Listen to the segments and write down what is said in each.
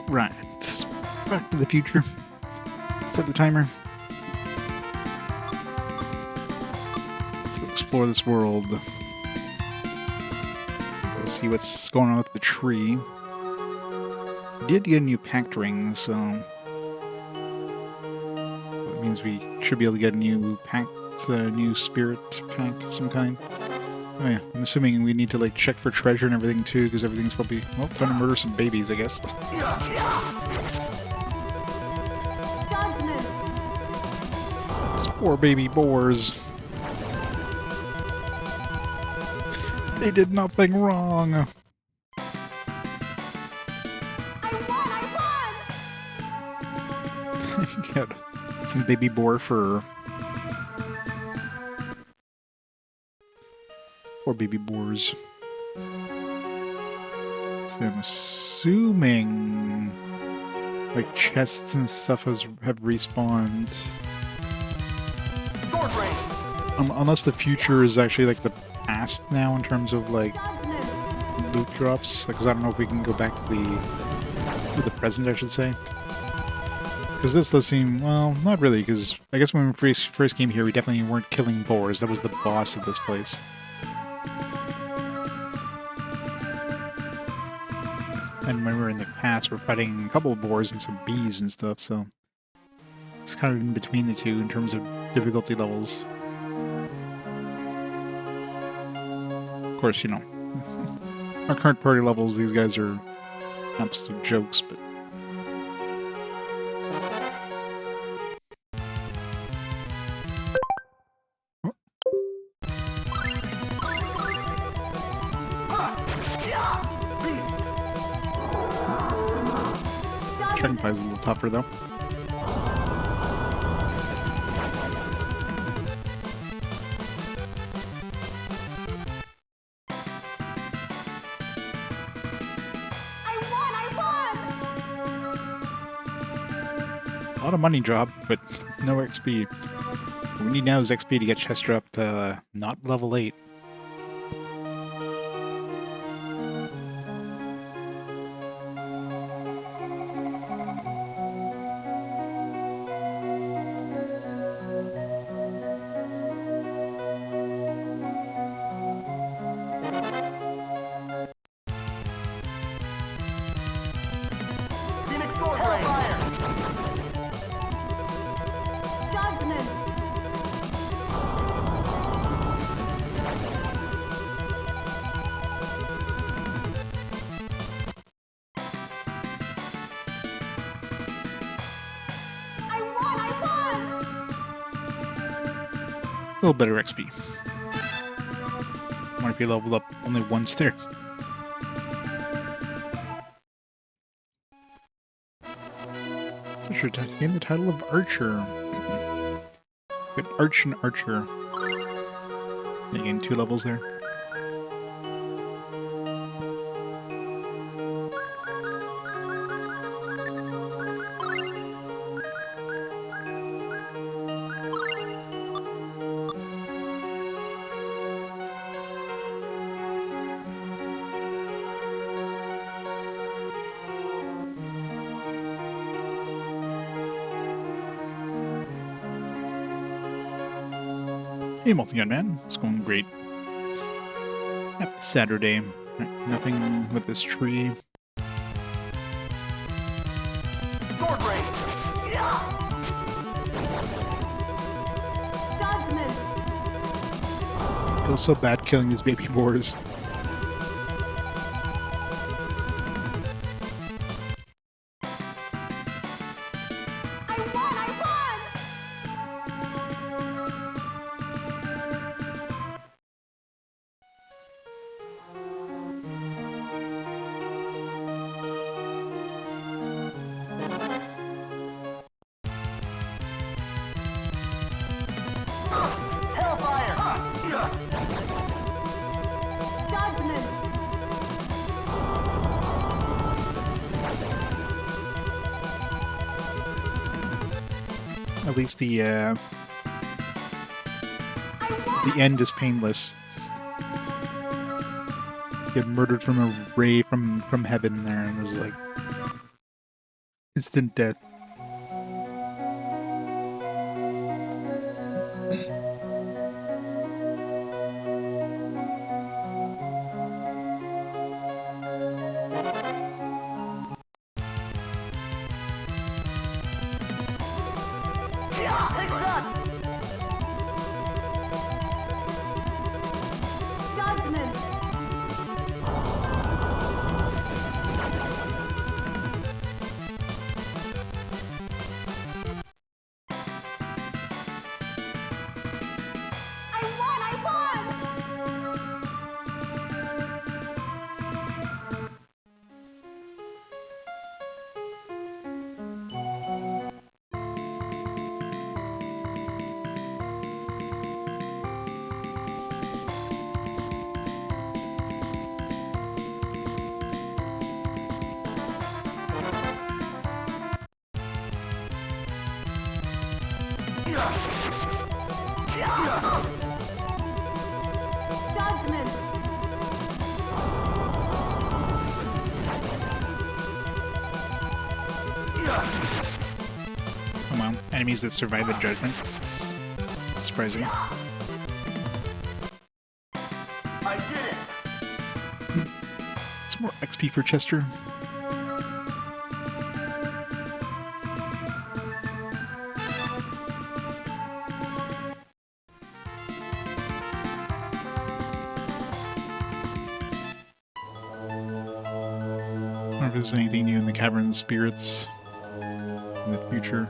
Right. Back to the future. Set the timer. Let's explore this world. We'll see what's going on with the tree. We did get a new pact ring, so that means we should be able to get a new pact, new spirit pact of some kind. Oh yeah, I'm assuming we need to like check for treasure and everything too, because everything's probably, well, time to murder some babies, I guess. These poor baby boars. They did nothing wrong. Got some baby boar fur. Poor baby boars. So I'm assuming like chests and stuff have respawned. Unless the future is actually like the past now in terms of like loot drops, because I don't know if we can go back to the present, I should say. Because this does seem, well, not really, because I guess when we first came here, we definitely weren't killing boars. That was the boss of this place. And when we were in the past, we're fighting a couple of boars and some bees and stuff, so it's kind of in between the two in terms of difficulty levels. Of course, you know, our current party levels, these guys are absolute jokes, but... Dragonfly's a little tougher, though. A lot of money drop, but no XP. What we need now is XP to get Chester up to not level 8. A little better XP. What if you leveled up only once there? Treasure attack. Gain the title of Archer. Good Arch and Archer. You gain 2 levels there. Hey, Multi-Gun Man. It's going great. Yep, Saturday. Right, nothing with this tree. Feels so bad killing these baby boars. At least the end is painless. Get murdered from a ray from heaven there, and was like Instant death. Come on, enemies that survive the judgment. That's surprising. I did it. It's more XP for Chester. I don't know if there's anything new in the Cavern Spirits in the future.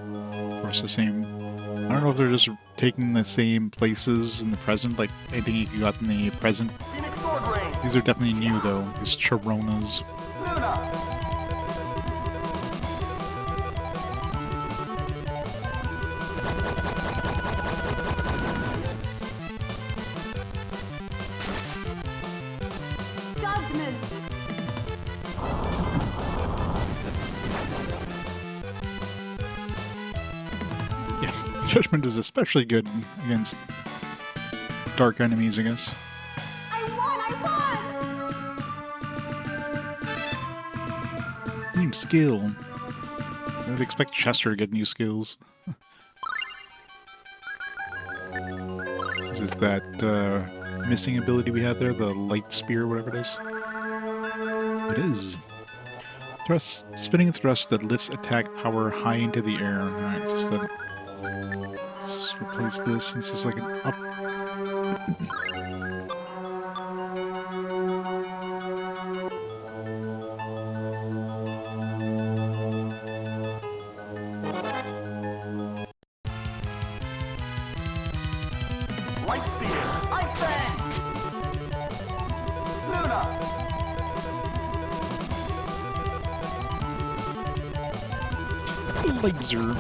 Or it's the same. I don't know if they're just taking the same places in the present, like anything you got in the present. Phoenix sword range. These are definitely new though, these Charonas. Luna. Yeah, Judgment is especially good against dark enemies, I guess. New skill. I would expect Chester to get new skills. This is that missing ability we had there, the light spear, whatever it is. It is. Thrust, spinning thrust that lifts attack power high into the air. Alright, just that. Let's replace this since it's like an up. Light spear. Ice bang. Luna. Laser.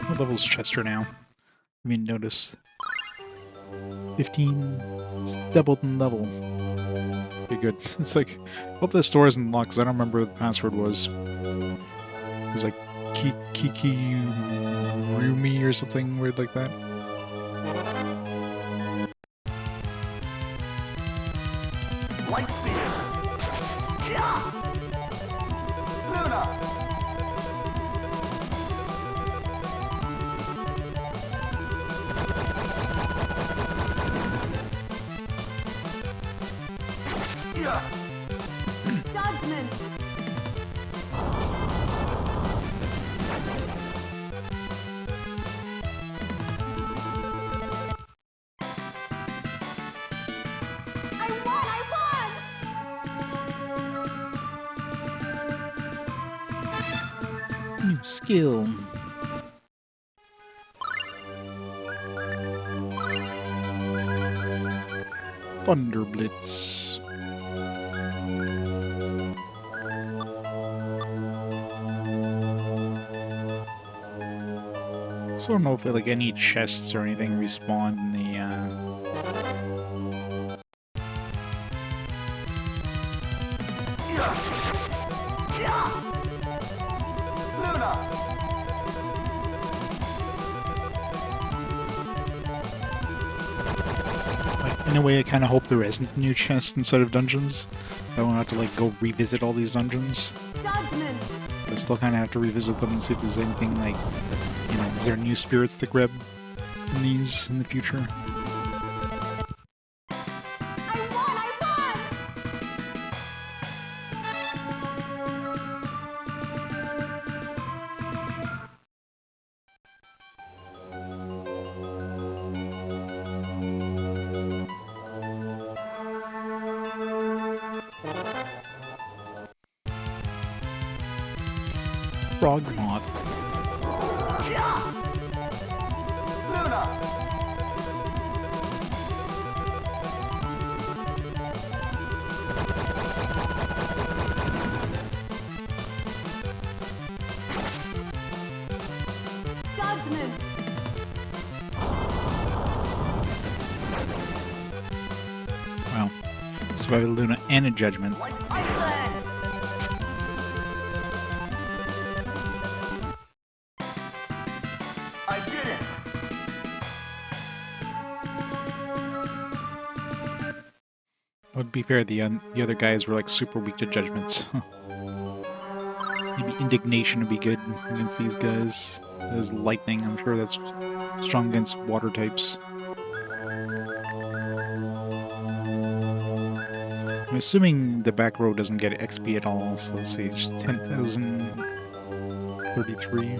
What level's Chester now? I mean, notice. 15. It's doubled in level. Okay, good. It's like, hope this door isn't locked because I don't remember what the password was. It was like Kiki Rumi or something weird like that. Light spear. Yeah. Luna. Yeah. New skill. Thunder Blitz. So I don't know if like any chests or anything respawn in the Luna! Like, in a way, I kind of hope there isn't new chests instead of dungeons. I won't have to, like, go revisit all these dungeons. Judgment. I still kind of have to revisit them and see if there's anything, like, you know, is there new spirits that grab in these in the future? I won! Frog moth. Luna! Judgment. Wow. Survival Luna and a judgment. Iceland! I did it! Would be fair, the other guys were like super weak to judgments. Maybe indignation would be good against these guys. There's lightning, I'm sure that's strong against water types. I'm assuming the back row doesn't get XP at all, so let's see, it's 10,033.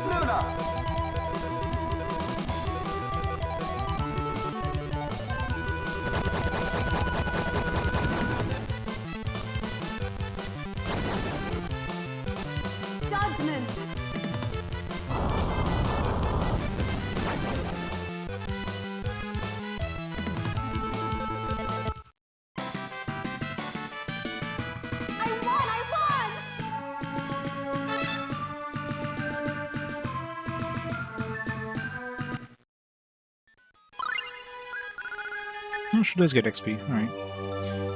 Luna! Judgment. Oh, she does get XP, alright.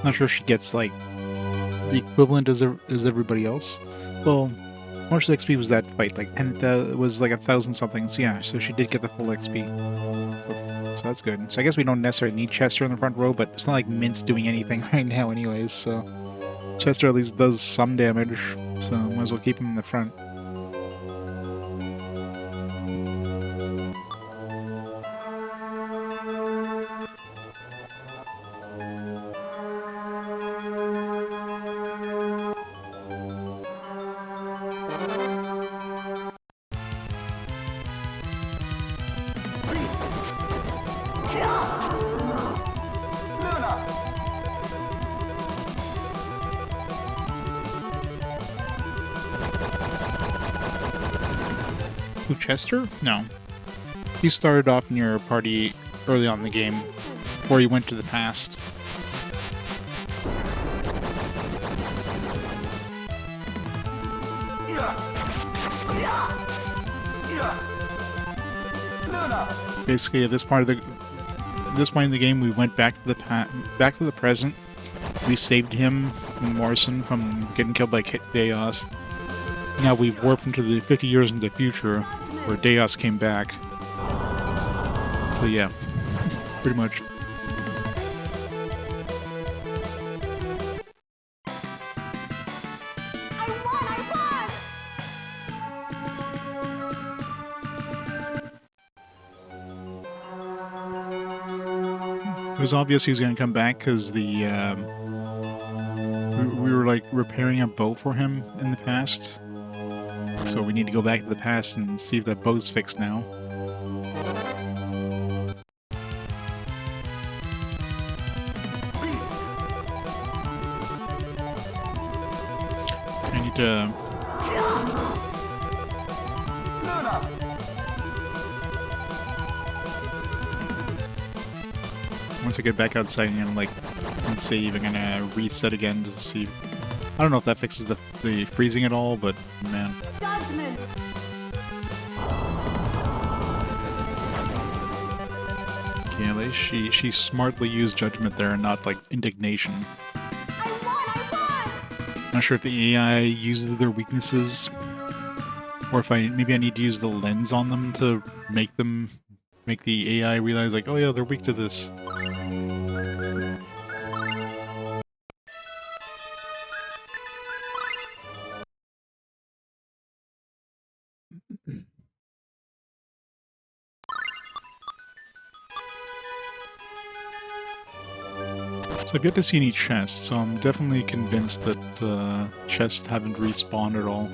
Not sure if she gets, like, the equivalent as everybody else. Well, how much XP was that fight? Like, 10,000, it was like 1,000 something, so yeah, so she did get the full XP. So that's good. So I guess we don't necessarily need Chester in the front row, but it's not like Mint's doing anything right now anyways, so... Chester at least does some damage, so might as well keep him in the front. Luna! Who, Chester? No. He started off in your party early on in the game, before he went to the past. Luna! Basically, at this point in the game, we went back to the present. We saved him and Morrison from getting killed by Deos. Now we've warped into the 50 years into the future, where Deos came back. So yeah, pretty much. It was obvious he was going to come back because the we were like repairing a bow for him in the past, so we need to go back to the past and see if that bow's fixed now. I need to. Luna! Once I get back outside and like and save and gonna reset again to see. I don't know if that fixes the freezing at all, but man. Judgment. Okay, at least she smartly used judgment there and not like indignation. I won! Not sure if the AI uses their weaknesses, or if maybe I need to use the lens on them to make the AI realize like, oh yeah, they're weak to this. So I've yet to see any chests, so I'm definitely convinced that chests haven't respawned at all.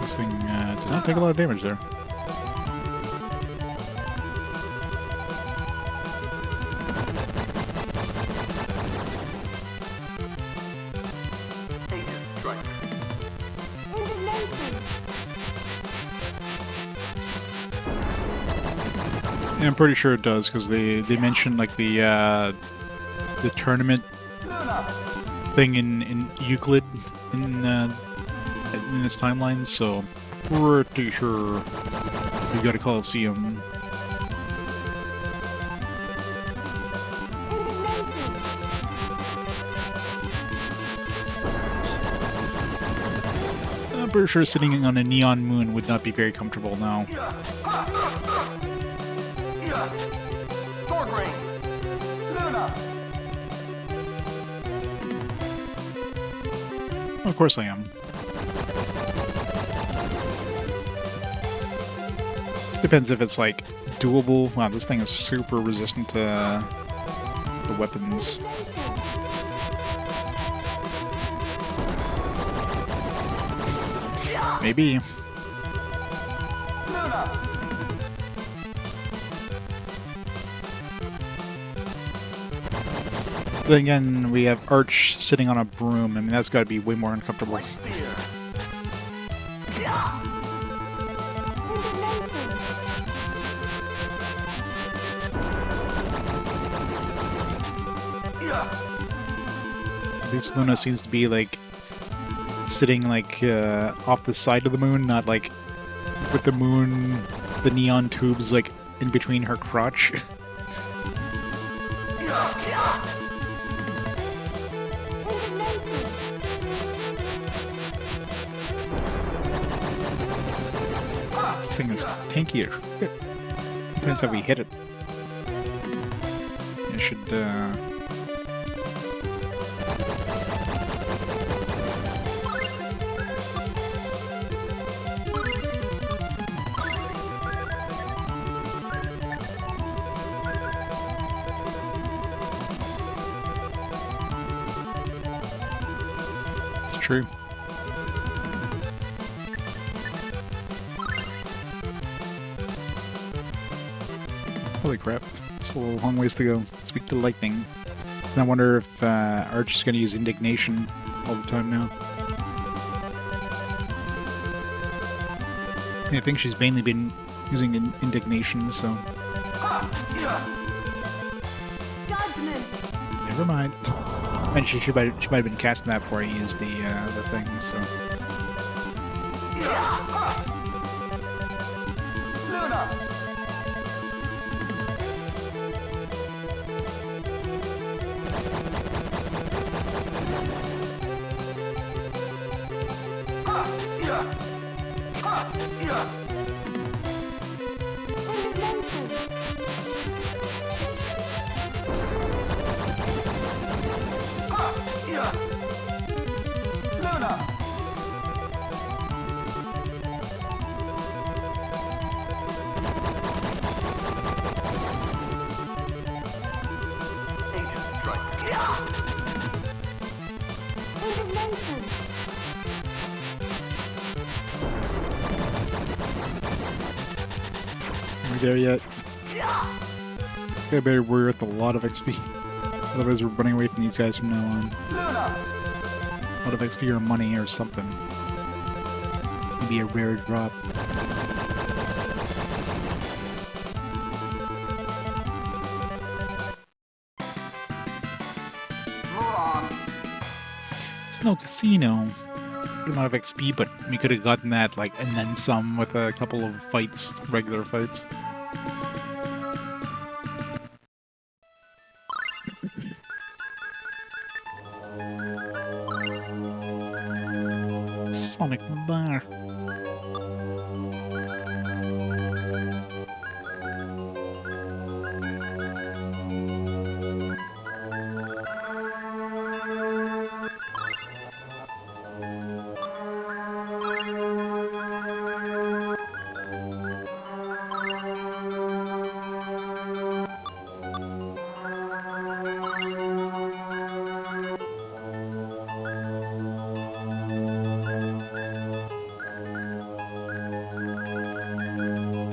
This thing did not take a lot of damage there. Yeah, I'm pretty sure it does, because they mentioned like the tournament thing in Euclid in this timeline, so pretty sure we got a Coliseum. I'm pretty sure sitting on a neon moon would not be very comfortable now. Sword ring. Luna. Of course I am. Depends if it's like doable. Wow, this thing is super resistant to the weapons. Maybe. Then again, we have Arch sitting on a broom. I mean, that's got to be way more uncomfortable. At least Luna seems to be like sitting like off the side of the moon, not like with the moon, the neon tubes like in between her crotch. This thing is tankier. Depends how we hit it. It should It's true. Holy crap. It's a long ways to go. Speak to lightning. So I wonder if Arch is going to use indignation all the time now. I think she's mainly been using indignation, so... Judgment. Never mind. And she might have been casting that before I used the thing, so... Luna. Luna. Agent strike. Are we there yet? This guy better be worth a lot of XP. Otherwise we're running away from these guys from now on. Luna. A lot of XP or money or something. Maybe a rare drop. Move on. There's no casino. We don't have XP, but we could have gotten that, like, and then some with a couple of fights, regular fights. Sonic bar.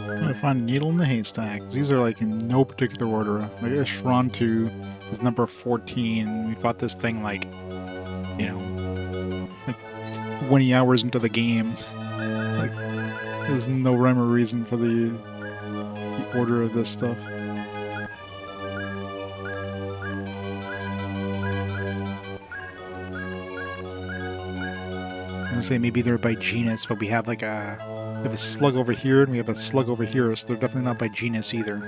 I'm gonna find a needle in the haystack. These are like in no particular order. Like Shrontu is number 14. We fought this thing like, you know, like 20 hours into the game. Like, there's no rhyme or reason for the order of this stuff. I'm gonna say maybe they're by genus, but we have like we have a slug over here and we have a slug over here, so they're definitely not by genus either.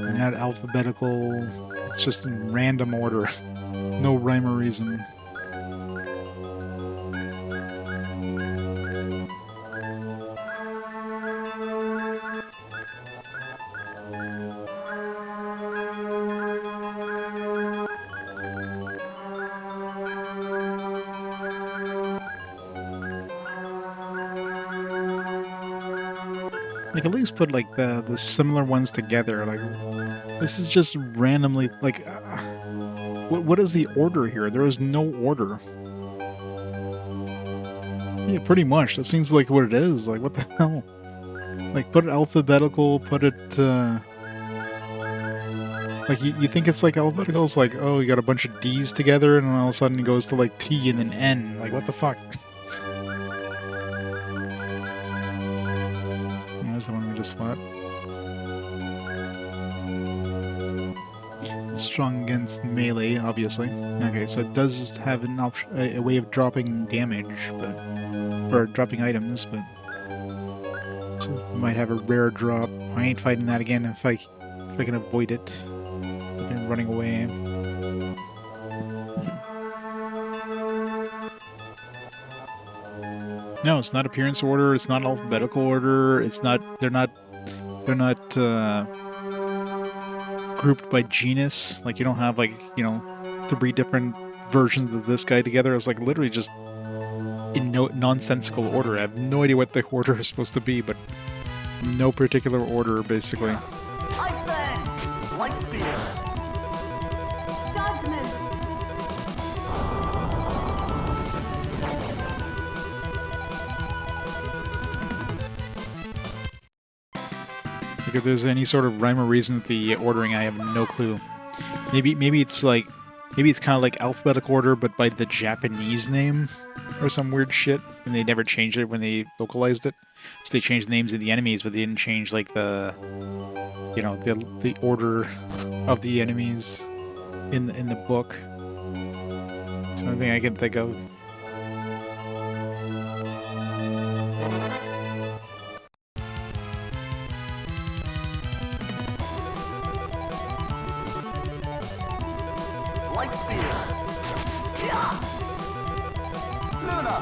They're not alphabetical, it's just in random order. No rhyme or reason. Like, at least put, like, the similar ones together. Like, this is just randomly, like, what is the order here? There is no order. Yeah, pretty much. That seems like what it is. Like, what the hell? Like, put it alphabetical, put it, like, you think it's, like, alphabetical? It's like, oh, you got a bunch of D's together, and then all of a sudden it goes to, like, T and then N. Like, what the fuck? There's the one we just fought. Strong against melee, obviously. Okay, so it does have an option, a way of dropping damage, but or dropping items, but so we might have a rare drop. I ain't fighting that again if I can avoid it. I've been running away. No, it's not appearance order. It's not alphabetical order. It's not. They're not grouped by genus. Like, you don't have, like, you know, 3 different versions of this guy together. It's like literally just in no nonsensical order. I have no idea what the order is supposed to be, but no particular order, basically. Ice bang. Light spear. Judgment. Like, if there's any sort of rhyme or reason with the ordering, I have no clue. Maybe it's like, maybe it's kind of like alphabetical order, but by the Japanese name or some weird shit, and they never changed it when they localized it. So they changed the names of the enemies, but they didn't change, like, the, you know, the order of the enemies in the book. It's the only thing I can think of. Light spear. Yeah. Luna.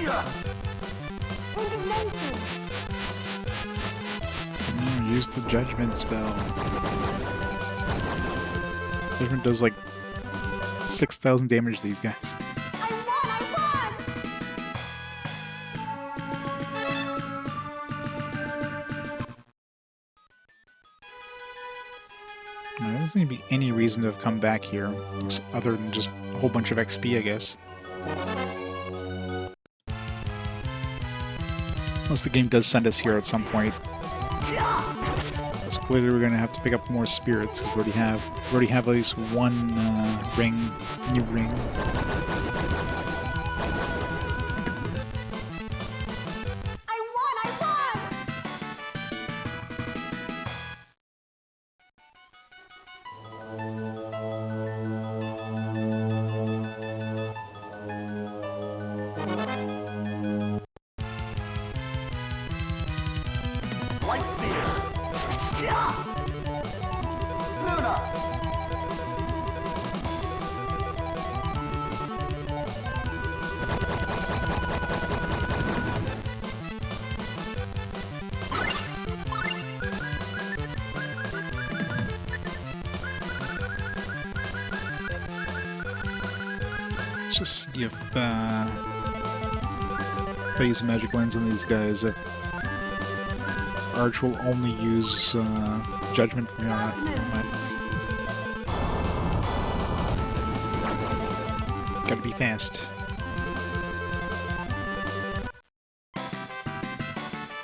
Yeah. Indignation. Use the judgment spell. Judgment does like 6,000 damage to these guys. I won! There doesn't seem to be any reason to have come back here, other than just a whole bunch of XP, I guess. Unless the game does send us here at some point. So clearly we're gonna have to pick up more spirits because we already have at least one new ring. I won! Light spear. Yeah. Luna. Let's just see if I use a magic lens on these guys. If Arch will only use judgment for gotta be fast.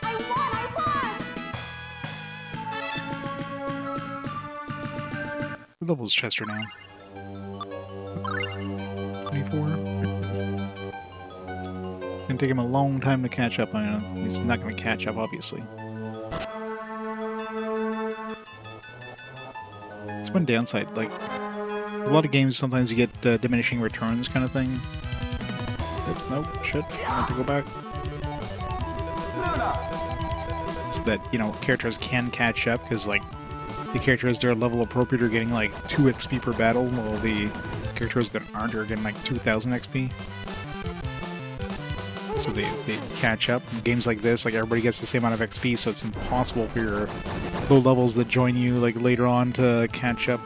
I won! What level is Chester now? 24? Gonna take him a long time to catch up. He's not gonna catch up, obviously. It's one downside, like, a lot of games sometimes you get diminishing returns kind of thing. Oops, nope, shit, I have to go back. So that, you know, characters can catch up, because, like, the characters that are level appropriate are getting, like, 2 XP per battle, while the characters that aren't are getting, like, 2,000 XP. So they catch up. In games like this, like, everybody gets the same amount of XP, so it's impossible for your low levels that join you, like, later on to catch up.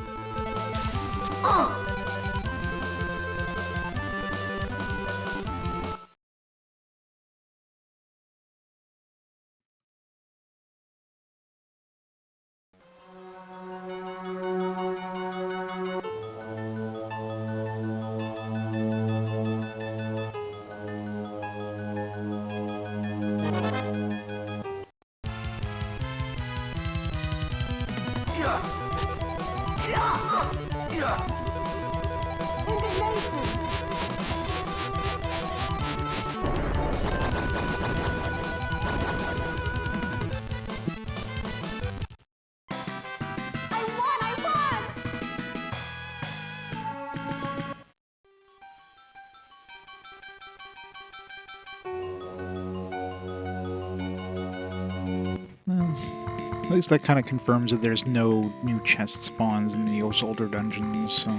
At least that kind of confirms that there's no new chest spawns in the older dungeons, so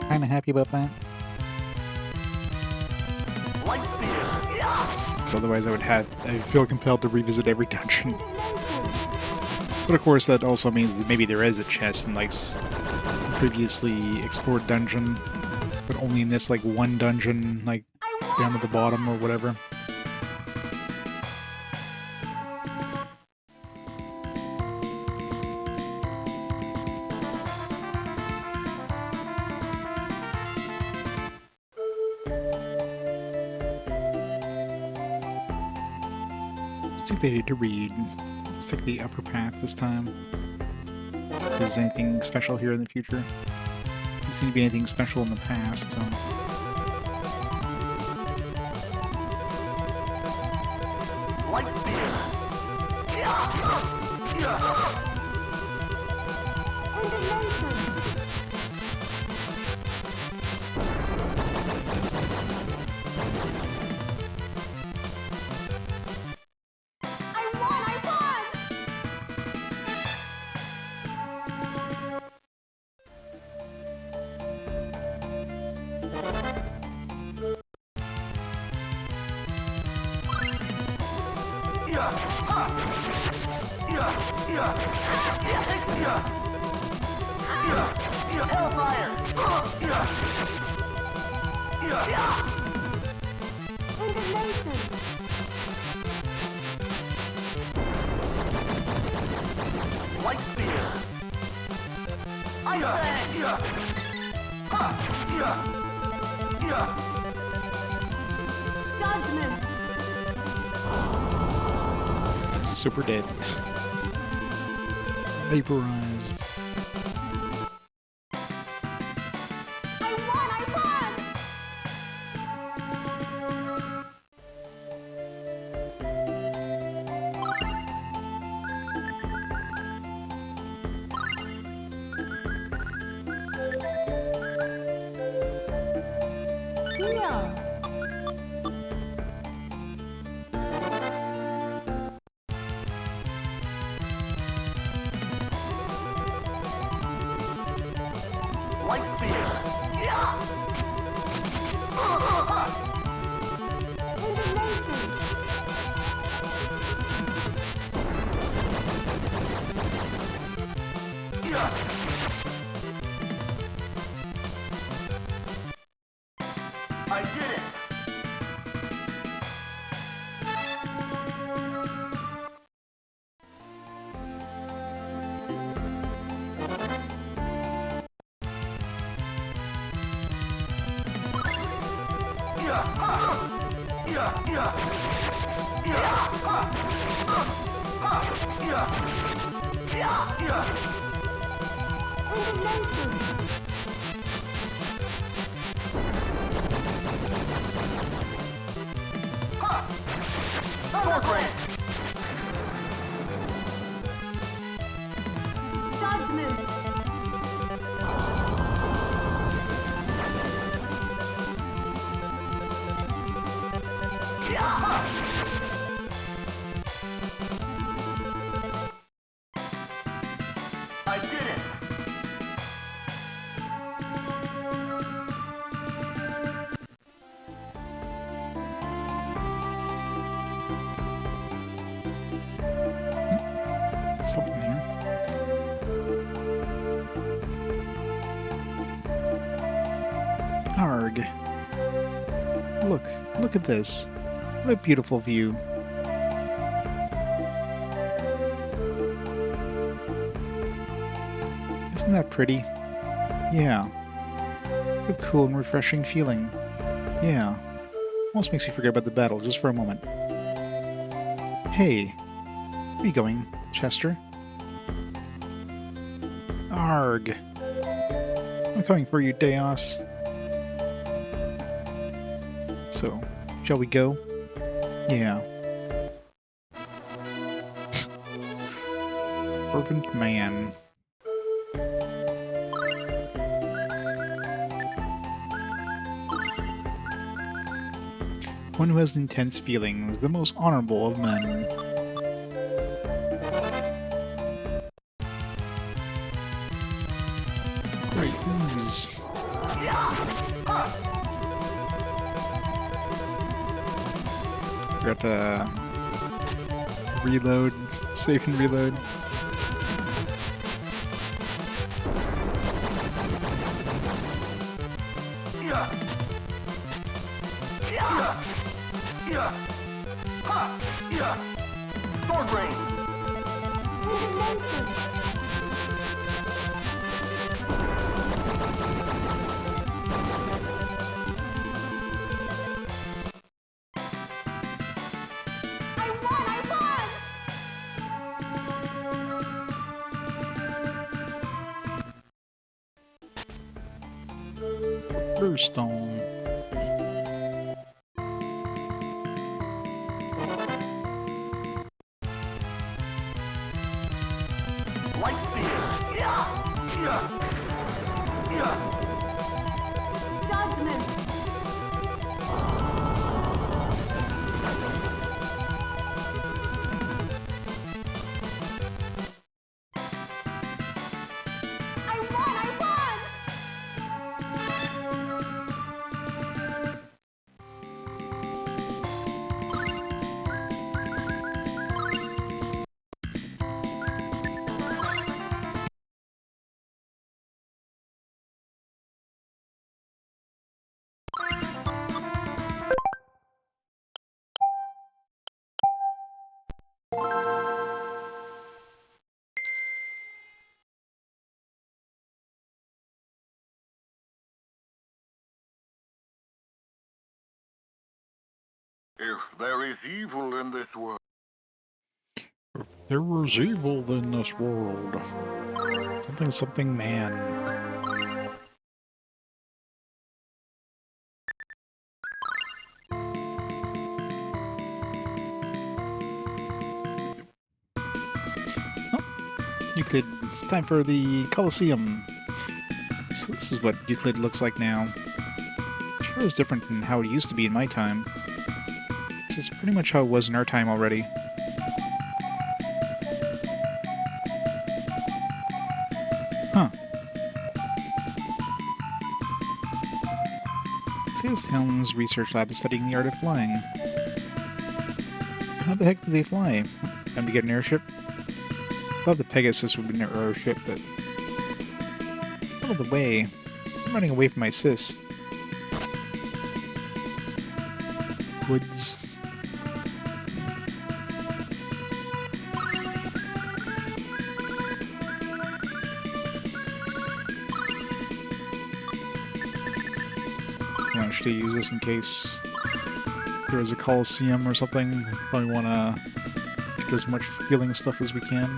kind of happy about that. Because otherwise I feel compelled to revisit every dungeon. But of course that also means that maybe there is a chest in like a previously explored dungeon, but only in this like one dungeon, like down at the bottom or whatever. Too bad to read. Let's take the upper path this time. See if there's anything special here in the future. Doesn't seem to be anything special in the past, so. Super dead. Vaporized. I won! I won! Yeah. Light speed. Yeah. Indignation. Yeah. I did it. Yeah. Yeah. Yeah. Yeah. Yeah. Yeah. Yeah. Indignation. Sword rain. Judgment. Yeah. I did it. Something here. Arg. Look at this. What a beautiful view. Isn't that pretty? Yeah. What a cool and refreshing feeling. Yeah. Almost makes you forget about the battle just for a moment. Hey, where are you going, Chester? Arg. I'm coming for you, Deos. So, shall we go? Yeah. Fervent man. One who has intense feelings, the most honorable of men. Great ooze. Got to reload, save and reload. Yeah. Yeah. Yeah. Ha. Yeah. Sword rain. Indignation. I won! I won! Burstone. Light speed. Yeah. Yeah. Yeah. Judgment. I won! I If there is evil in this world. There is evil in this world. Something, something, man. Oh, Euclid. It's time for the Colosseum. So this is what Euclid looks like now. Sure is different than how it used to be in my time. This is pretty much how it was in our time already. Huh. Sales Town's research lab is studying the art of flying. How the heck do they fly? Time to get an airship? I thought the Pegasus would be an airship, but... out of the way. I'm running away from my sis. Woods. I should use this in case there is a Coliseum or something. Probably want to get as much healing stuff as we can.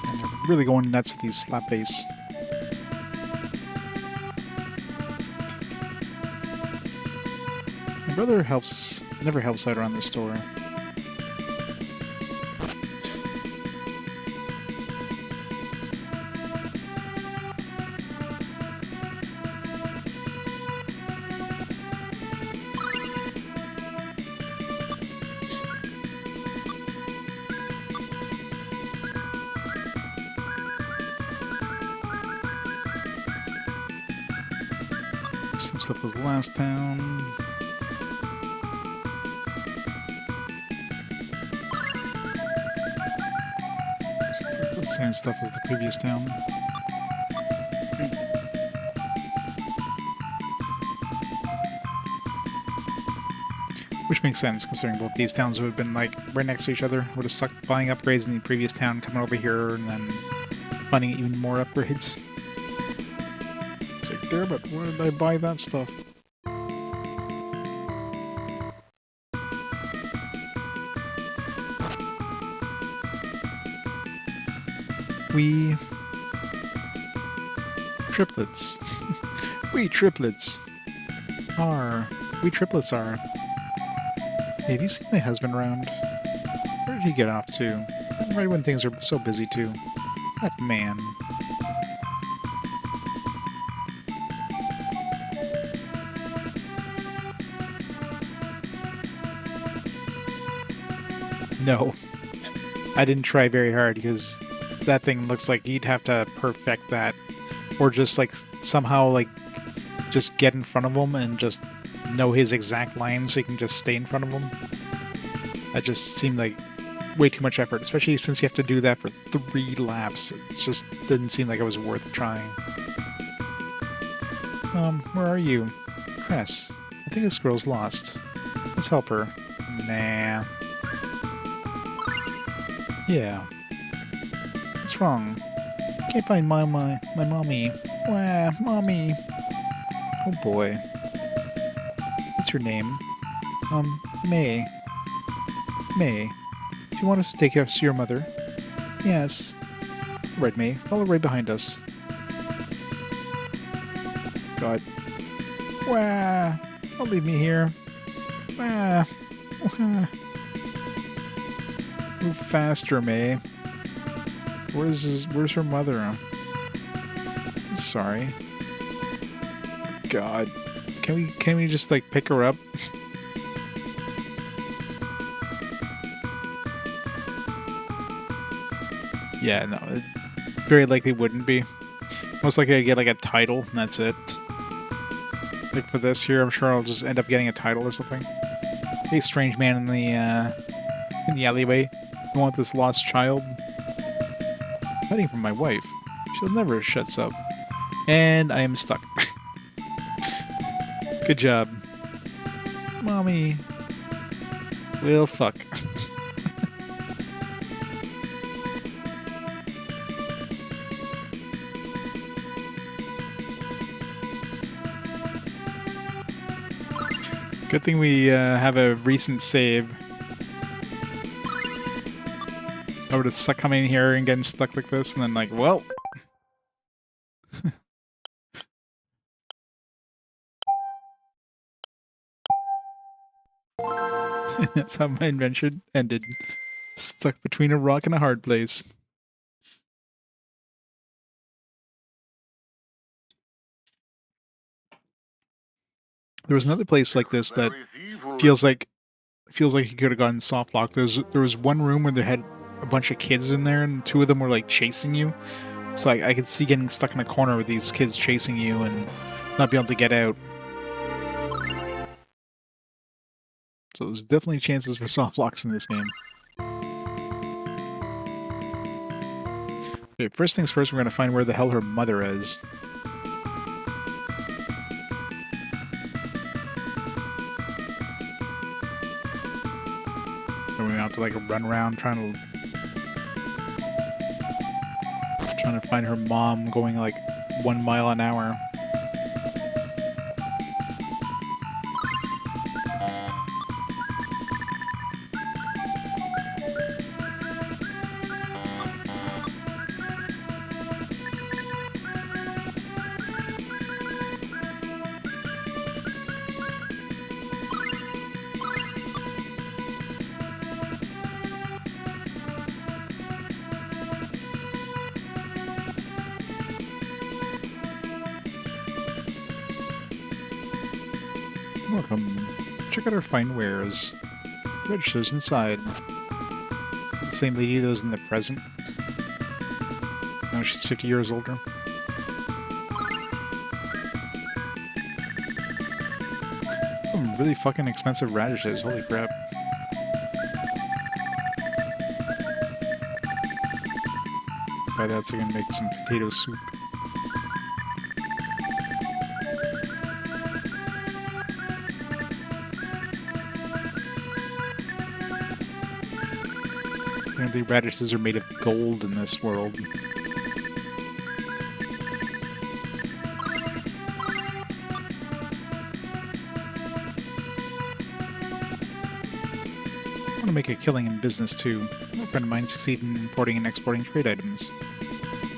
And they're really going nuts with these slap base. My brother never helps out around the store. Some stuff was last town. Same stuff as the previous town. Which makes sense, considering both these towns would have been like right next to each other. Would have sucked buying upgrades in the previous town, coming over here, and then finding even more upgrades. It's like, damn it, where did I buy that stuff? We triplets. We triplets are. We triplets are. Hey, have you seen my husband around? Where did he get off to? Right when things are so busy too. That man. No. I didn't try very hard because that thing looks like he'd have to perfect that, or just like somehow like just get in front of him and just know his exact lines so he can just stay in front of him. That just seemed like way too much effort, especially since you have to do that for 3 laps. It just didn't seem like it was worth trying. Where are you? Cress. I think this girl's lost. Let's help her. Nah. Yeah. What's wrong? Can't find my mommy. Wah, mommy. Oh boy. What's your name? May. May. Do you want us to take us to your mother? Yes. Right, May. Follow right behind us. God. Wah. Don't leave me here. Wah. Wah. Move faster, May. Where's her mother? I'm sorry. God. Can we just like pick her up? Yeah, no. It very likely wouldn't be. Most likely I get like a title and that's it. Like for this here, I'm sure I'll just end up getting a title or something. Hey, strange man in the alleyway. You want this lost child? Hiding from my wife. She'll never shuts up. And I am stuck. Good job. Mommy. Well, fuck. Good thing we have a recent save. I would have coming in here and getting stuck like this, and then like, well. That's how my invention ended. Stuck between a rock and a hard place. There was another place like this that There is evil feels like you could have gotten soft locked. There was one room where they had a bunch of kids in there, and two of them were like chasing you. So I could see getting stuck in a corner with these kids chasing you and not be able to get out. So there's definitely chances for soft locks in this game. Okay, first things first, we're going to find where the hell her mother is. So we have to like run around trying to find her mom going like 1 mile an hour. Welcome. Check out our fine wares. Registers inside. The same lady that was in the present. Now she's 50 years older. Some really fucking expensive radishes, holy crap. By that, so I can make some potato soup. The radishes are made of gold in this world. I want to make a killing in business too. A friend of mine succeeded in importing and exporting trade items.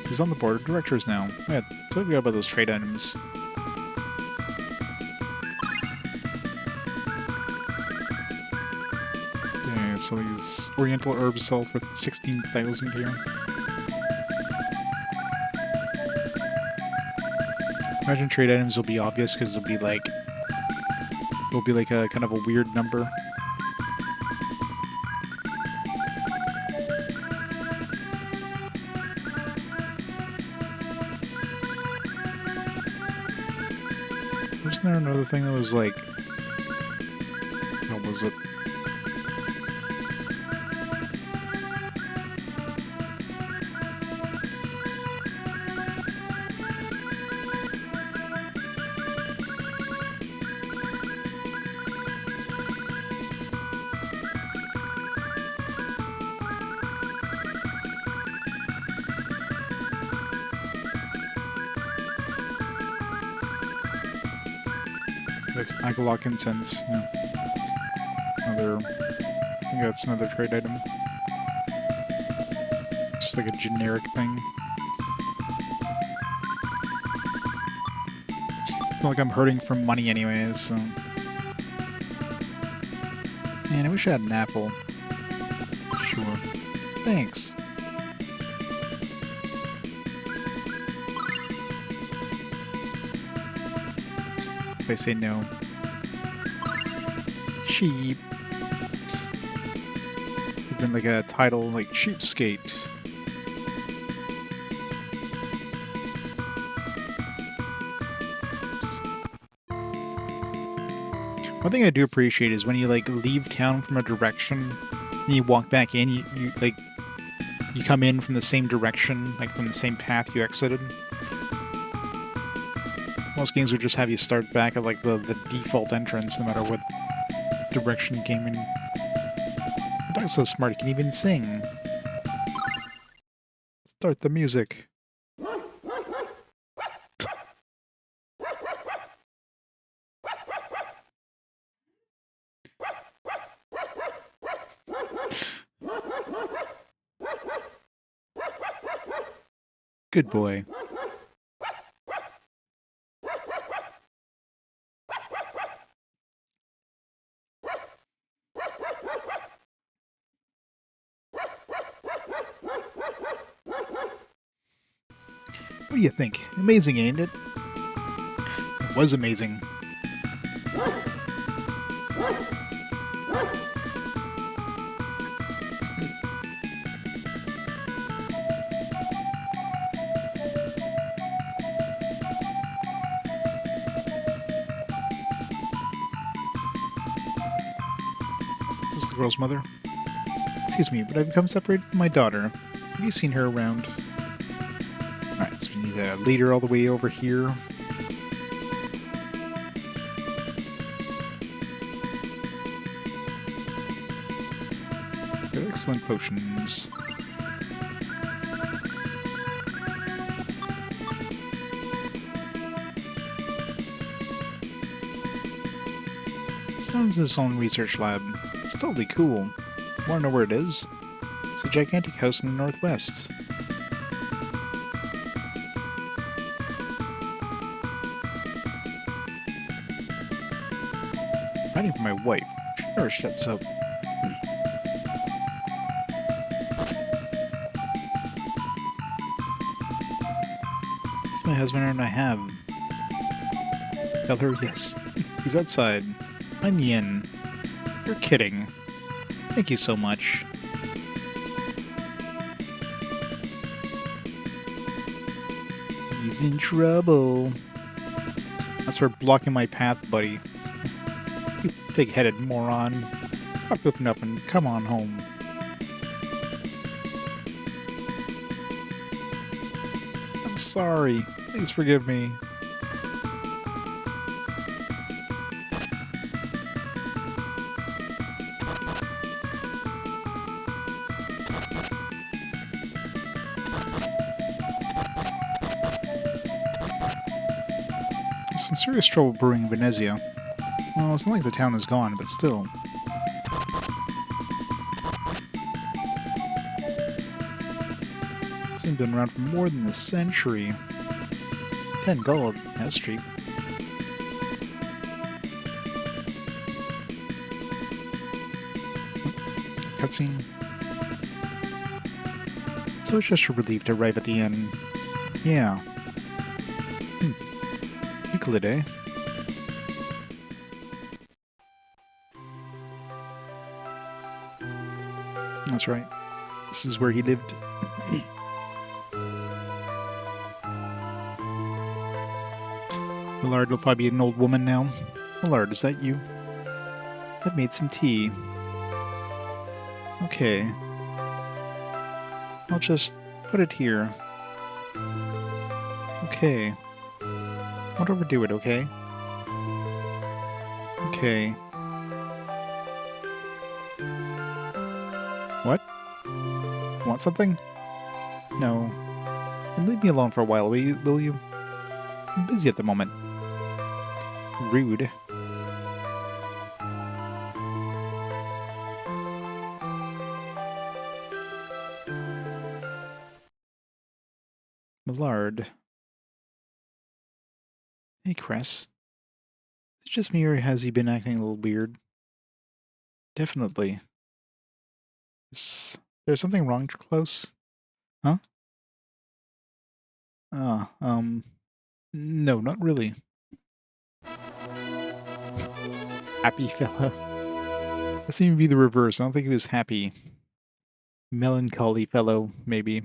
He's on the board of directors now. Yeah, totally forgot about those trade items. Yeah, so these oriental herbs sell for 16,000 here. Imagine trade items will be obvious because it'll be like a kind of a weird number. Wasn't there another thing that was like, what was it? That's Agalock incense. Yeah. I think that's another trade item. Just like a generic thing. I feel like I'm hurting for money anyways, so. Man, I wish I had an apple. Sure. Thanks. If I say no. Sheep. Even like a title like Sheepskate. One thing I do appreciate is when you like leave town from a direction and you walk back in, you come in from the same direction, like from the same path you exited. Most games would just have you start back at like the default entrance, no matter what direction you came in. The dog's so smart, he can even sing. Start the music. Good boy. What do you think? Amazing, ain't it? It was amazing. This is the girl's mother. Excuse me, but I've become separated from my daughter. Have you seen her around? Alright, so we need to lead her all the way over here. They're excellent potions. Sounds his own research lab. It's totally cool. Wanna know where it is? It's a gigantic house in the northwest. Hiding from my wife. She never shuts up. It's my husband and I have. Tell her yes. He's outside. I'm Yin. You're kidding. Thank you so much. He's in trouble. That's for blocking my path, buddy. You pig-headed moron. Stop goofing up and come on home. I'm sorry. Please forgive me. Some serious trouble brewing in Venezia. Well, it's not like the town is gone, but still. It's been around for more than a century. 10 gold, that's cheap. Cutscene. So it's just a relief to arrive at the inn. Yeah. Euclid, eh? That's right. This is where he lived. Millard will probably be an old woman now. Millard, is that you? I've made some tea. Okay. I'll just put it here. Okay. Don't overdo it, okay? Okay. What? Want something? No. And leave me alone for a while, will you? I'm busy at the moment. Rude. Millard. Hey, Cress. Is it just me or has he been acting a little weird? Definitely. Is there something wrong, close? Huh? No, not really. Happy fellow. That seemed to be the reverse. I don't think he was happy. Melancholy fellow, maybe.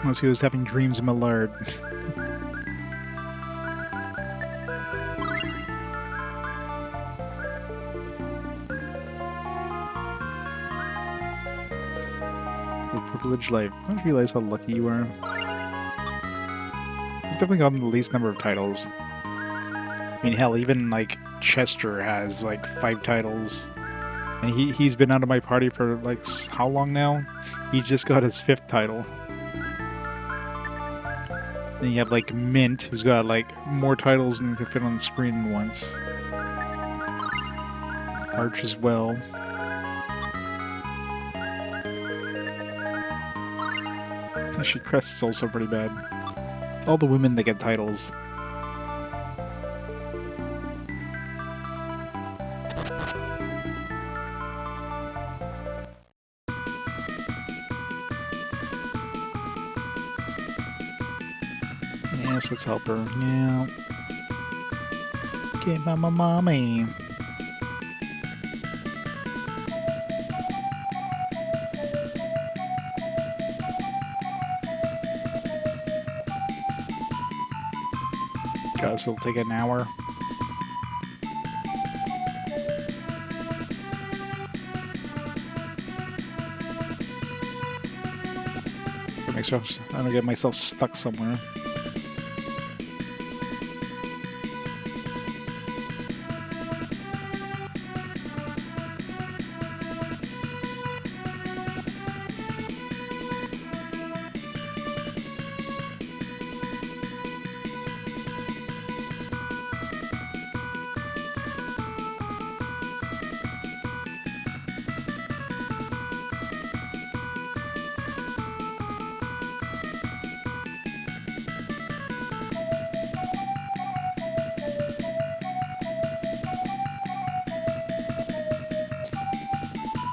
Unless he was having dreams of Millard. Your privileged life. I don't realize how lucky you are. He's definitely gotten the least number of titles. I mean, hell, even, like, Chester has, like, 5 titles. And he's been out of my party for, like, how long now? He just got his 5th title. Then you have like Mint, who's got like more titles than you can fit on the screen at once. Arch as well. Actually, Cress is also pretty bad. It's all the women that get titles. Yes, let's help her. Yeah. Get my mommy. Guess it'll take an hour. I don't get myself stuck somewhere.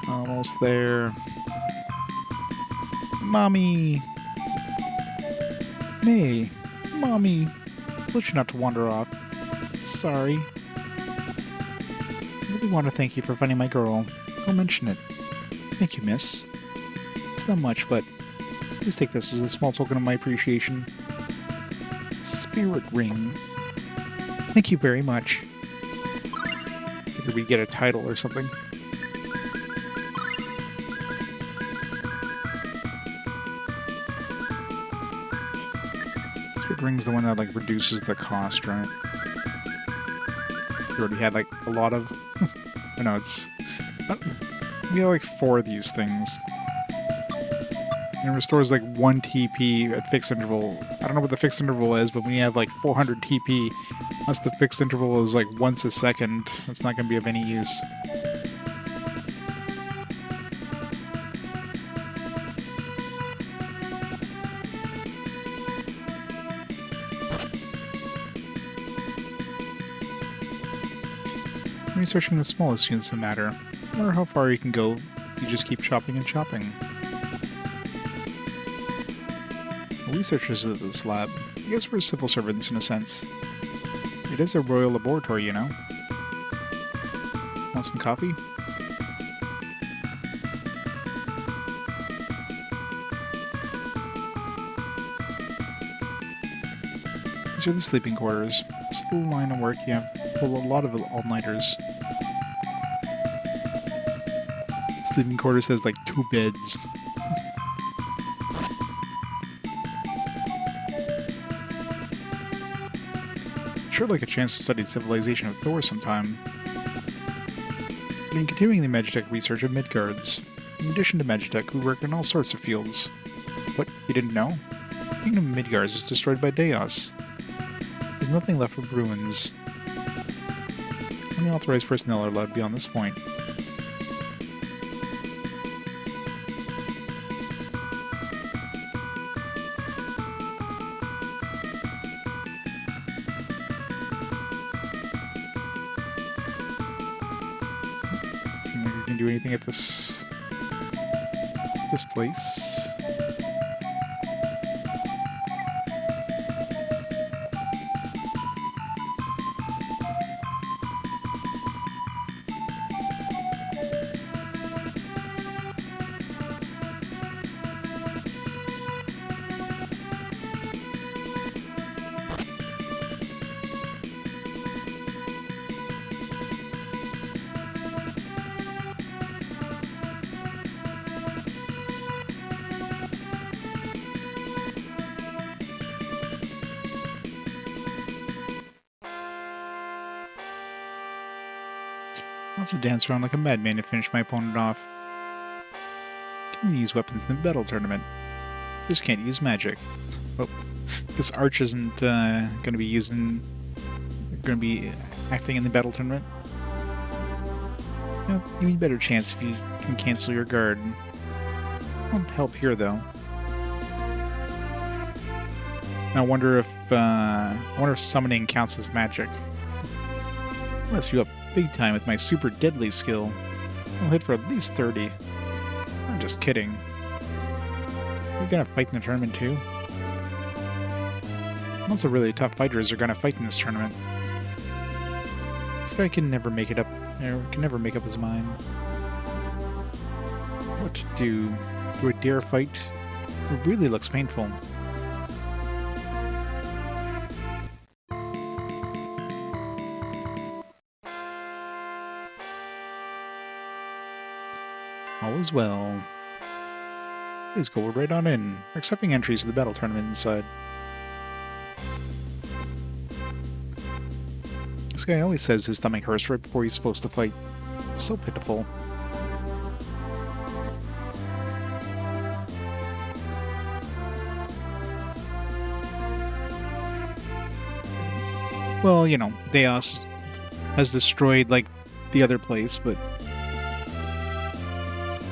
Almost there. Mommy! May! Mommy! I told you not to wander off. Sorry. I really want to thank you for finding my girl. I'll mention it. Thank you, miss. It's not much, but please take this as a small token of my appreciation. Spirit ring. Thank you very much. Maybe we get a title or something. Spirit ring's the one that like reduces the cost, right? You already had like a lot of. I know it's. We have like 4 of these things. And it restores like 1 TP at fixed interval. I don't know what the fixed interval is, but when you have like 400 TP, unless the fixed interval is like once a second, it's not going to be of any use. Researching the smallest units of matter. No matter how far you can go, you just keep chopping and chopping. Researchers at this lab. I guess we're civil servants in a sense. It is a royal laboratory, you know. Want some coffee? These are the sleeping quarters. This little line of work, you have a lot of all-nighters. Sleeping quarters has like 2 beds. Sure like a chance to study the civilization of Thor sometime. I've been continuing the Magitech research of Midgards. In addition to Magitech, we work in all sorts of fields. What, you didn't know? The kingdom of Midgards was destroyed by Deos. There's nothing left but ruins. Only authorized personnel are allowed beyond this point. Do anything at this place. I'll have to dance around like a madman to finish my opponent off. Can use weapons in the battle tournament. Just can't use magic. Oh. This Arch isn't going to be acting in the battle tournament. You know, you need a better chance if you can cancel your guard. Won't help here though. I wonder if summoning counts as magic. I'll mess you up big time with my super deadly skill. I'll hit for at least 30. I'm just kidding. You're gonna fight in the tournament too? Lots of really tough fighters are gonna fight in this tournament. This guy can never make it up, or can never make up his mind. What to do? Do I dare fight? It really looks painful. All is well. Please go right on in. We're accepting entries to the battle tournament inside. This guy always says his stomach hurts right before he's supposed to fight. So pitiful. Well, you know, Deos has destroyed, like, the other place, but...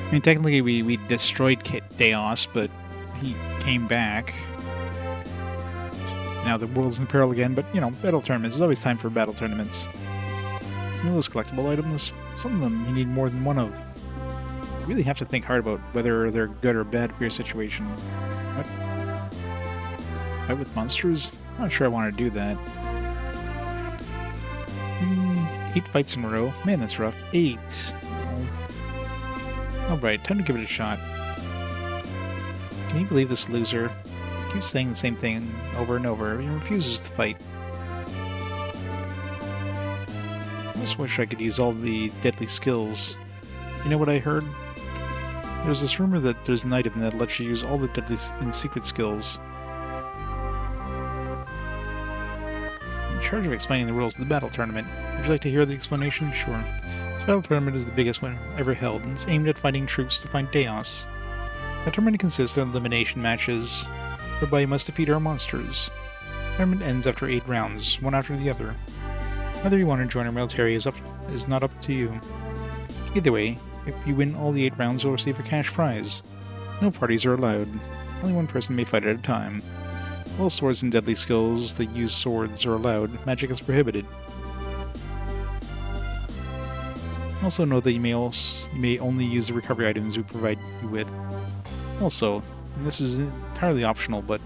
I mean, technically we destroyed Deos, but he came back. Now the world's in peril again, but, you know, battle tournaments. There's always time for battle tournaments. You know, those collectible items, some of them you need more than one of. You really have to think hard about whether they're good or bad for your situation. What? Fight with monsters? I'm not sure I want to do that. 8 fights in a row. Man, that's rough. 8. Alright, time to give it a shot. Can you believe this loser? He keeps saying the same thing over and over. He refuses to fight. I just wish I could use all the deadly skills. You know what I heard? There's this rumor that there's an item that lets you use all the deadly and secret skills. I'm in charge of explaining the rules of the battle tournament. Would you like to hear the explanation? Sure. This battle tournament is the biggest one ever held, and it's aimed at fighting troops to find Deos. The tournament consists of elimination matches, whereby you must defeat our monsters. The tournament ends after 8 rounds, one after the other. Whether you want to join our military is not up to you. Either way, if you win all the 8 rounds, you'll receive a cash prize. No parties are allowed. Only one person may fight at a time. All swords and deadly skills that use swords are allowed. Magic is prohibited. Also know that you may only use the recovery items we provide you with. Also, and this is entirely optional, but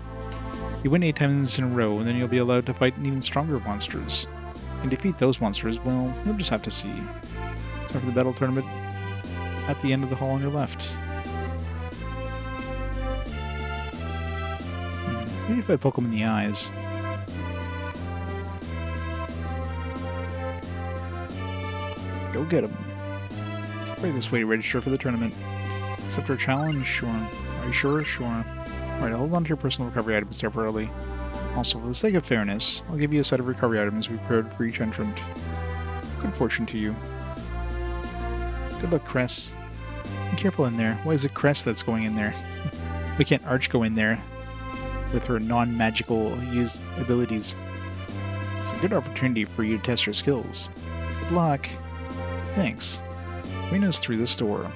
you win 8 times in a row, and then you'll be allowed to fight even stronger monsters. And defeat those monsters, well, you'll just have to see. Time for the battle tournament at the end of the hall on your left. Maybe if I poke him in the eyes. Go get him. Let's play this way to register for the tournament. Accept our challenge? Sure. Are you sure? Sure. Alright, hold on to your personal recovery items temporarily. Also, for the sake of fairness, I'll give you a set of recovery items we prepared for each entrant. Good fortune to you. Good luck, Cress. Be careful in there. Why is it Cress that's going in there? We can't Arch go in there with her non-magical abilities. It's a good opportunity for you to test your skills. Good luck. Thanks. Bring us through this door.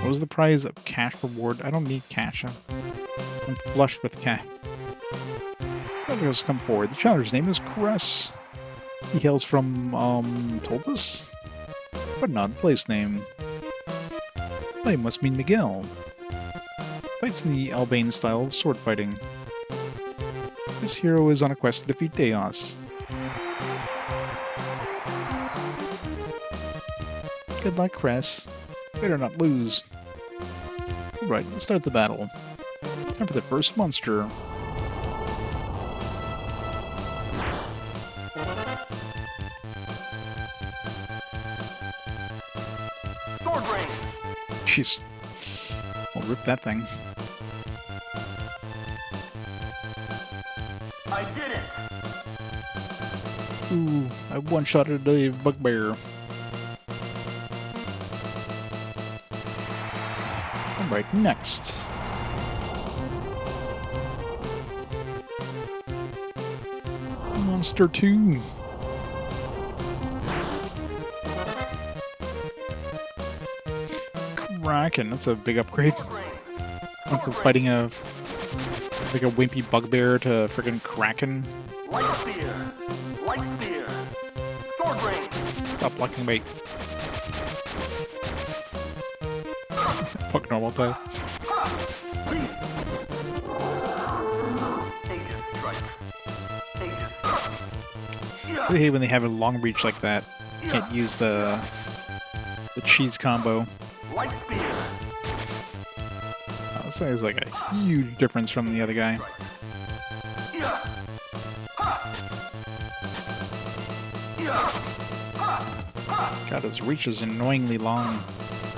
What was the prize of cash reward? I don't need cash. I'm flush with cash. Let us come forward. The challenger's name is Cress. He hails from, Toldus? But not a place name. Name must mean Miguel. Fights in the Albane style of sword fighting. This hero is on a quest to defeat Deos. Good luck, Cress. Better not lose. Alright, let's start the battle. Time for the first monster. Sword ring! Jeez. I'll rip that thing. I did it! Ooh, I one-shotted a bugbear. Alright, next. Monster 2. Kraken, that's a big upgrade. Sword rain. Went from fighting a like a wimpy bugbear to friggin' Kraken. Light spear. Light spear. Sword rain. Stop blocking bait. Fuck normal type. Beast. Aegis strike. Aegis. I hate when they have a long reach like that. Can't use the cheese combo. Light spear. This is like a huge difference from the other guy. God, his reach is annoyingly long.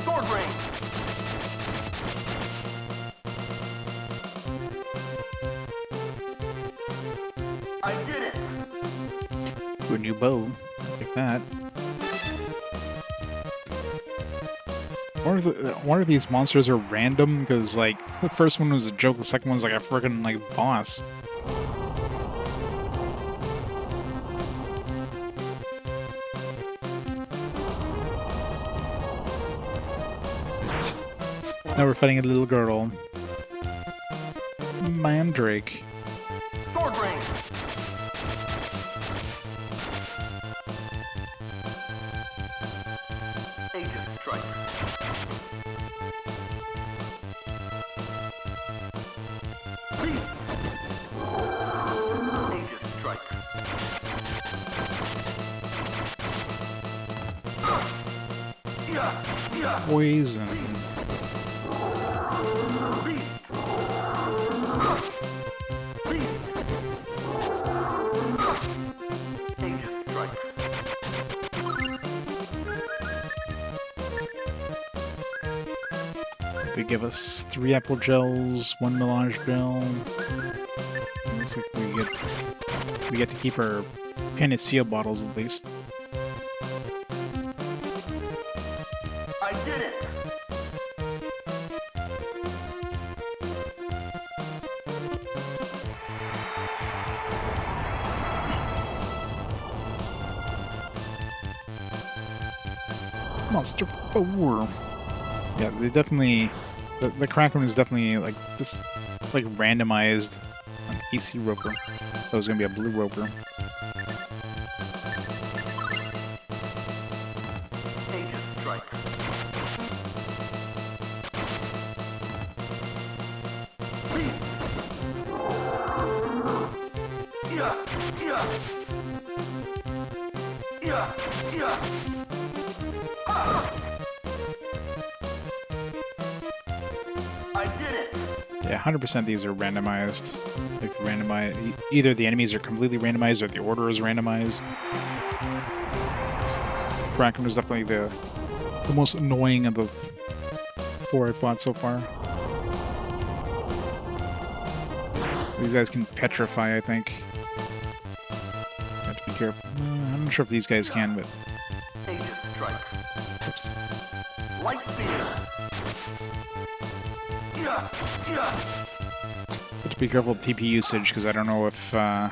Sword rain. I did it. To a new bow. I'll take that. One of these monsters are random because, like, the first one was a joke, the second one's like a freaking like boss. Now we're fighting a little girl. Mandrake. Sword rain. Aegis strike. Beast. Aegis strike. Poison. Beast. Beast. Aegis strike. They give us 3 apple gels, 1 melange gel. Looks like we get to keep our Phantasia bottles at least. I did it. Monster 4. Yeah, they definitely. The Kraken is definitely like this, like randomized an AC roper. That was gonna be a blue roper. Aegis strike. Beast. I did it. Yeah, 100% these are randomized. Like the either the enemies are completely randomized or the order is randomized. The Kraken is definitely the most annoying of the 4 I've fought so far. These guys can petrify, I think. Have to be careful. I'm not sure if these guys can, but Aegis strike. oops. Light spear. Have to be careful with TP usage because I don't know if I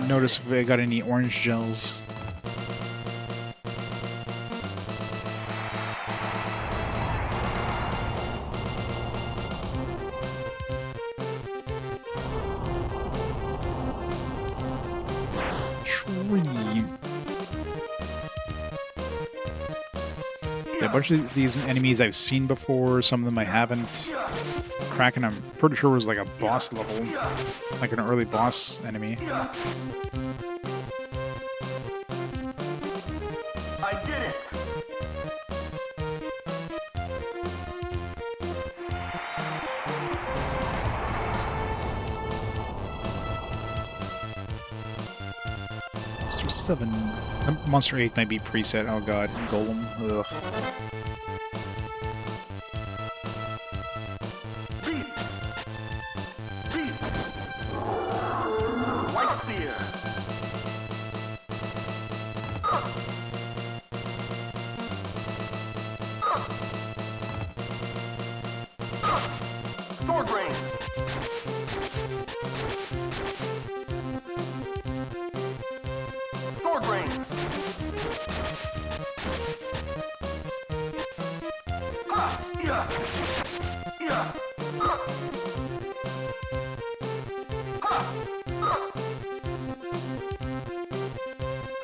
noticed if I got any orange gels. Tree. Yeah, a bunch of these enemies I've seen before, some of them I haven't. Kraken, I'm pretty sure was like a boss level, like an early boss enemy. I did it. Monster 7. Monster 8 might be preset. Oh god, Golem. Ugh. Beast. Beast. Light spear. Sword rain.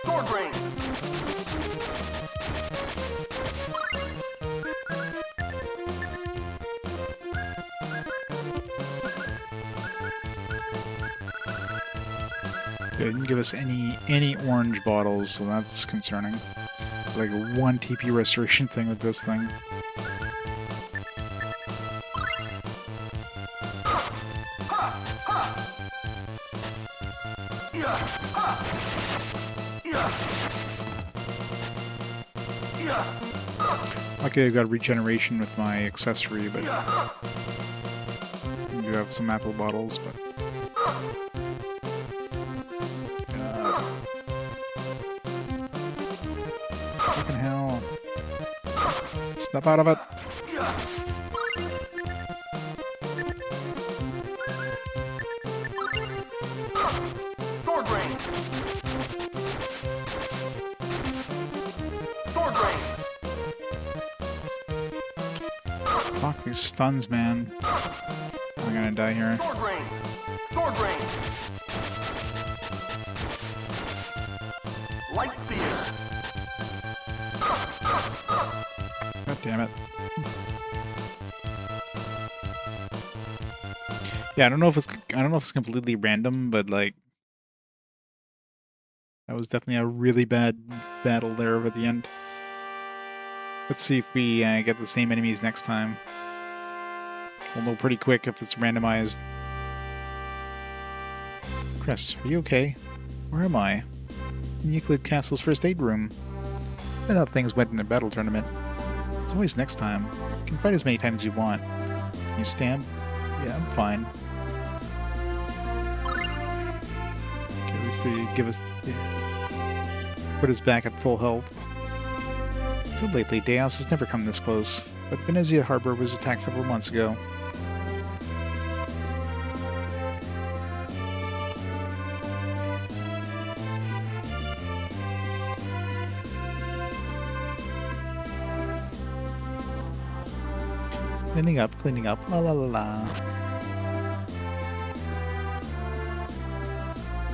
Sword range. They didn't give us any orange bottles, so that's concerning. Like one TP restoration thing with this thing. Okay, I've got regeneration with my accessory, but I do have some apple bottles, but fucking hell. Step out of it. Sword range. Sword range. Fuck these stuns, man. I'm gonna die here. Sword range. Sword range. Light spear. God damn it. Yeah, I don't know if it's completely random, but like that was definitely a really bad battle there at the end. Let's see if we get the same enemies next time. We'll know pretty quick if it's randomized. Cress, are you okay? Where am I? In Euclid Castle's first aid room. I thought things went in the battle tournament. It's always next time. You can fight as many times as you want. Can you stand? Yeah, I'm fine. Okay, at least they give us... put us back at full health. So lately, Deos has never come this close, but Phantasia Harbor was attacked several months ago. Cleaning up, la la la la.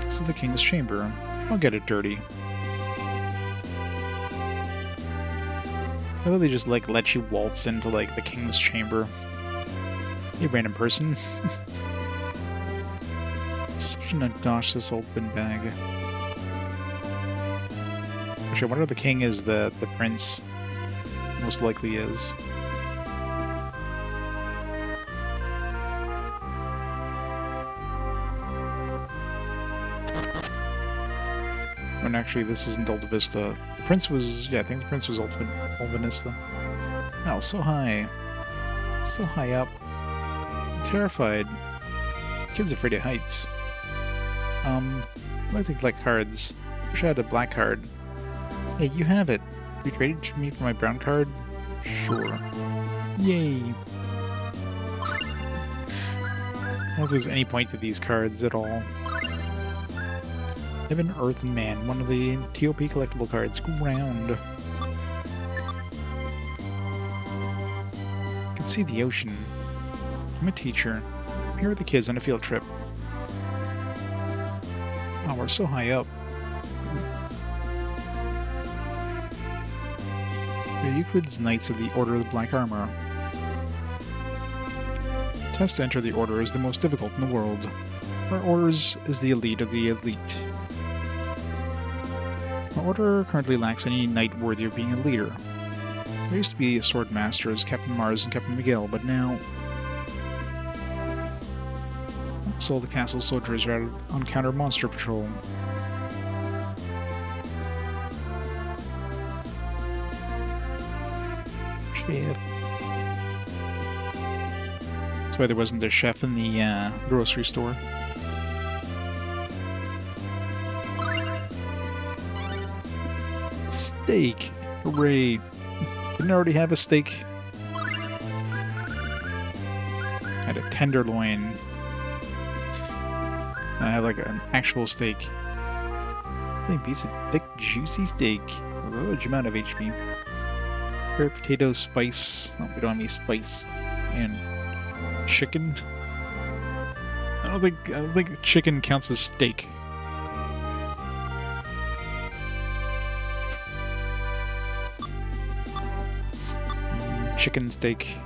This is the King's Chamber. I'll get it dirty. I really just like let you waltz into like the King's Chamber. You random person. Such an audacious old windbag. Actually, I wonder if the king is the prince. Most likely is. When actually this isn't Alta Vista. The prince was, yeah, I think the prince was Alta Vista. Oh, so high. So high up. I'm terrified. Kid's afraid of heights. I'd like to collect cards. Wish I had a black card. Hey, you have it. You traded me for my brown card? Sure. Yay. I don't know if there's any point to these cards at all. Heaven, Earth, and Man, one of the TOP collectible cards. Ground. I can see the ocean. I'm a teacher. I'm here with the kids on a field trip. Oh, we're so high up. The Euclid's Knights of the Order of the Black Armor. The test to enter the Order is the most difficult in the world. Our Orders is the elite of the elite. Our Order currently lacks any knight worthy of being a leader. There used to be sword masters, Captain Mars and Captain Miguel, but now... So the castle soldiers are out on counter monster patrol. Chef. That's why there wasn't a chef in the grocery store. Steak! Hooray! Didn't I already have a steak? I had a tenderloin. I have like an actual steak. Big piece of thick, juicy steak. A large amount of HP. Carrot, potato, spice. Oh, we don't have any spice. And chicken. I don't think chicken counts as steak. Chicken steak.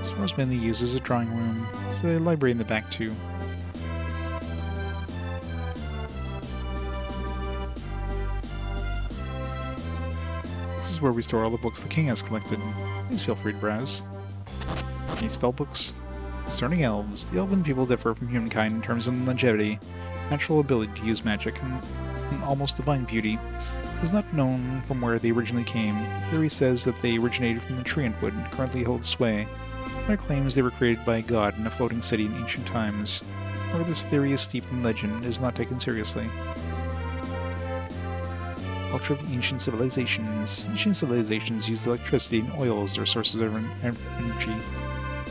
Swordsman they use as a drawing room. There's a library in the back too. This is where we store all the books the king has collected. Please feel free to browse. Any spellbooks? Concerning elves, the elven people differ from humankind in terms of longevity, natural ability to use magic, and almost divine beauty. It is not known from where they originally came. Theory says that they originated from the Treant Wood and currently hold sway. Other claims they were created by a god in a floating city in ancient times. However, this theory is steeped in legend and is not taken seriously. Culture of the ancient civilizations. Ancient civilizations used electricity and oil as their sources of energy.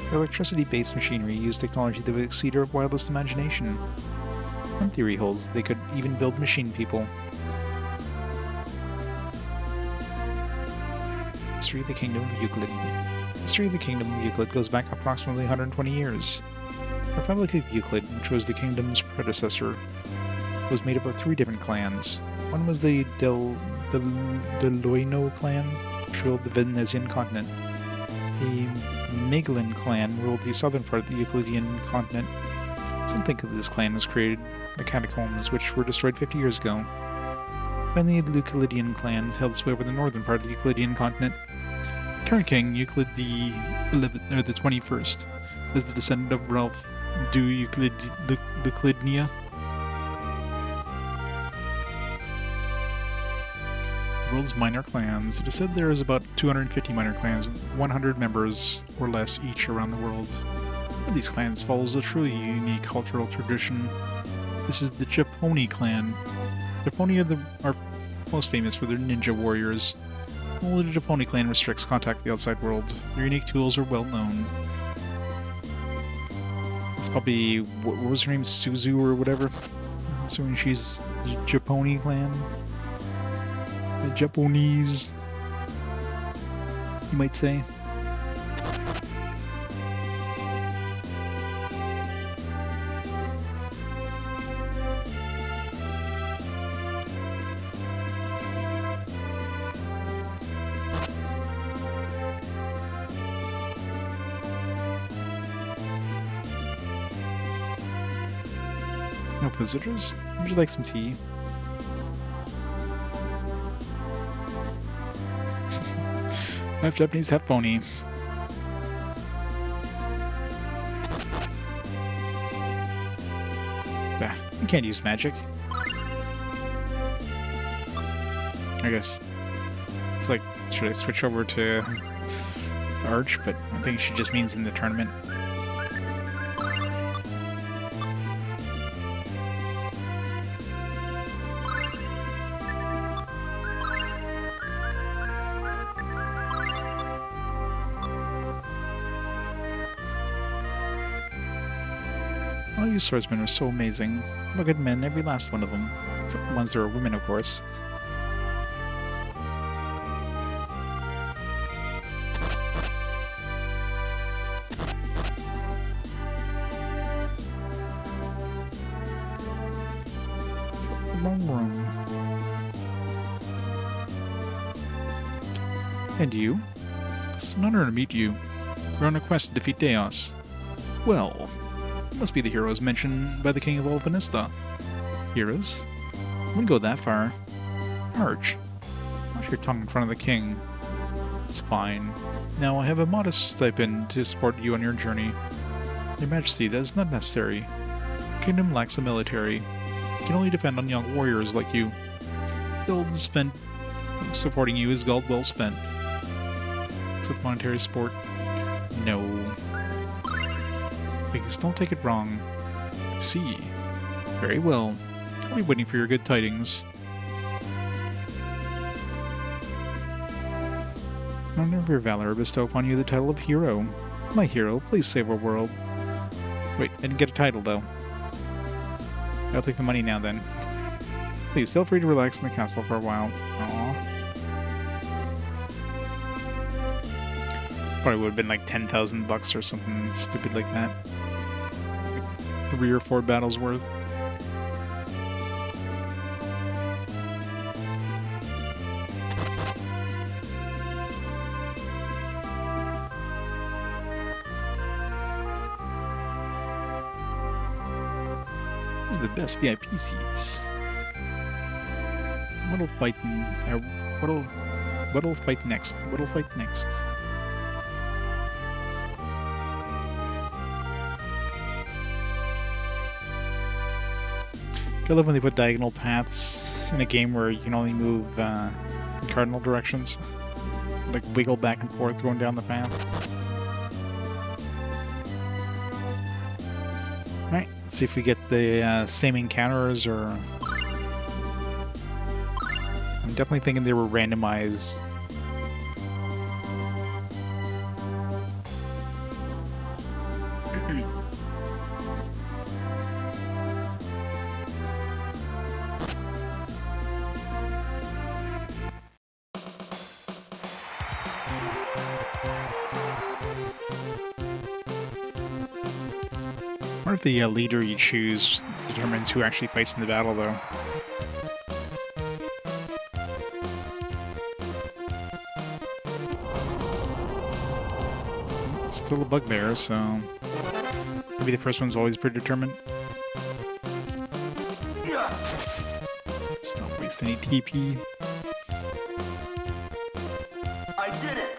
Their electricity-based machinery used technology that would exceed our wildest imagination. One theory holds they could even build machine people. History of the Kingdom of Euclid. The history of the Kingdom of Euclid goes back approximately 120 years. The Republic of Euclid, which was the kingdom's predecessor, was made up of 3 different clans. One was the Deloino clan, which ruled the Venetian continent. The Megalin clan ruled the southern part of the Euclidean continent. Some think that this clan was created in the catacombs, which were destroyed 50 years ago. Finally, the Euclidean clan held sway over the northern part of the Euclidean continent. The current king, Euclid the 21st, is the descendant of Ralph du Euclidnia. The world's minor clans. It is said there is about 250 minor clans with 100 members or less each around the world. One of these clans follows a truly unique cultural tradition. This is the Japoni clan. Japoni are most famous for their ninja warriors. Only the Japoni clan restricts contact with the outside world. Their unique tools are well known. It's probably, what was her name, Suzu or whatever? Assuming she's the Japoni clan. The Japanese, you might say. No visitors? Would you like some tea? Half Japanese, half bony. Bah, you can't use magic. I guess it's like, should I switch over to Arch? But I think she just means in the tournament. All you swordsmen are so amazing. Look at men, every last one of them. Except the ones that are women, of course. It's the wrong room. And you? It's an honor to meet you. We're on a quest to defeat Deos. Well, must be the heroes mentioned by the King of Alvanista. Heroes? Wouldn't go that far. Arch, watch your tongue in front of the king. It's fine. Now I have a modest stipend to support you on your journey. Your Majesty, that is not necessary. The kingdom lacks a military. It can only depend on young warriors like you. Gold spent supporting you is gold well spent. Except monetary support. No. Please, don't take it wrong. I see. Very well. I'll be waiting for your good tidings. In honor of your valor, I bestow upon you the title of hero. My hero, please save our world. Wait, I didn't get a title, though. I'll take the money now, then. Please feel free to relax in the castle for a while. Aww. Probably would have been like 10,000 bucks or something stupid like that. Like 3 or 4 battles worth. These are the best VIP seats. What'll fight? What'll fight next? What'll fight next? I love when they put diagonal paths in a game where you can only move in cardinal directions. Like wiggle back and forth going down the path. Alright, let's see if we get the same encounters or... I'm definitely thinking they were randomized. What if the leader you choose determines who actually fights in the battle, though? It's still a bugbear, so maybe the first one's always predetermined. Just not waste any TP. I did it.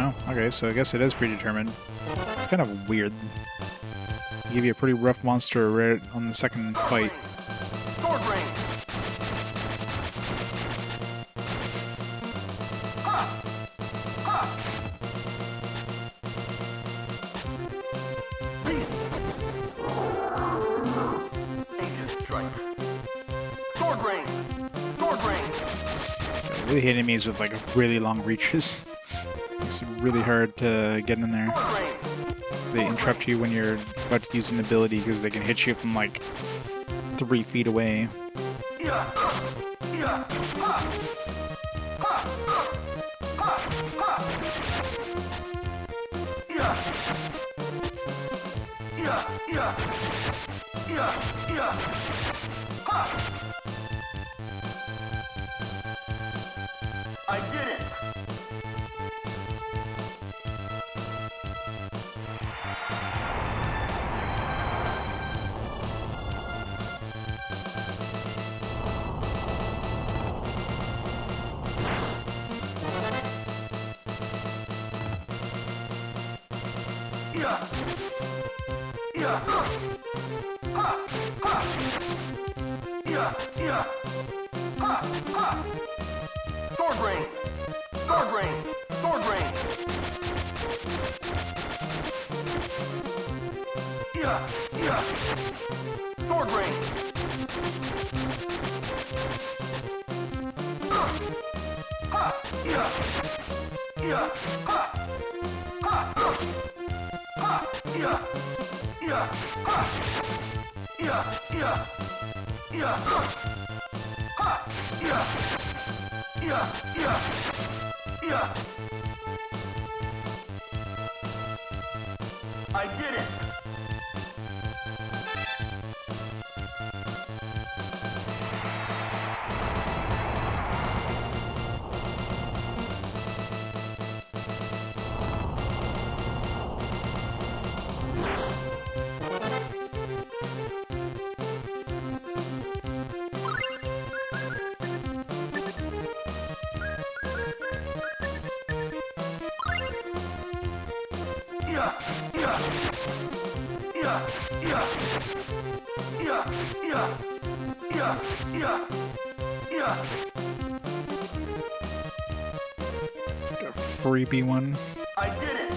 Oh, okay, so I guess it is predetermined. It's kind of weird. They give you a pretty rough monster right on the second fight. Sword ring. Ha! Ha! Aegis strike. Sword ring. Sword ring. Really hit enemies with like really long reaches. Makes it really hard to get in there. Sword ring. They interrupt you when you're about to use an ability because they can hit you from like 3 feet away. Yeah. Yeah. Ha! Ha! Ha! Ha! Yeah. Yeah. Yeah. Yeah. Yeah. Ha! I did it. Yeah. Yeah. Ha! Ha! Yeah. Yeah. Ha! Ha! Sword ring. Sword ring. Sword ring. Yeah. Yeah. Sword ring. Ha! Yeah. Yeah. Ha! Ha! Ha! Yeah. Yeah. Ha! Yeah. Yeah. Yeah. Ha! Yeah. Yeah. Yeah. Yeah. I did it. Yeah. Yeah. Yeah. Yeah. Yeah. Yeah. Yeah. Yeah. Yeah. It's like a freebie one. I did it.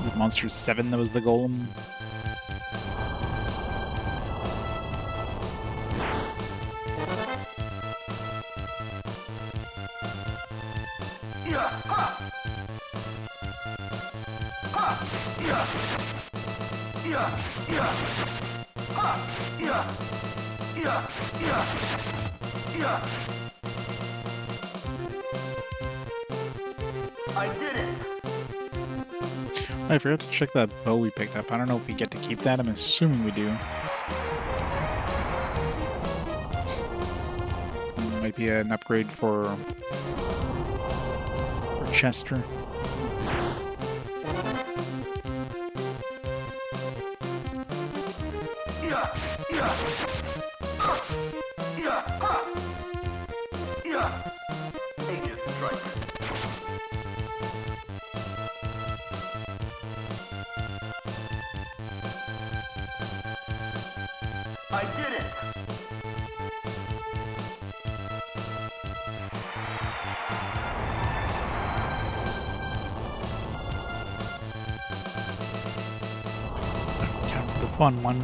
With Monster 7, that was the golem. I did it. I forgot to check that bow we picked up. I don't know if we get to keep that. I'm assuming we do. Might be an upgrade for Chester. Aegis strike. I did it. Kind of the fun one.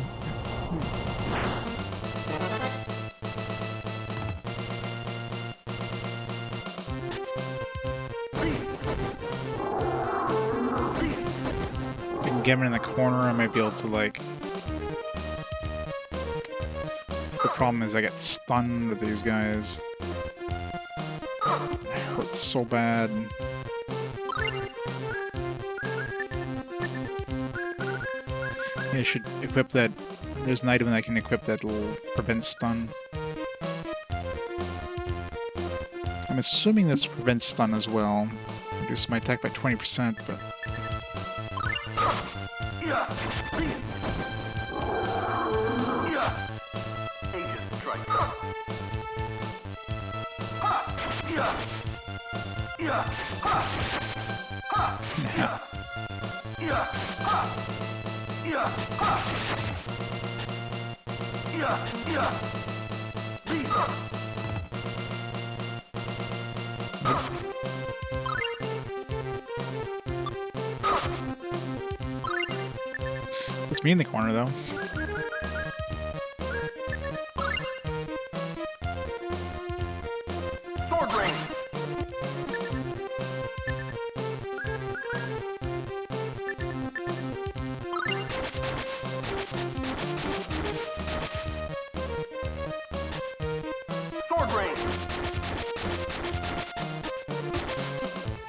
If I can get him in the corner, I might be able to, like... The problem is I get stunned with these guys. It hurts so bad. Yeah, I should equip that. There's an item that I can equip that will prevent stun. I'm assuming this prevents stun as well. Reduce my attack by 20%, but... Aegis strike. Puts me in the corner, though. Sword ring. Sword ring.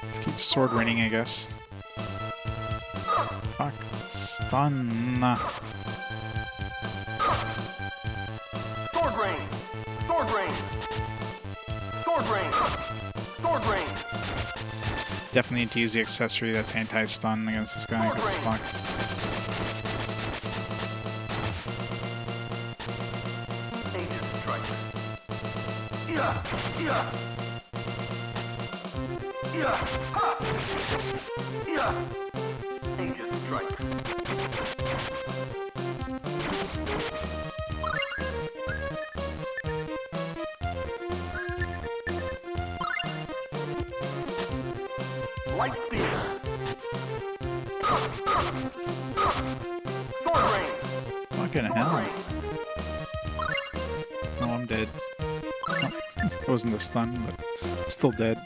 Let's keep sword raining, I guess. Fuck. Stun. Sword ring. Sword ring. Sword ring. Sword ring. Definitely need to use the accessory that's anti-stun against this guy, because fuck. Aegis strike. Aegis strike. Light spear. Sword ring. Fucking Sword hell. ring. Oh, I'm dead. Oh, it wasn't the stun, but still dead.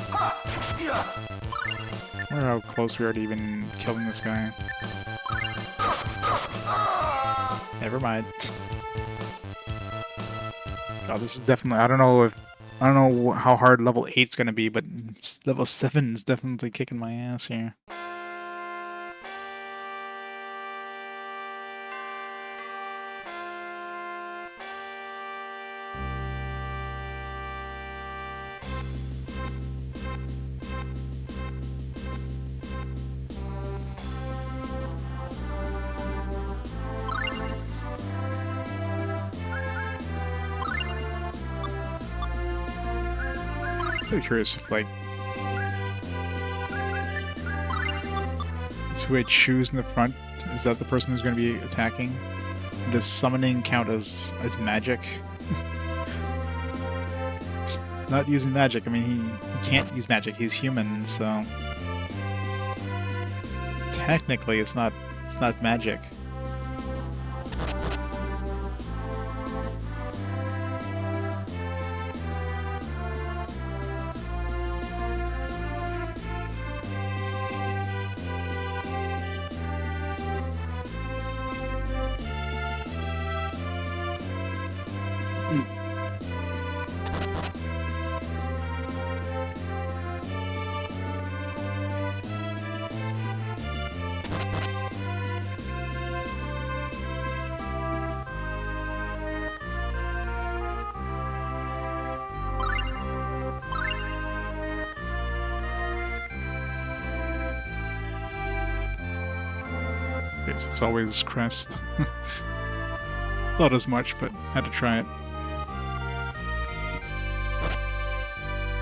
I wonder how close we are to even killing this guy. Never mind. God, this is definitely... I don't know how hard level 8's gonna be, but level 7 is definitely kicking my ass here. I'm curious if, like, is who I choose in the front, is that the person who's going to be attacking? Does summoning count as magic? It's not using magic. I mean, he can't use magic. He's human, so technically it's not magic. Okay, so it's always Crest. Not as much, but had to try it.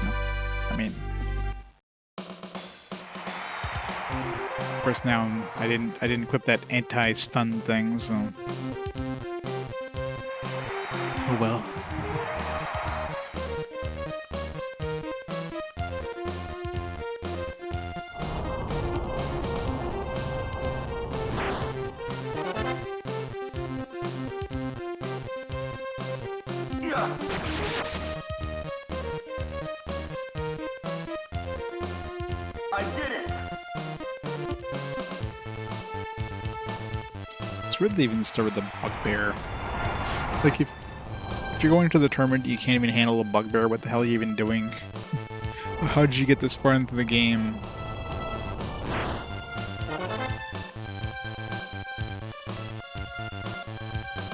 No. I mean, of course now I didn't equip that anti-stun thing, so oh well. Yeah. I did it. It's weird they even start with the bugbear. Like if you're going to the tournament, you can't even handle a bugbear. What the hell are you even doing? How did you get this far into the game?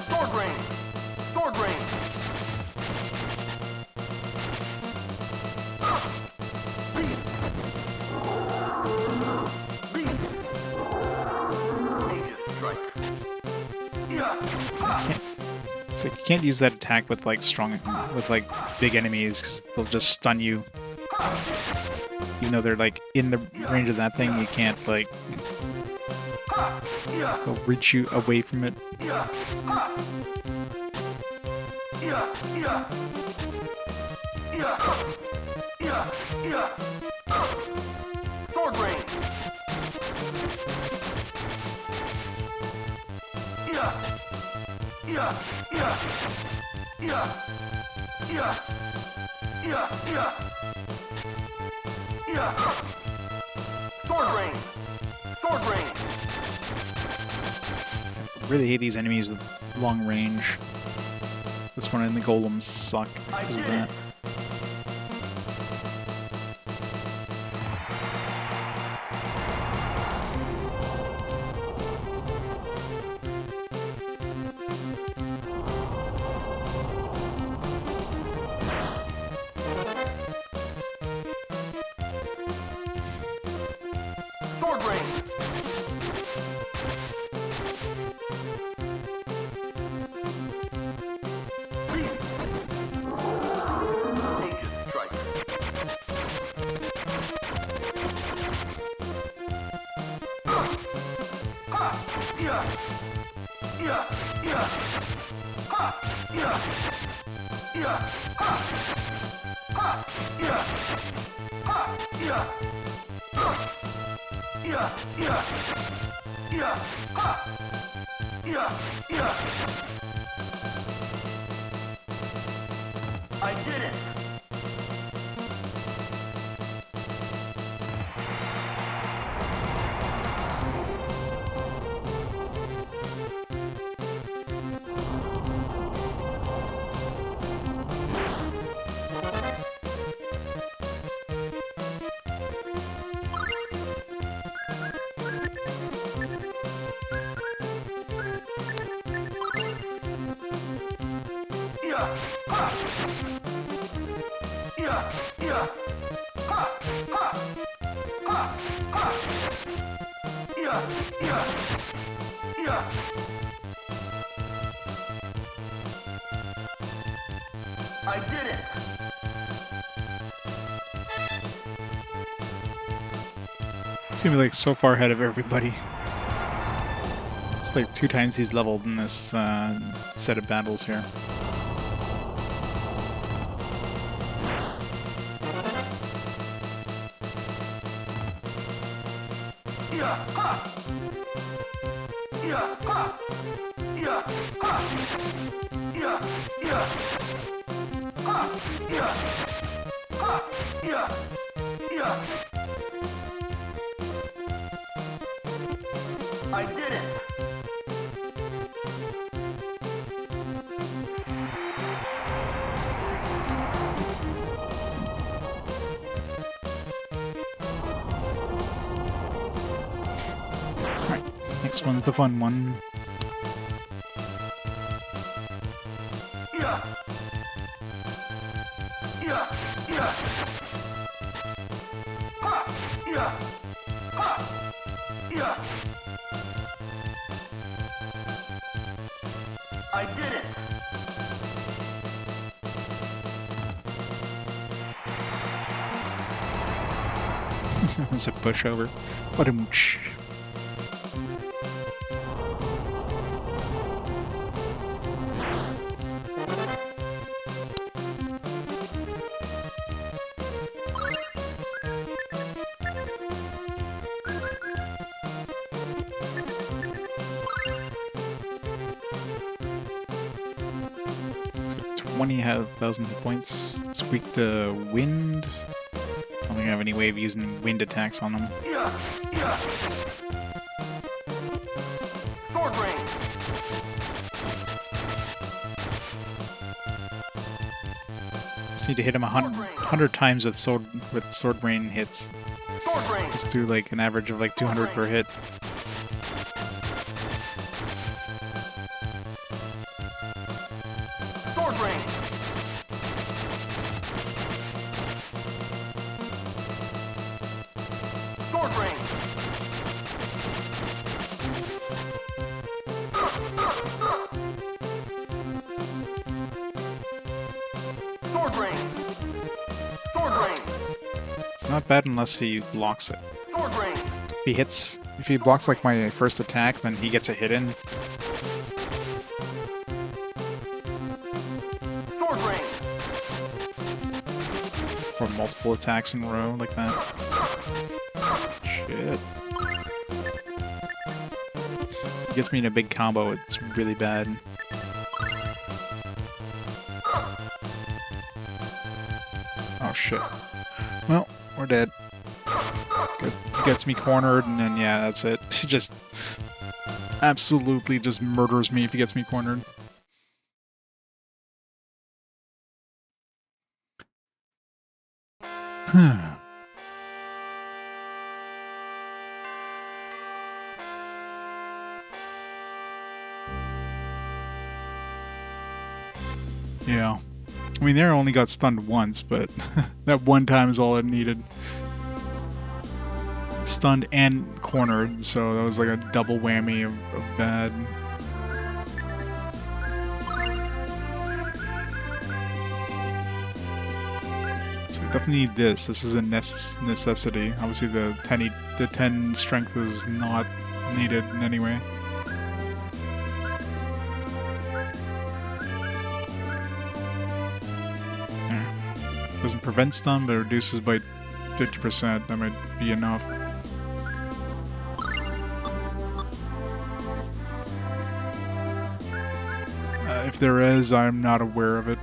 Sword range. Sword range. Aegis strike. Yeah. It's like you can't use that attack with like big enemies because they'll just stun you. Even though they're like in the range of that thing, you can't like they'll reach you away from it. Yeah. Yeah. Yeah. Yeah. Yeah. Yeah. Sword range. Yeah. Yeah. Yeah. Yeah. Yeah. Yeah. Yeah. Yeah. Sword range. Sword range. I really hate these enemies with long range. This one and the golems suck because of that. Sword range. Aegis strike. Yeah. Yeah. Yeah. Yeah. Yeah. Yeah. Yeah. Yeah, yeah, yeah, yeah, yeah. I did it. Yeah, yeah, yeah. Yeah, yeah, yeah. I did it. It's gonna be like so far ahead of everybody. It's like 2 times he's leveled in this set of battles here. Yeah, yeah, yeah, yeah, yeah, yeah, yeah, yeah. I did it. Next one's the fun one. Yeah. Yeah. Yeah. Ha. Yeah. Ha. Yeah. I did it. It's a pushover. What a mooch. So 20,000 hit points. Squeak to wind. I don't think I have any way of using wind attacks on them. Yeah. Yeah. Sword ring. Just need to hit him 100 times with sword brain hits. Sword ring. Just do like an average of like 200 per hit. Sword ring. Sword ring. Sword ring. Sword ring. It's not bad unless he blocks it. Sword ring. If he blocks like my first attack, then he gets a hit in. Sword ring. Or multiple attacks in a row like that. Shit. He gets me in a big combo, it's really bad. Oh shit. Well, we're dead. Good. He gets me cornered, and then yeah, that's it. He just absolutely just murders me if he gets me cornered. Yeah. I mean, there only got stunned once, but that one time is all it needed. Stunned and cornered, so that was like a double whammy of bad. So we definitely need this. This is a necessity. Obviously, the 10 strength is not needed in any way. Doesn't prevent stun, but reduces by 50%. That might be enough. If there is, I'm not aware of it.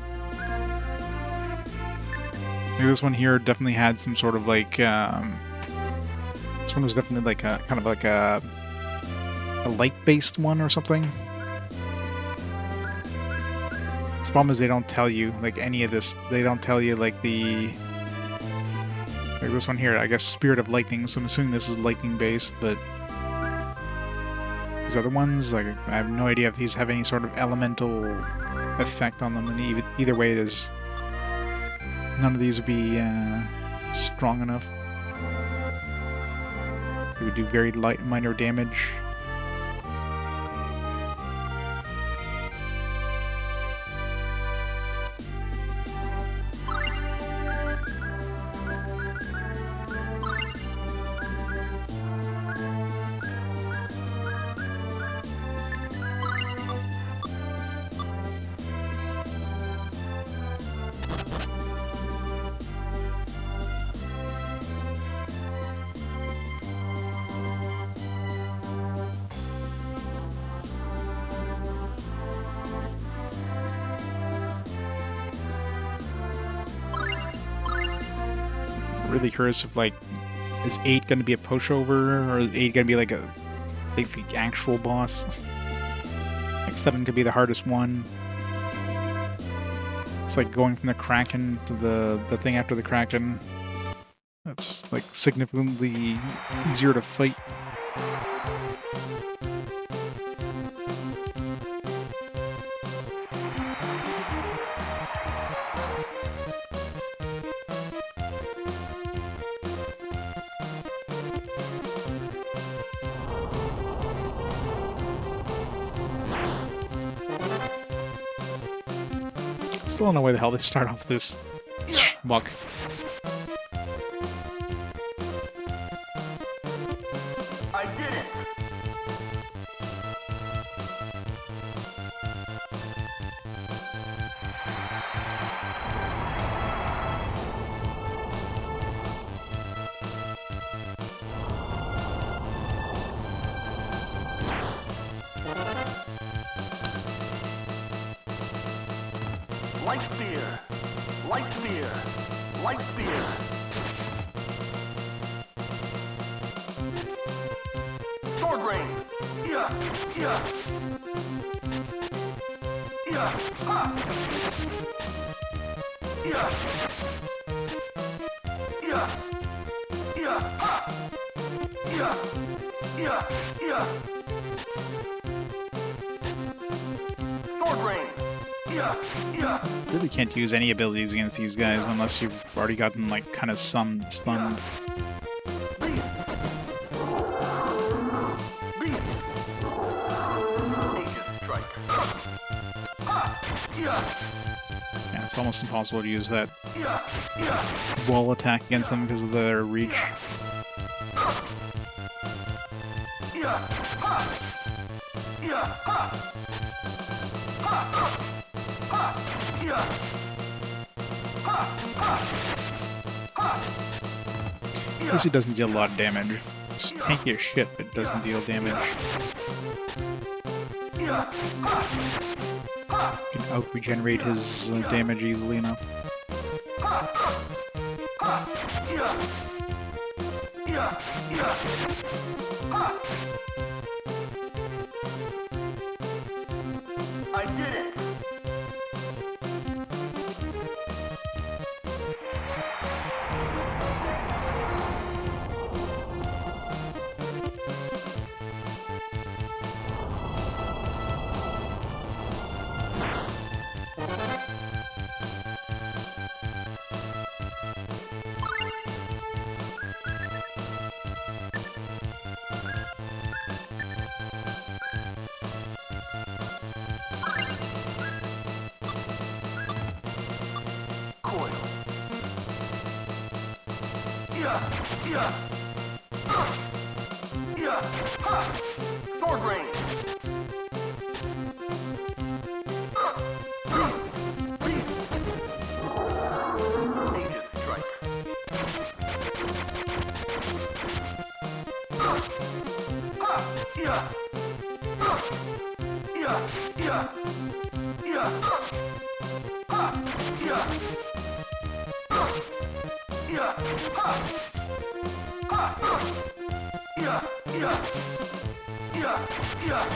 Like this one here definitely had some sort of like. This one was definitely like a kind of like a light-based one or something. The problem is they don't tell you like any of this. They don't tell you like like this one here. I guess Spirit of Lightning. So I'm assuming this is lightning based, but these other ones, like I have no idea if these have any sort of elemental effect on them. And either way, it is none of these would be strong enough. It would do very light, minor damage. Really curious if like is 8 going to be a pushover, or is 8 going to be like the actual boss? Like 7 could be the hardest one. It's like going from the Kraken to the thing after the Kraken. That's like significantly easier to fight. still don't know why the hell they start off this schmuck. I did it. Light spear. Light spear. Light spear. Sword rain. Yeah. Yeah. Yeah. Ha. Yeah. Yeah. Yeah. Ha. Yeah. Yeah. Yeah. Sword rain. Yeah. Yeah. Really can't use any abilities against these guys unless you've already gotten like kind of some stunned. Beast. Beast. Agent strike. Ha. Yeah. Yeah, it's almost impossible to use that Yeah. Yeah. wall attack against them because of their reach. Yeah. Ha. Yeah. Ha. Ha. Ha. Yeah. Ha. Ha. Ha. At least it doesn't deal a lot of damage. It's tanky as shit, but it doesn't deal damage. Yeah. Ha. Ha. You can out-regenerate his damage easily enough. Ha. Ha. Yeah. Yeah. Yeah. Ha. I did it. Coil. Yeah. Yeah. Yeah. Ha. Sword rain. Agent strike. Ha. Yeah. Yeah. Yeah. Yeah. Ha. Yeah. Yeah. Ha. Ha. Yeah. Yeah. Yeah. Yeah.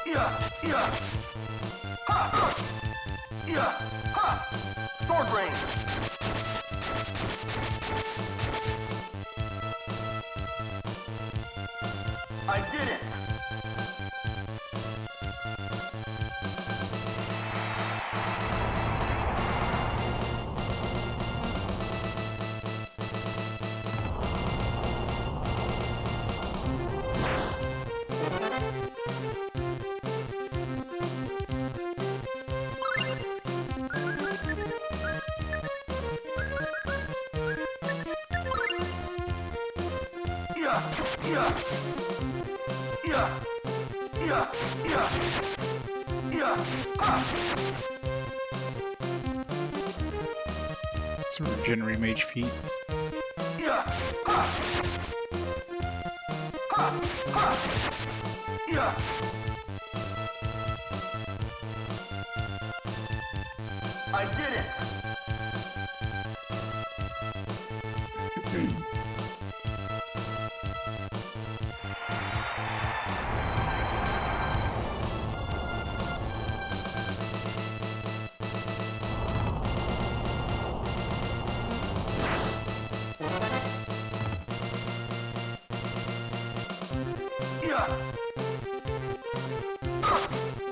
Yeah. Yeah. Ha. Yeah. Ha. Sword rain. I did it. Yeah. Yeah. Yeah. Yeah. Yeah. Yeah. Ha. Sort of regenerate HP. Yeah. Ha. Ha. Ha. Yeah. I did it. Yeah.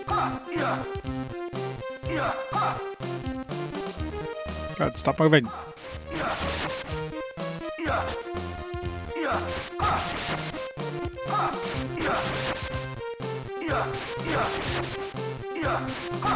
Ha. Yeah. Yeah. Ha. God, stop moving. Yeah. Yeah. Yeah. Ha. Ha. Yeah. Yeah. Yeah. Yeah. Ha.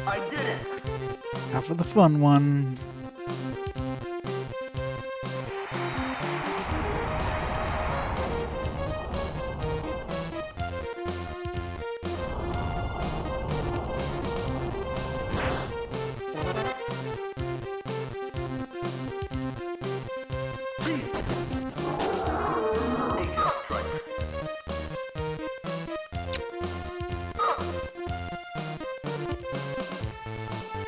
I did it. Now for the fun one.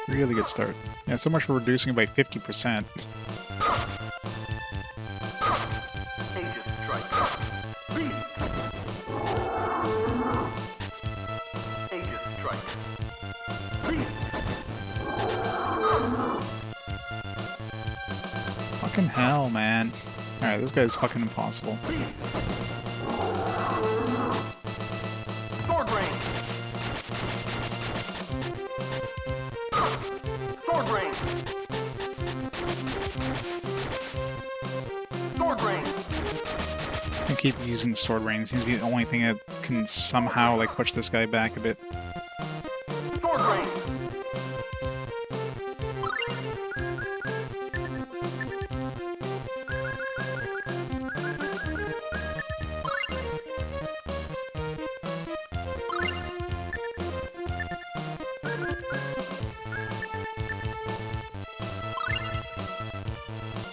Really good start. Yeah, so much for reducing it by 50%. Aegis strike. Beast. Aegis strike. Beast. Fucking hell, man. Alright, this guy's fucking impossible. Sword range. Sword range. Sword range. I keep using sword rain. It seems to be the only thing that can somehow like push this guy back a bit. Sword range.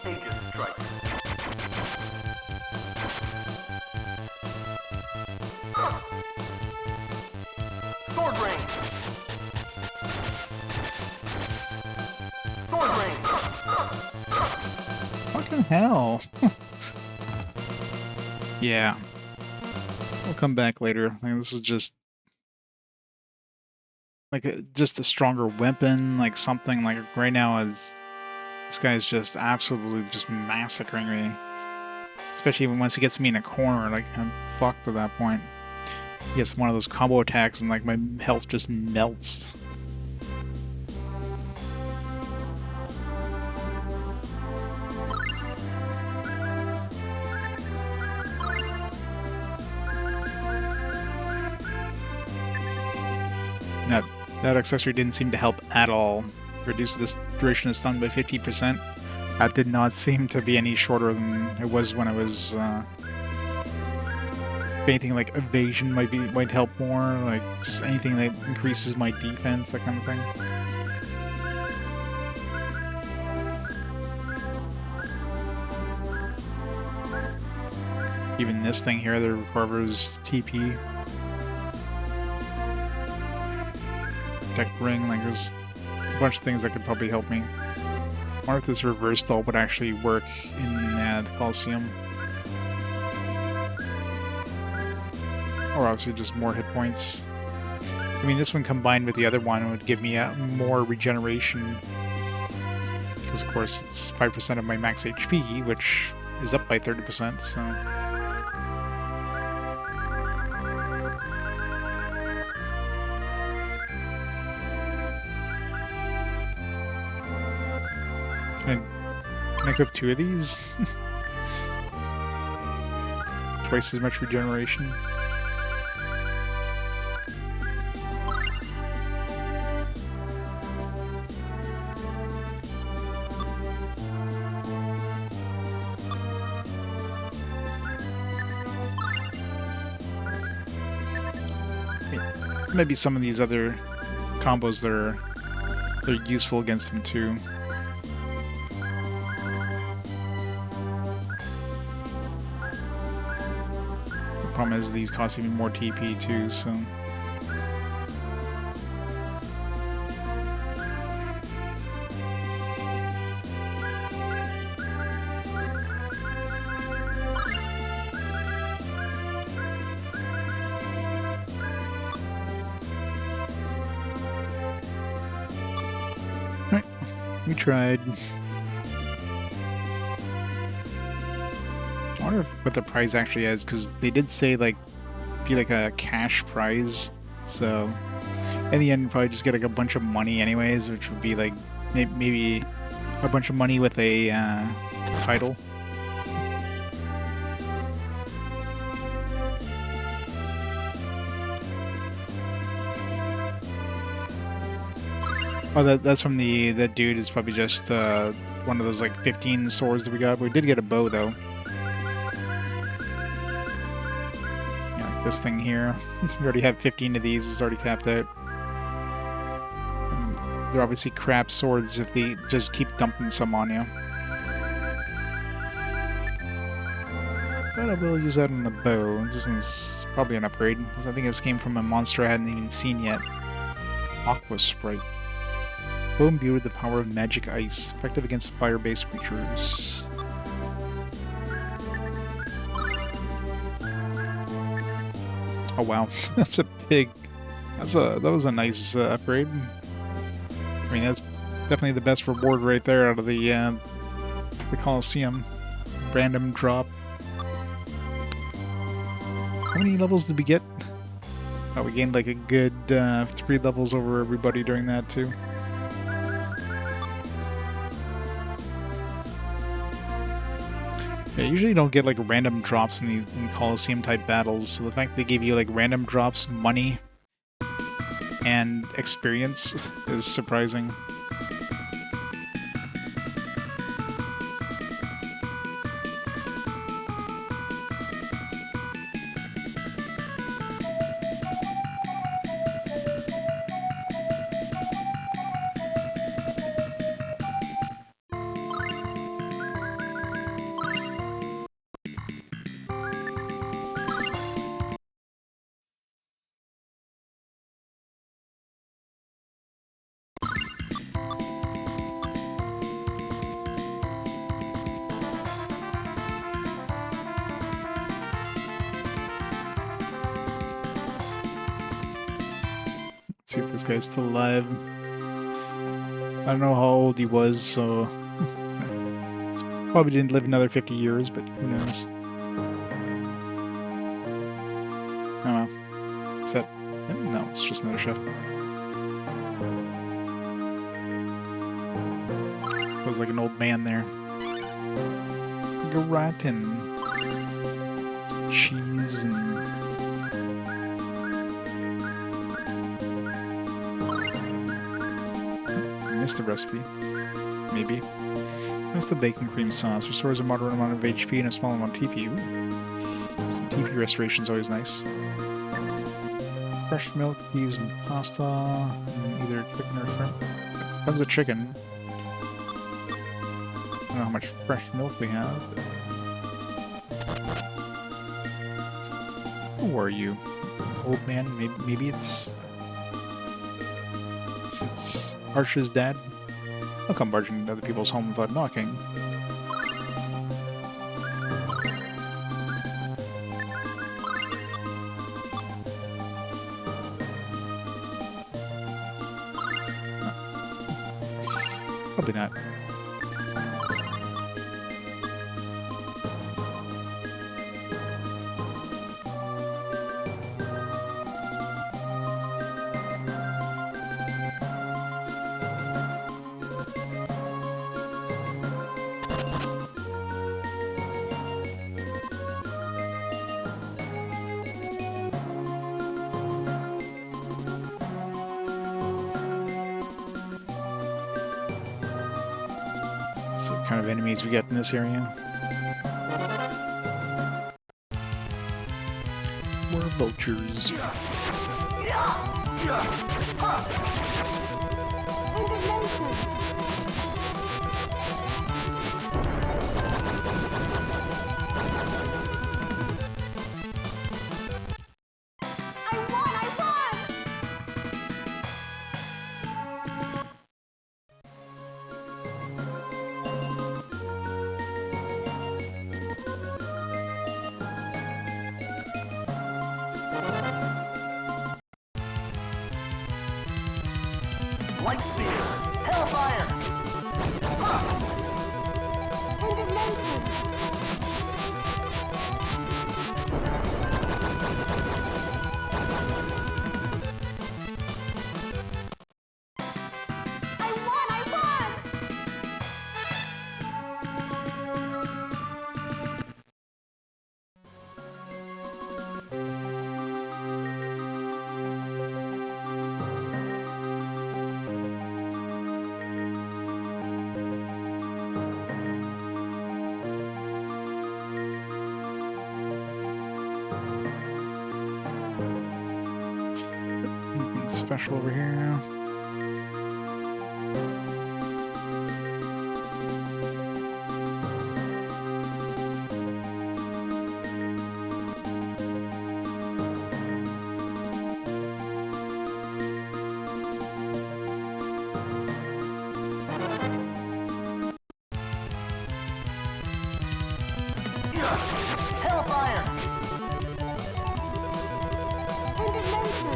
Aegis strike. Sword range. Sword range. Fucking hell. Yeah. We'll come back later. Like, this is just like just a stronger weapon, like something like right now is this guy's just absolutely just massacring me. Especially when once he gets me in a corner, like I'm fucked at that point. He gets one of those combo attacks and like my health just melts. That accessory didn't seem to help at all. Reduces this duration of stun by 50%. That did not seem to be any shorter than it was when I was. If anything like evasion might help more. Like just anything that increases my defense, that kind of thing. Even this thing here that recovers TP. Protect ring, like there's a bunch of things that could probably help me. I wonder if this reverse stall would actually work in the Coliseum. Or obviously just more hit points. I mean, this one combined with the other one would give me more regeneration. Because of course it's 5% of my max HP, which is up by 30%, so... Can I equip 2 of these? Twice as much regeneration. Maybe some of these other combos that are useful against them too. Problem is these cost even more TP too, so... Alright, we tried. I wonder what the prize actually is, because they did say like be like a cash prize, so in the end, you'd probably just get like a bunch of money anyways, which would be like maybe a bunch of money with a title. Oh, that's from that dude is probably just one of those like 15 swords that we got. We did get a bow though. Yeah, like this thing here. We already have 15 of these. It's already capped out. And they're obviously crap swords if they just keep dumping some on you. But I will use that on the bow. This one's probably an upgrade. I think this came from a monster I hadn't even seen yet. Aqua Sprite. Bow imbued with the power of magic ice, effective against fire-based creatures. Oh wow, that's a big. That was a nice upgrade. I mean, that's definitely the best reward right there out of the Colosseum. Random drop. How many levels did we get? Oh, we gained like a good 3 levels over everybody during that too. Yeah, usually you don't get like random drops in Colosseum type battles, so the fact that they gave you like random drops, money, and experience is surprising. See if this guy's still alive. I don't know how old he was, so probably didn't live another 50 years, but who knows? I don't know. Is that him? No, it's just another chef. Was like an old man there. Gratin. Some cheese and missed the recipe. Maybe. That's the bacon cream sauce. Restores a moderate amount of HP and a small amount of TP. Ooh. Some TP restoration is always nice. Fresh milk, peas, and pasta. And either chicken or shrimp. Tons of chicken. I don't know how much fresh milk we have. Who are you? Old man? Maybe it's Harsha's dad? I'll come barging into other people's home without knocking. No. Probably not. So what kind of enemies we get in this area? More vultures. Light spear! Hellfire! special over here. Hellfire! Indignation.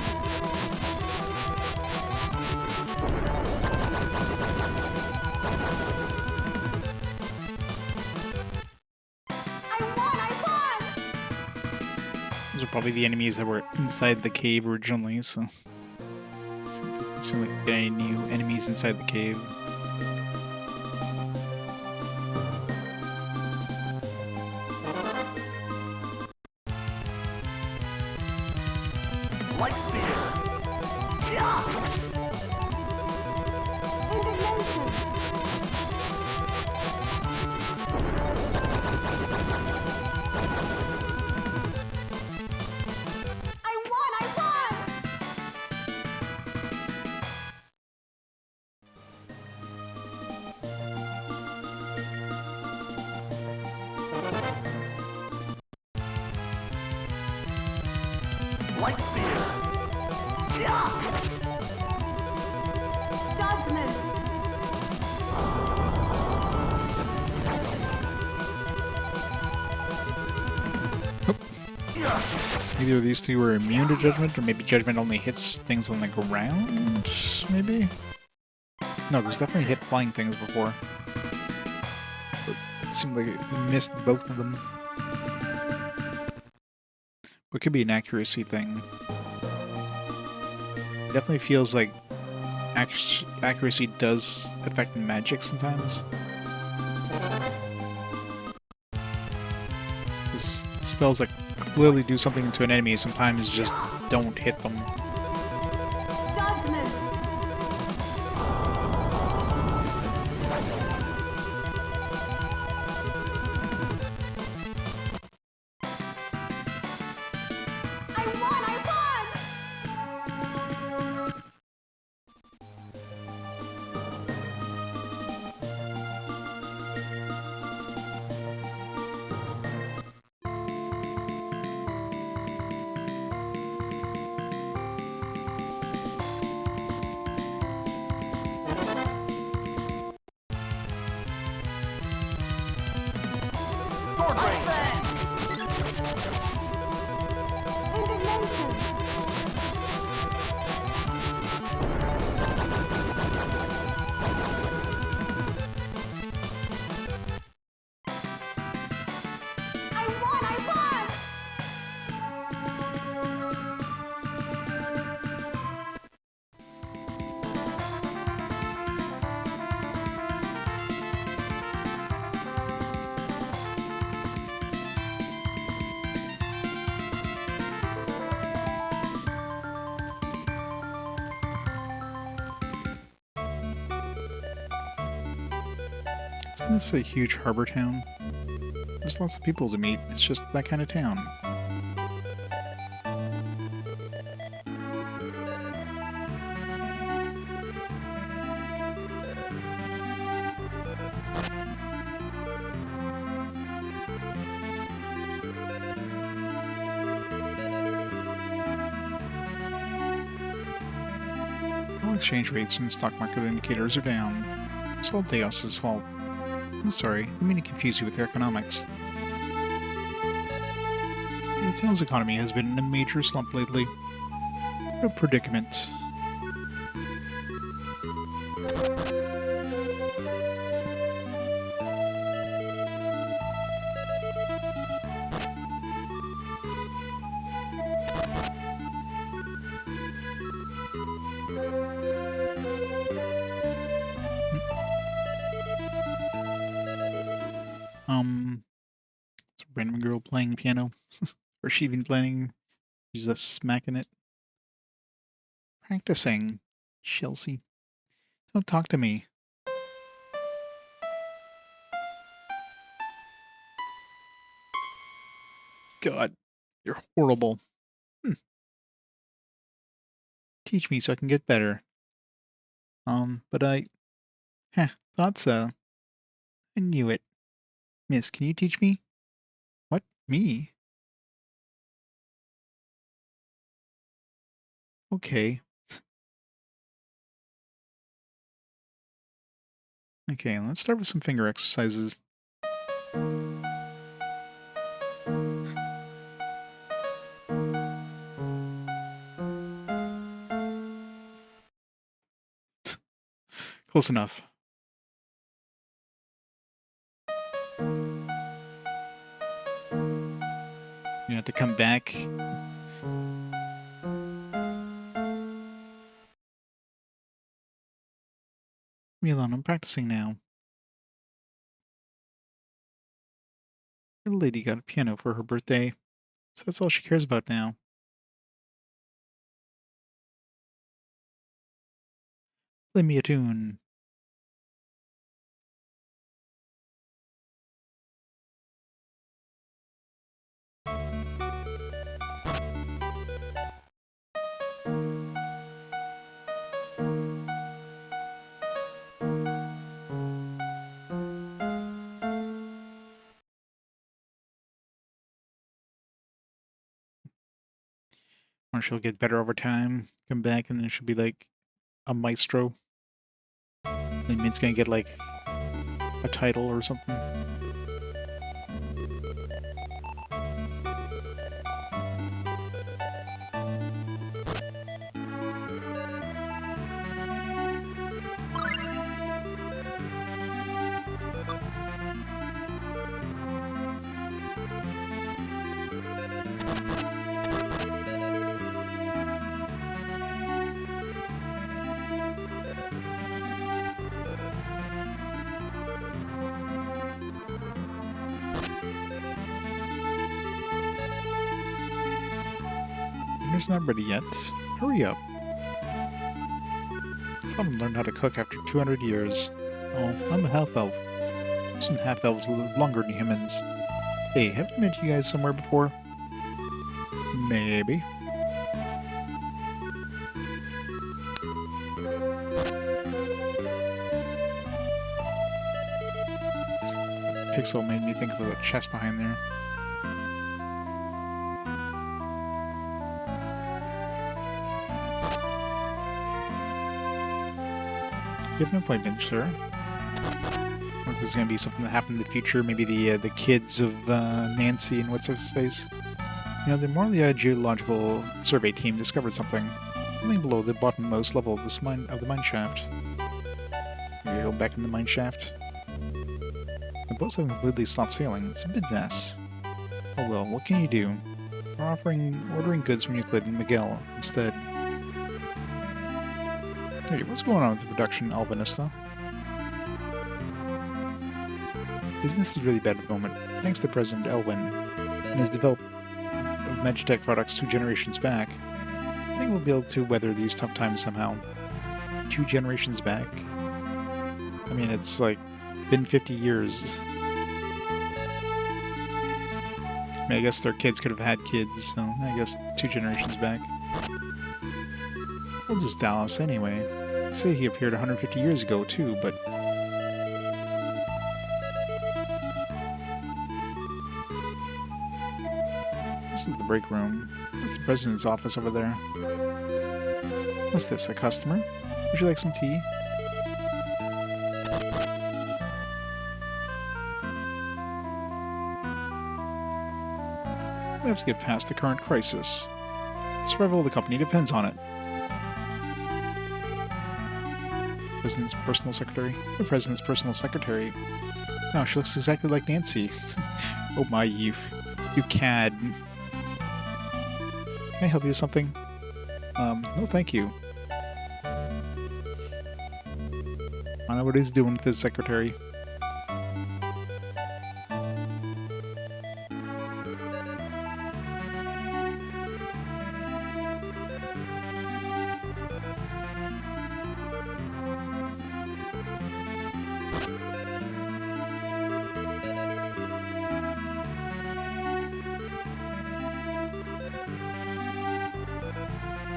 I won! Those are probably the enemies that were inside the cave originally, so it doesn't seem like there are any new enemies inside the cave. Light spear! Yeah! Indignation. I won! Light spear! Yeah! Judgment. Either of these two were immune to judgment, or maybe judgment only hits things on the ground, maybe? No, there's definitely hit flying things before. But it seemed like it missed both of them. But it could be an accuracy thing. It definitely feels like accuracy does affect magic sometimes. These spells that clearly do something to an enemy sometimes just don't hit them. Judgment. I won! Sword range! Indignation. I won! Isn't this a huge harbor town? There's lots of people to meet. It's just that kind of town. All exchange rates and stock market indicators are down. It's all Deos' fault. I'm sorry, I mean to confuse you with their economics. The town's economy has been in a major slump lately. A predicament. It's a random girl playing piano. Or she even playing. She's just smacking it. Practicing. Chelsea. Don't talk to me. God. You're horrible. Teach me so I can get better. But thought so. I knew it. Miss, can you teach me? What? Me? Okay. Okay, let's start with some finger exercises. Close enough. You have to come back. Leave me alone, I'm practicing now. The lady got a piano for her birthday, so that's all she cares about now. Play me a tune. Or she'll get better over time, come back, and then she'll be like a maestro. And it's gonna get like a title or something. Dinner's not ready yet. Hurry up. Still haven't learned how to cook after 200 years. Oh, I'm a half-elf. Some half-elves live longer than humans. Hey, haven't I met you guys somewhere before? Maybe. Pixel made me think of a chest behind there. You have an appointment, sir. Or there's going to be something that happened in the future. Maybe the kids of Nancy and what's his face. You know, the Morley Geological Survey team discovered something. Something below the bottommost level of this the mine shaft. Maybe go back in the mine shaft. The boats have completely stopped sailing. It's a bit mess. Oh well, what can you do? We're ordering goods from Euclid and Miguel instead. Hey, what's going on with the production, Alvinista? Business is really bad at the moment, thanks to President Elwin and his development of Magitech products 2 generations back. I think we'll be able to weather these tough times somehow. 2 generations back? I mean, it's like been 50 years. I mean, I guess their kids could have had kids, so I guess 2 generations back. We'll just Dallas anyway. They say he appeared 150 years ago too, but this is the break room. That's the president's office over there. What's this, a customer? Would you like some tea? We have to get past the current crisis. The survival of the company depends on it. President's personal secretary? The president's personal secretary. Oh, she looks exactly like Nancy. Oh my, you cad. Can I help you with something? No thank you. I know what he's doing with his secretary.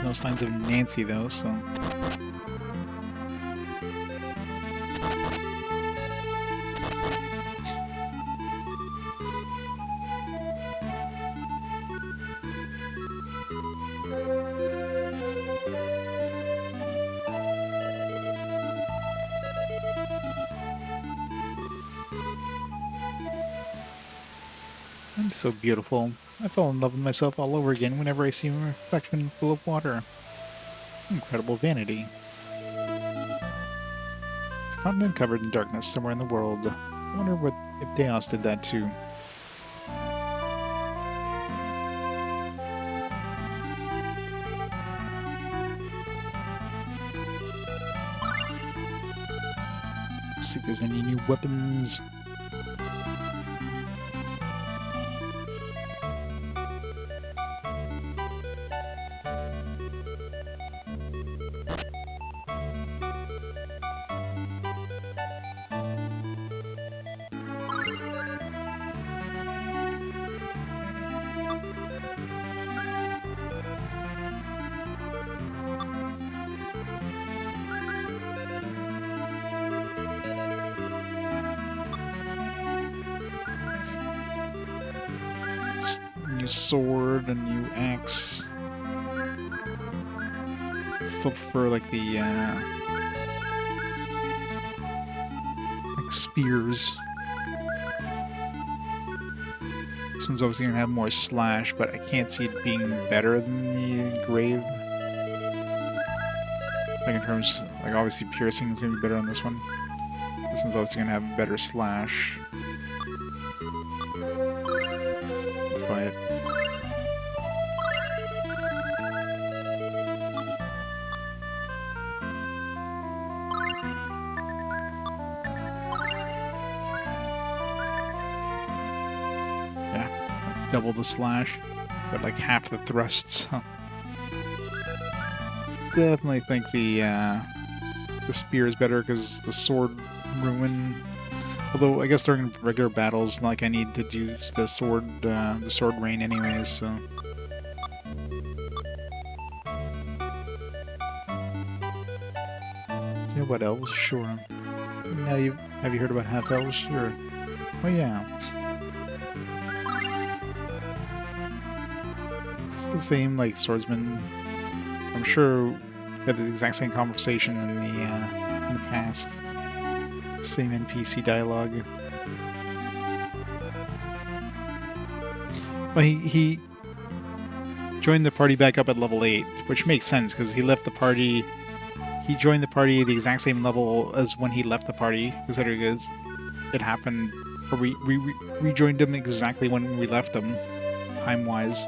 No signs of Nancy though, so. I'm so beautiful. I fall in love with myself all over again whenever I see a reflection full of water. Incredible vanity. It's a continent covered in darkness somewhere in the world. I wonder what if Deos did that too. See if there's any new weapons. New sword, a new axe. Still prefer like the like spears. This one's obviously gonna have more slash, but I can't see it being better than the grave. Like in terms, like obviously piercing is gonna be better on this one. This one's obviously gonna have better slash. Let's buy it. Yeah, double the slash, but like half the thrusts. Huh. Definitely think the spear is better because the sword ruin. Although I guess during regular battles, not like I need to use the sword rain anyways. So yeah, what elves? Sure. Now have you heard about half elves? Sure. Oh yeah. It's the same like swordsman. I'm sure we had the exact same conversation in the past. Same NPC dialogue. Well, he joined the party back up at level 8, which makes sense because he left the party. He joined the party at the exact same level as when he left the party, considering it happened, or we rejoined him exactly when we left him, time-wise.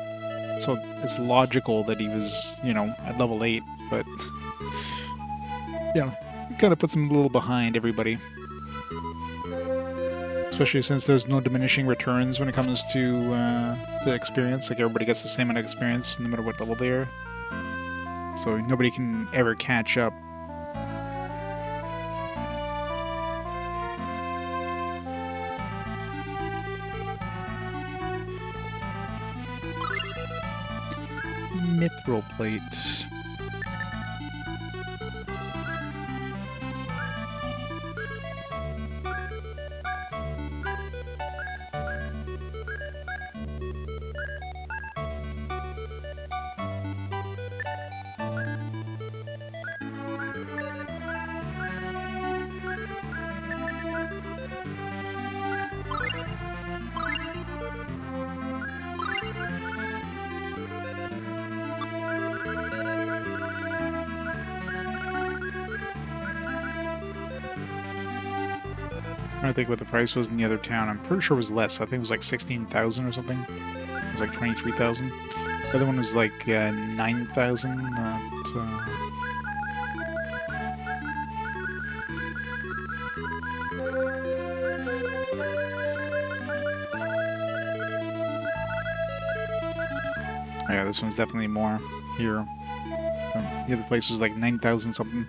So it's logical that he was, at level 8, but yeah, it kind of puts him a little behind everybody. Especially since there's no diminishing returns when it comes to the experience. Like everybody gets the same amount of experience no matter what level they are. So nobody can ever catch up. Mithril plate. I think what the price was in the other town. I'm pretty sure it was less. I think it was like 16,000 or something. It was like 23,000. The other one was like 9,000. Yeah, this one's definitely more here. The other place was like 9,000 something.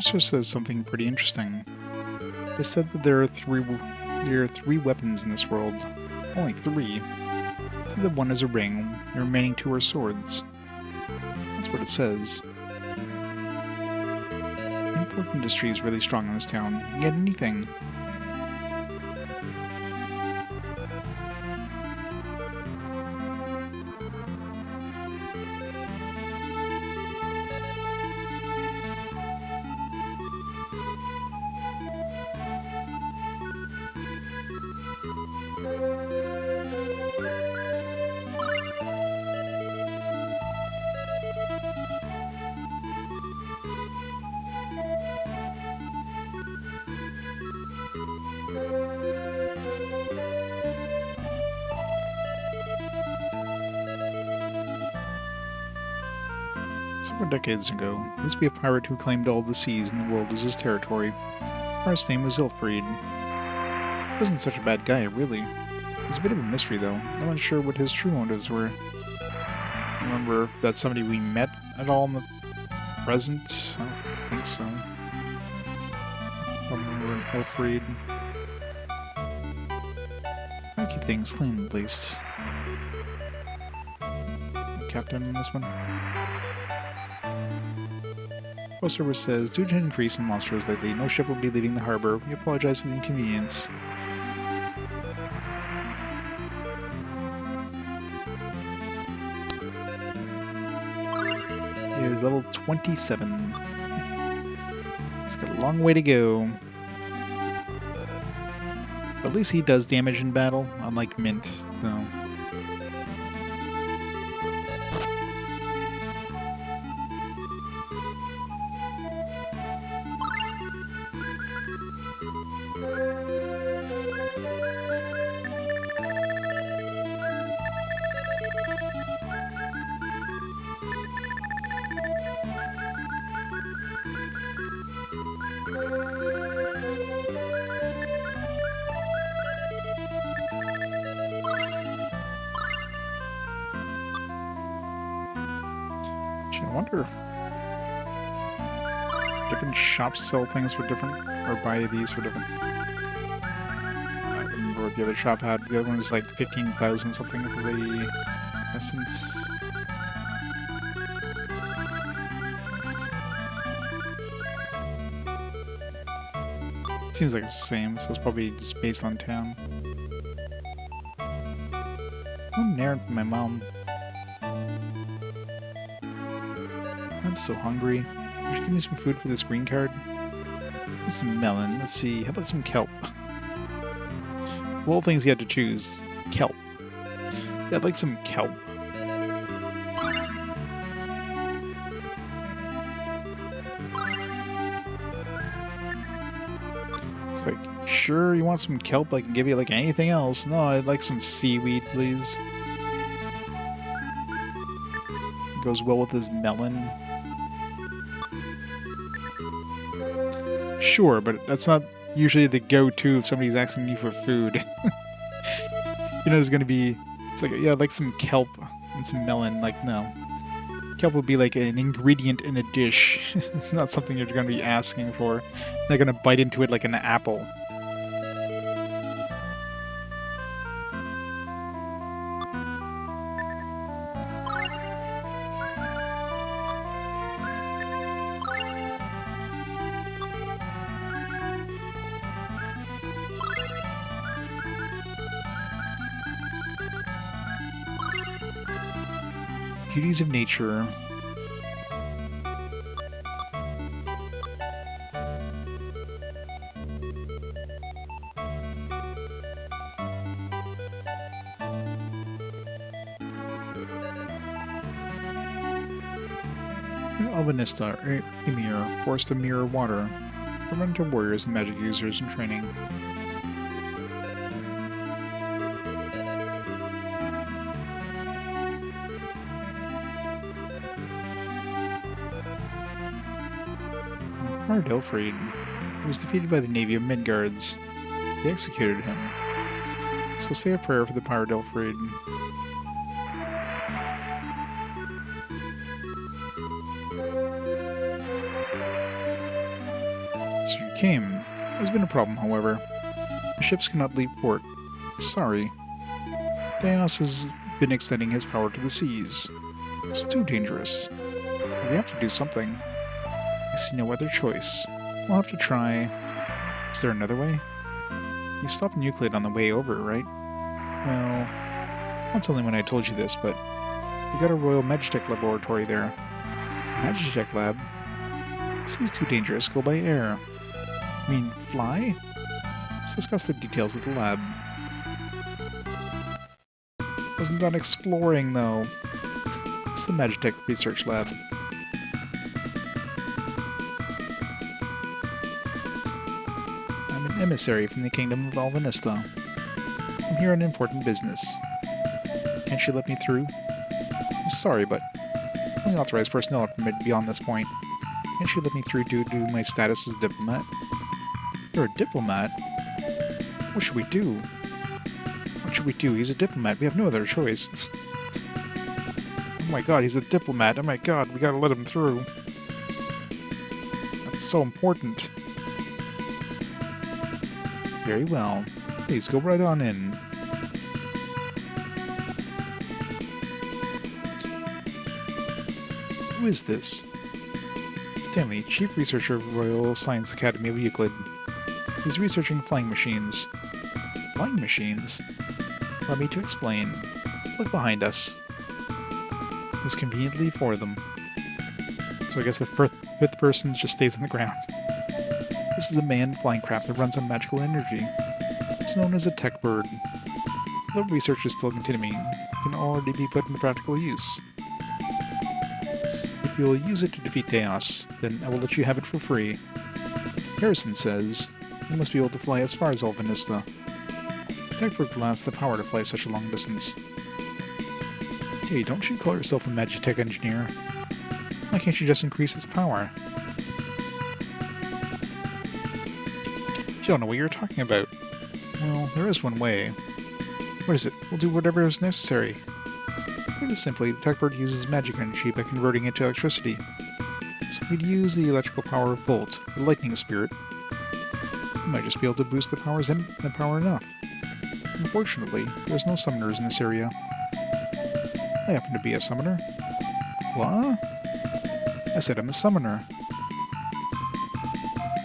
This just says something pretty interesting. It said that there are three weapons in this world. Only three. It said that one is a ring, the remaining two are swords. That's what it says. The import industry is really strong in this town. You can get anything. Several decades ago, there used to be a pirate who claimed all the seas in the world as his territory. The pirate's name was Ilfried. He wasn't such a bad guy, really. He's a bit of a mystery, though. No one's sure what his true motives were. Remember if that's somebody we met at all in the present? I don't think so. I don't remember Ilfried. I keep things clean, at least. Captain on this one. Post Service says, due to an increase in monsters lately, no ship will be leaving the harbor. We apologize for the inconvenience. It is level 27. It's got a long way to go. But at least he does damage in battle, unlike Mint, so... I wonder if different shops sell things for different, or buy these for different. I don't remember what the other shop had. The other one was like 15,000 something for the essence. Seems like it's the same, so it's probably just based on town. I'm an errand for my mom. I'm so hungry. Would you give me some food for this green card? Some melon. Let's see. How about some kelp? Of all things you had to choose, kelp. Yeah, I'd like some kelp. It's like, sure, you want some kelp? I can give you like anything else. No, I'd like some seaweed, please. Goes well with this melon. Sure, but that's not usually the go-to if somebody's asking you for food. You know, there's gonna be... It's like, yeah, I'd like some kelp and some melon. Like, no. Kelp would be like an ingredient in a dish. It's not something you're gonna be asking for. They're gonna bite into it like an apple. Beauties of nature. Albanista, Emir, Forest of Mirror Water. Run to warriors and magic users in training. Pirate Ilfried. He was defeated by the navy of Midgards. They executed him. So say a prayer for the Pirate Ilfried. came. There's been a problem, however. The ships cannot leave port. Sorry. Deus has been extending his power to the seas. It's too dangerous. We have to do something. I see no other choice. We'll have to try... Is there another way? You stopped in Euclid on the way over, right? Well, not only when I told you this, but you got a Royal Magitech laboratory there. Magitech lab? Sea's too dangerous. Go by air. I mean, fly? Let's discuss the details of the lab. Wasn't done exploring, though. It's the Magitech Research Lab. I'm an emissary from the Kingdom of Alvanista. I'm here on important business. Can't you let me through? I'm sorry, but only authorized personnel are permitted beyond this point. Can't you let me through due to my status as a diplomat? You're a diplomat? What should we do? What should we do? He's a diplomat. We have no other choice. Oh my god, he's a diplomat. Oh my god, we gotta let him through. That's so important. Very well. Please go right on in. Who is this? Stanley, Chief Researcher of Royal Science Academy of Euclid. He's researching flying machines. Flying machines? Allow me to explain. Look behind us. It was conveniently for them. So I guess the fifth person just stays on the ground. This is a manned flying craft that runs on magical energy. It's known as a tech bird. Though research is still continuing, it can already be put into practical use. If you will use it to defeat Deus, then I will let you have it for free. Harrison says, you must be able to fly as far as Alvanista. Techbird lacks the power to fly such a long distance. Hey, don't you call yourself a Magitech engineer? Why can't you just increase its power? You don't know what you're talking about. Well, there is one way. What is it? We'll do whatever is necessary. Put it simply, the Techbird uses magic energy by converting it to electricity. So we'd use the electrical power of Bolt, the lightning spirit. We might just be able to boost the power enough. Unfortunately, there's no summoners in this area. I happen to be a summoner. What? I said I'm a summoner.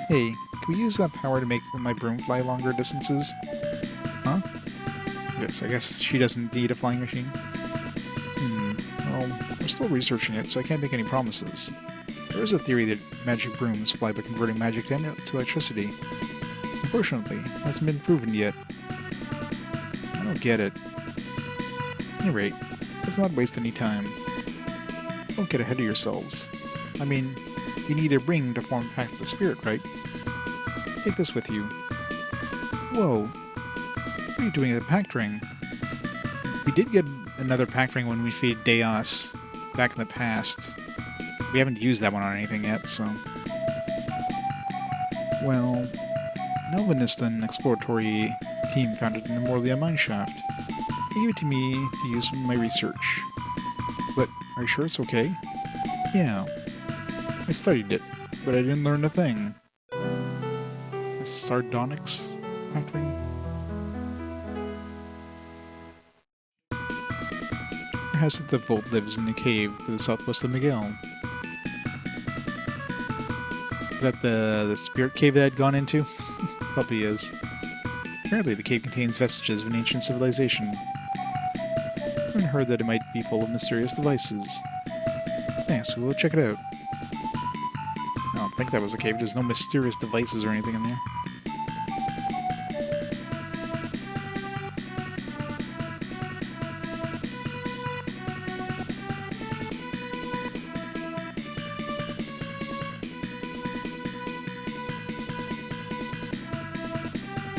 Hey, can we use that power to make my broom fly longer distances? Huh? Yes, I guess she doesn't need a flying machine. Well, we're still researching it, so I can't make any promises. There is a theory that magic brooms fly by converting magic to electricity. Unfortunately, it hasn't been proven yet. I don't get it. At any rate, let's not waste any time. Don't get ahead of yourselves. I mean, you need a ring to form Pact of the Spirit, right? Take this with you. Whoa. What are you doing with the Pact Ring? We did get another Pact Ring when we defeated Deus back in the past. We haven't used that one on anything yet, so... Well, an Alvanistan exploratory team found it in the Morlia mineshaft. They gave it to me to use in my research. But, are you sure it's okay? Yeah. I studied it, but I didn't learn a thing. The Sardonyx Pact Ring? It has that the Volt lives in the cave to the southwest of Miguel. Is that the spirit cave that I'd gone into? Probably is. Apparently the cave contains vestiges of an ancient civilization. I've heard that it might be full of mysterious devices. Thanks, we'll check it out. I don't think that was the cave. There's no mysterious devices or anything in there.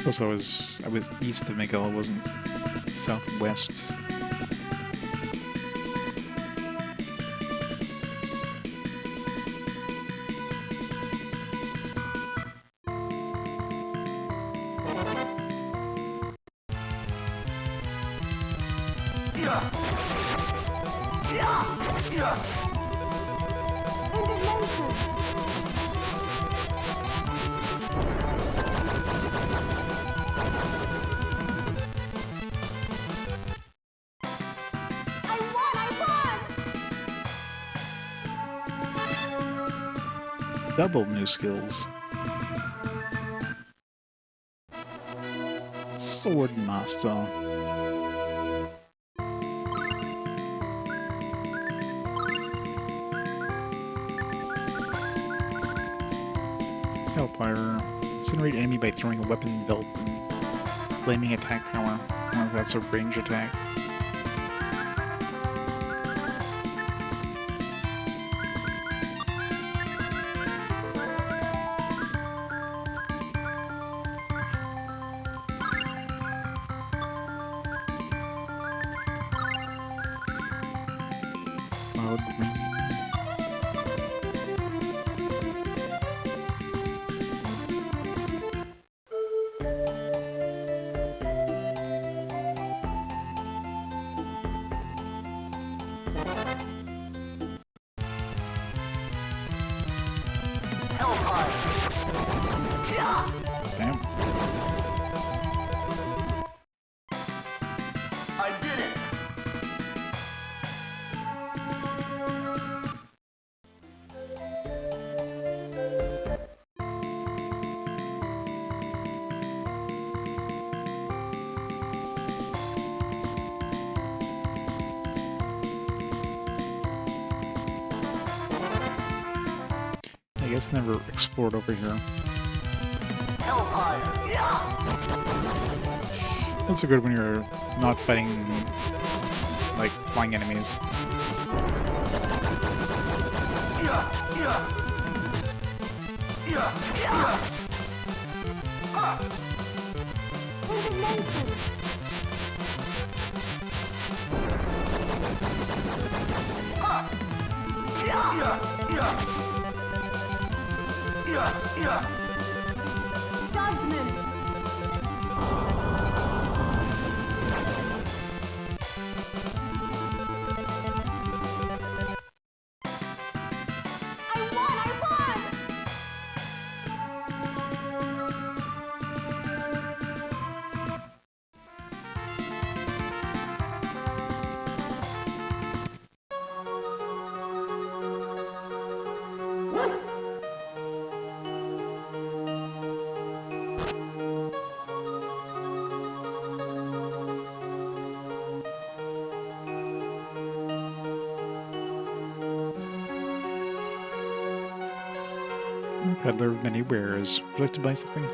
Plus, I was east of Miguel, I wasn't southwest. Indignation! double new skills. Swordmaster. Hellfire. Incinerate enemy by throwing a weapon belt and flaming attack power. I don't know if that's a range attack. Cloud ring. Damn. I did it! I guess never explored over here. Hellfire! That's so good when you're not fighting like flying enemies. Judgment. I won! Peddler of many wares. Would you like to buy something?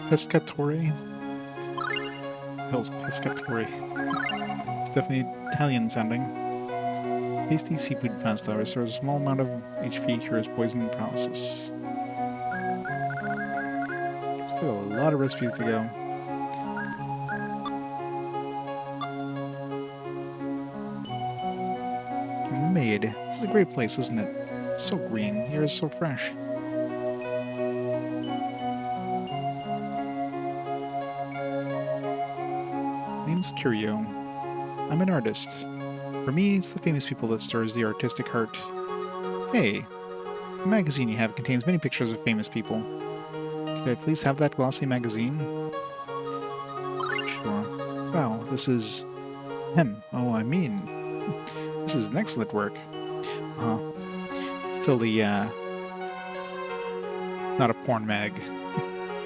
Pescatore? Hell's Pescatore. It's definitely Italian sounding. Tasty seafood pasta restores a small amount of HP, cures poison and paralysis. Still a lot of recipes to go. Maid. This is a great place, isn't it? It's so green. Air is so fresh. Name's Curio. I'm an artist. For me, it's the famous people that stirs the artistic heart. Hey, the magazine you have contains many pictures of famous people. Could I please have that glossy magazine? Sure. Wow, this is... this is an excellent work. Still the, not a porn mag.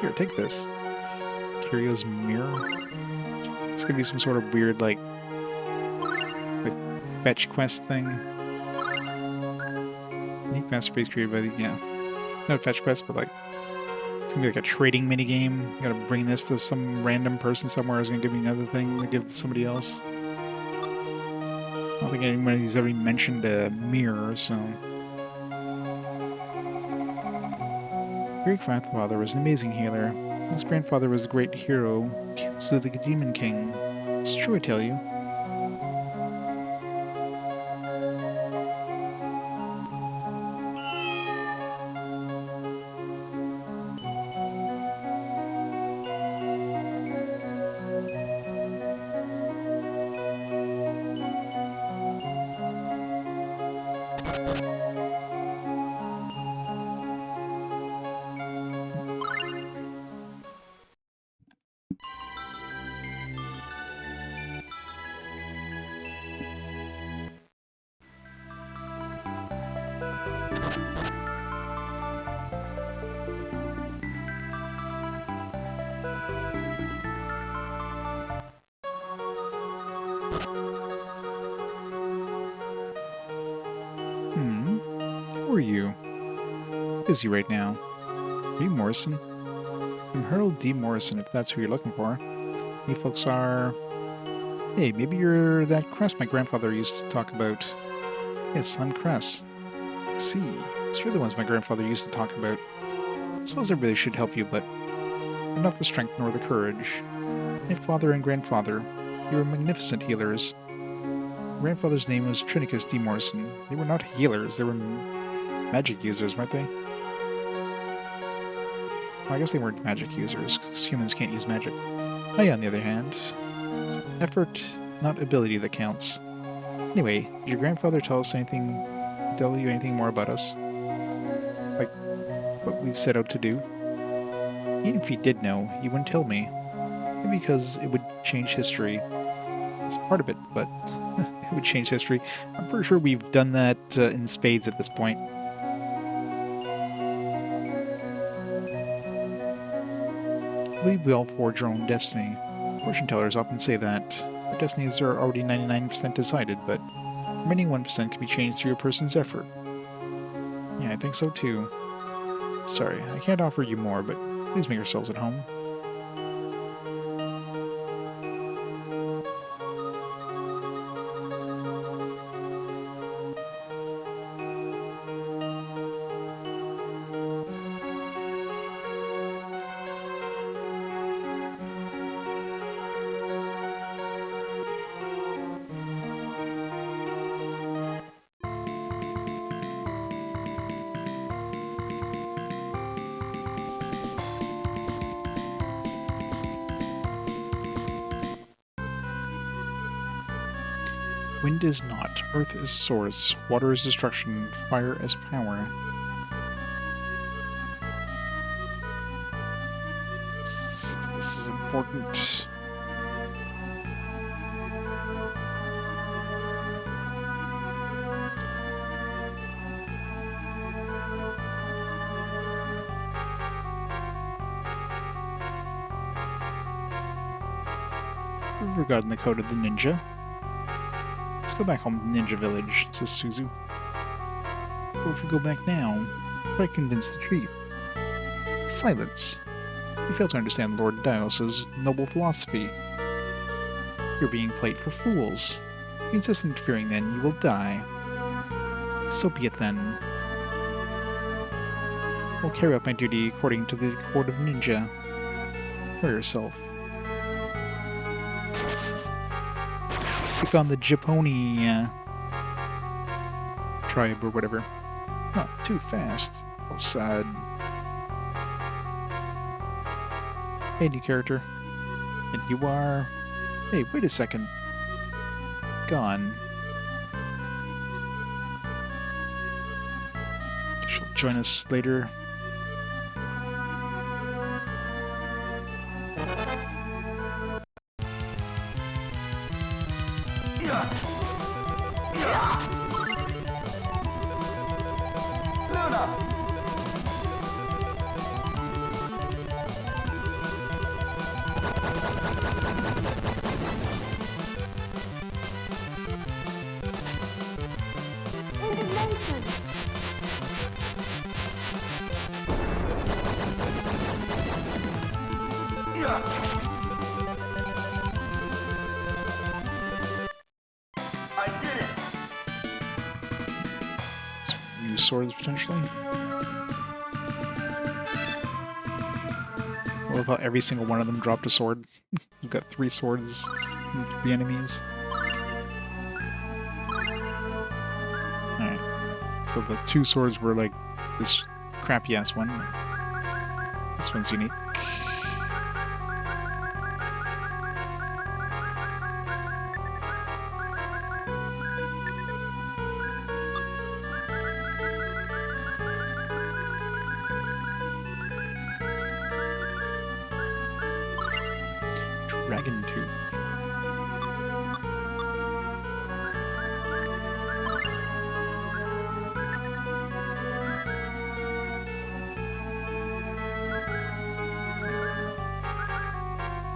Here, take this. Curio's mirror? It's gonna be some sort of weird, like fetch quest thing. Unique masterpiece created by the, yeah. Not fetch quest, but like, it's gonna be like a trading minigame. You gotta bring this to some random person somewhere who's gonna give me another thing to give to somebody else. I don't think anybody's ever mentioned a mirror, so. Great grandfather was an amazing healer. His grandfather was a great hero, so the Demon King. It's true, I tell you. Who are you? Busy right now. Are you Morrison? I'm Harold D. Morrison, if that's who you're looking for. You folks are... Hey, maybe you're that Cress my grandfather used to talk about. Yes, I'm Cress. I see. So you're the ones my grandfather used to talk about. I suppose I really should help you, but I've not the strength nor the courage. My father and grandfather, they were magnificent healers. Grandfather's name was Trinicus D. Morrison. They were not healers, they were magic users, weren't they? Well, I guess they weren't magic users, because humans can't use magic. I, on the other hand, it's effort, not ability that counts. Anyway, did your grandfather tell you anything more about us? Like, what we've set out to do? Even if he did know, he wouldn't tell me. Maybe because it would change history. It's part of it, but it would change history. I'm pretty sure we've done that in spades at this point. I believe we all forge our own destiny. Fortune tellers often say that. Our destinies are already 99% decided, but the remaining 1% can be changed through a person's effort. Yeah, I think so too. Sorry, I can't offer you more, but please make yourselves at home. Wind is not, earth is source, water is destruction, fire is power. This is important. We've forgotten the code of the ninja. Let's go back home to Ninja Village, says Suzu. But if we go back now, try to convince the chief. Silence. You fail to understand Lord Dios's noble philosophy. You're being played for fools. If you insist on interfering, then you will die. So be it then. I'll carry out my duty according to the Code of Ninja. For yourself. Take on the Japoni tribe or whatever. Not too fast. Oh, sad. Hey, new character. And you are... Hey, wait a second. Gone. She'll join us later. New swords, potentially. I love how every single one of them dropped a sword. You've got 3 swords and 3 enemies. Alright. So the 2 swords were like this crappy-ass one. This one's unique. Dragon tooth.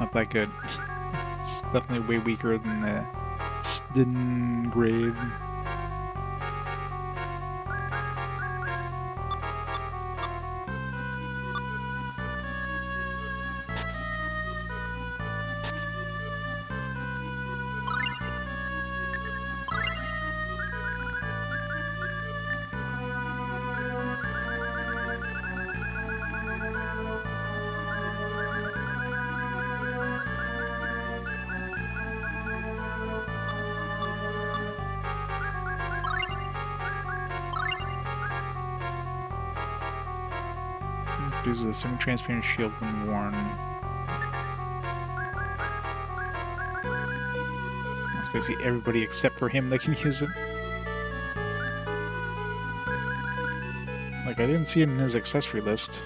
Not that good. It's definitely way weaker than the Stin Grave. Uses a semi-transparent shield when worn. That's basically everybody except for him that can use it. Like, I didn't see it in his accessory list.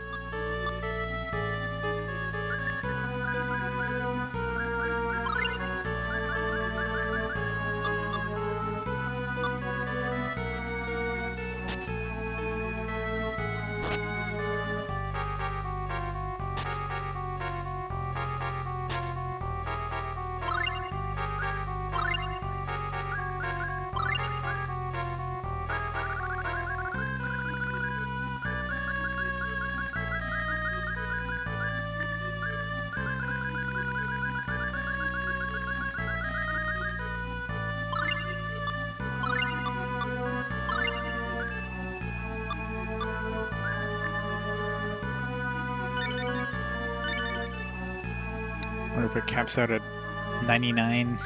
I wonder if it caps out at 99.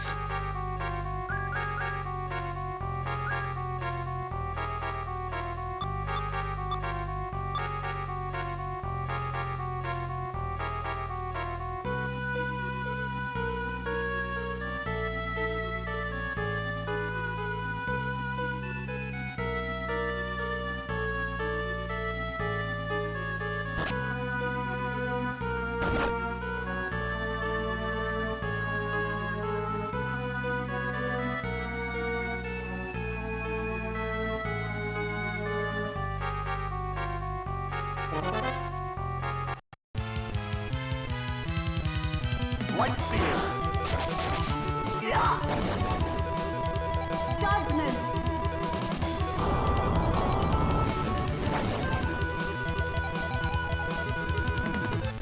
White bear. Judgment.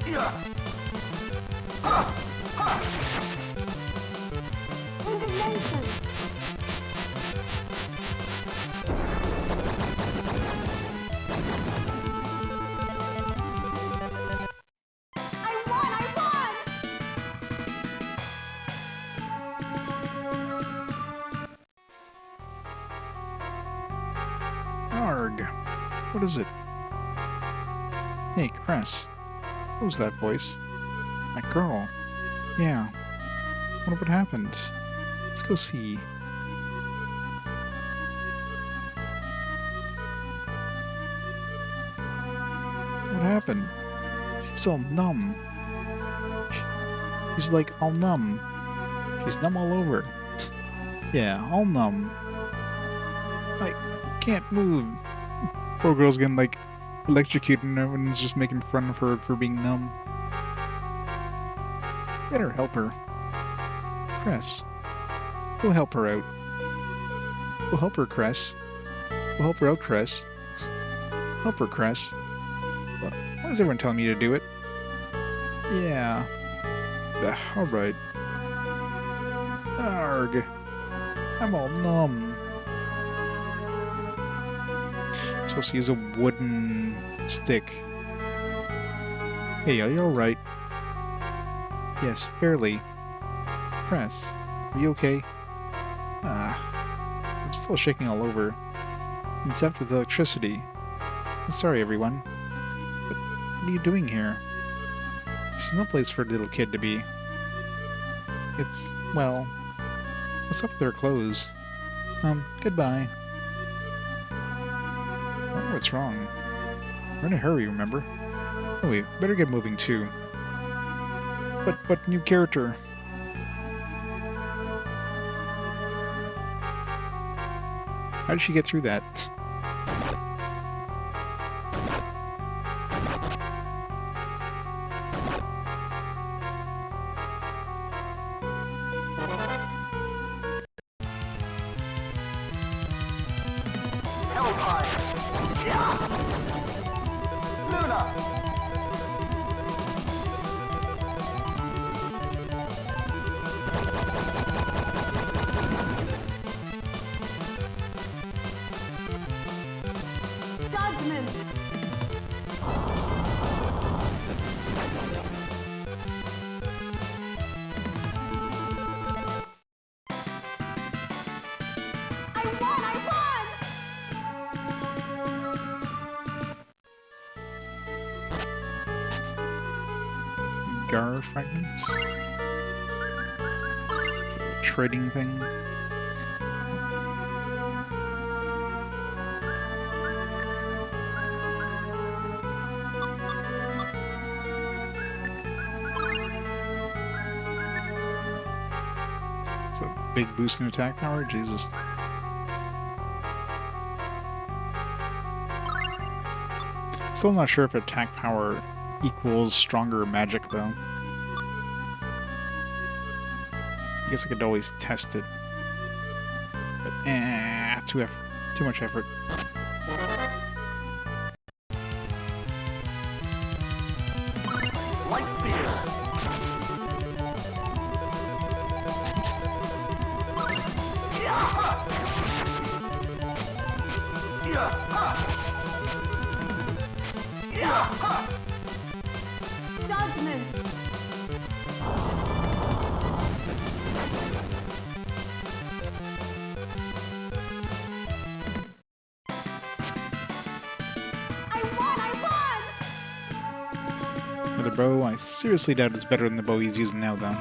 Yeah. Indignation. I won! Arg! What is it? Hey, Cress. What was that voice? That girl. Yeah. Wonder what happened. Let's go see. What happened? She's all numb. She's like all numb. She's numb all over. Yeah, all numb. I can't move. Poor girl's getting like electrocuted and everyone's just making fun of her for being numb. Better help her. Cress. Go help her out. Go help her, Cress. Go help her out, Cress. Help her, Cress. Why is everyone telling me to do it? Yeah. Alright. Arg. I'm all numb. I'm supposed to use a wooden stick. Hey, are you alright? Yes, barely. Cress, are you okay? I'm still shaking all over. It's after the electricity. I'm sorry, everyone. But what are you doing here? This is no place for a little kid to be. It's, well, what's up with their clothes? Goodbye. I wonder what's wrong. We're in a hurry, remember? Oh, we better get moving too. But new character. How did she get through that? Hellfire! Yeah! Luna! Judgment. I won! I won! Gar fragments? It's a trading thing. It's a big boost in attack power? Jesus. Still not sure if attack power equals stronger magic, though. I guess I could always test it. But, too much effort. Light spear! Yeah! Yeah! Judgment. I won! I won! With a bow, I seriously doubt it's better than the bow he's using now, though.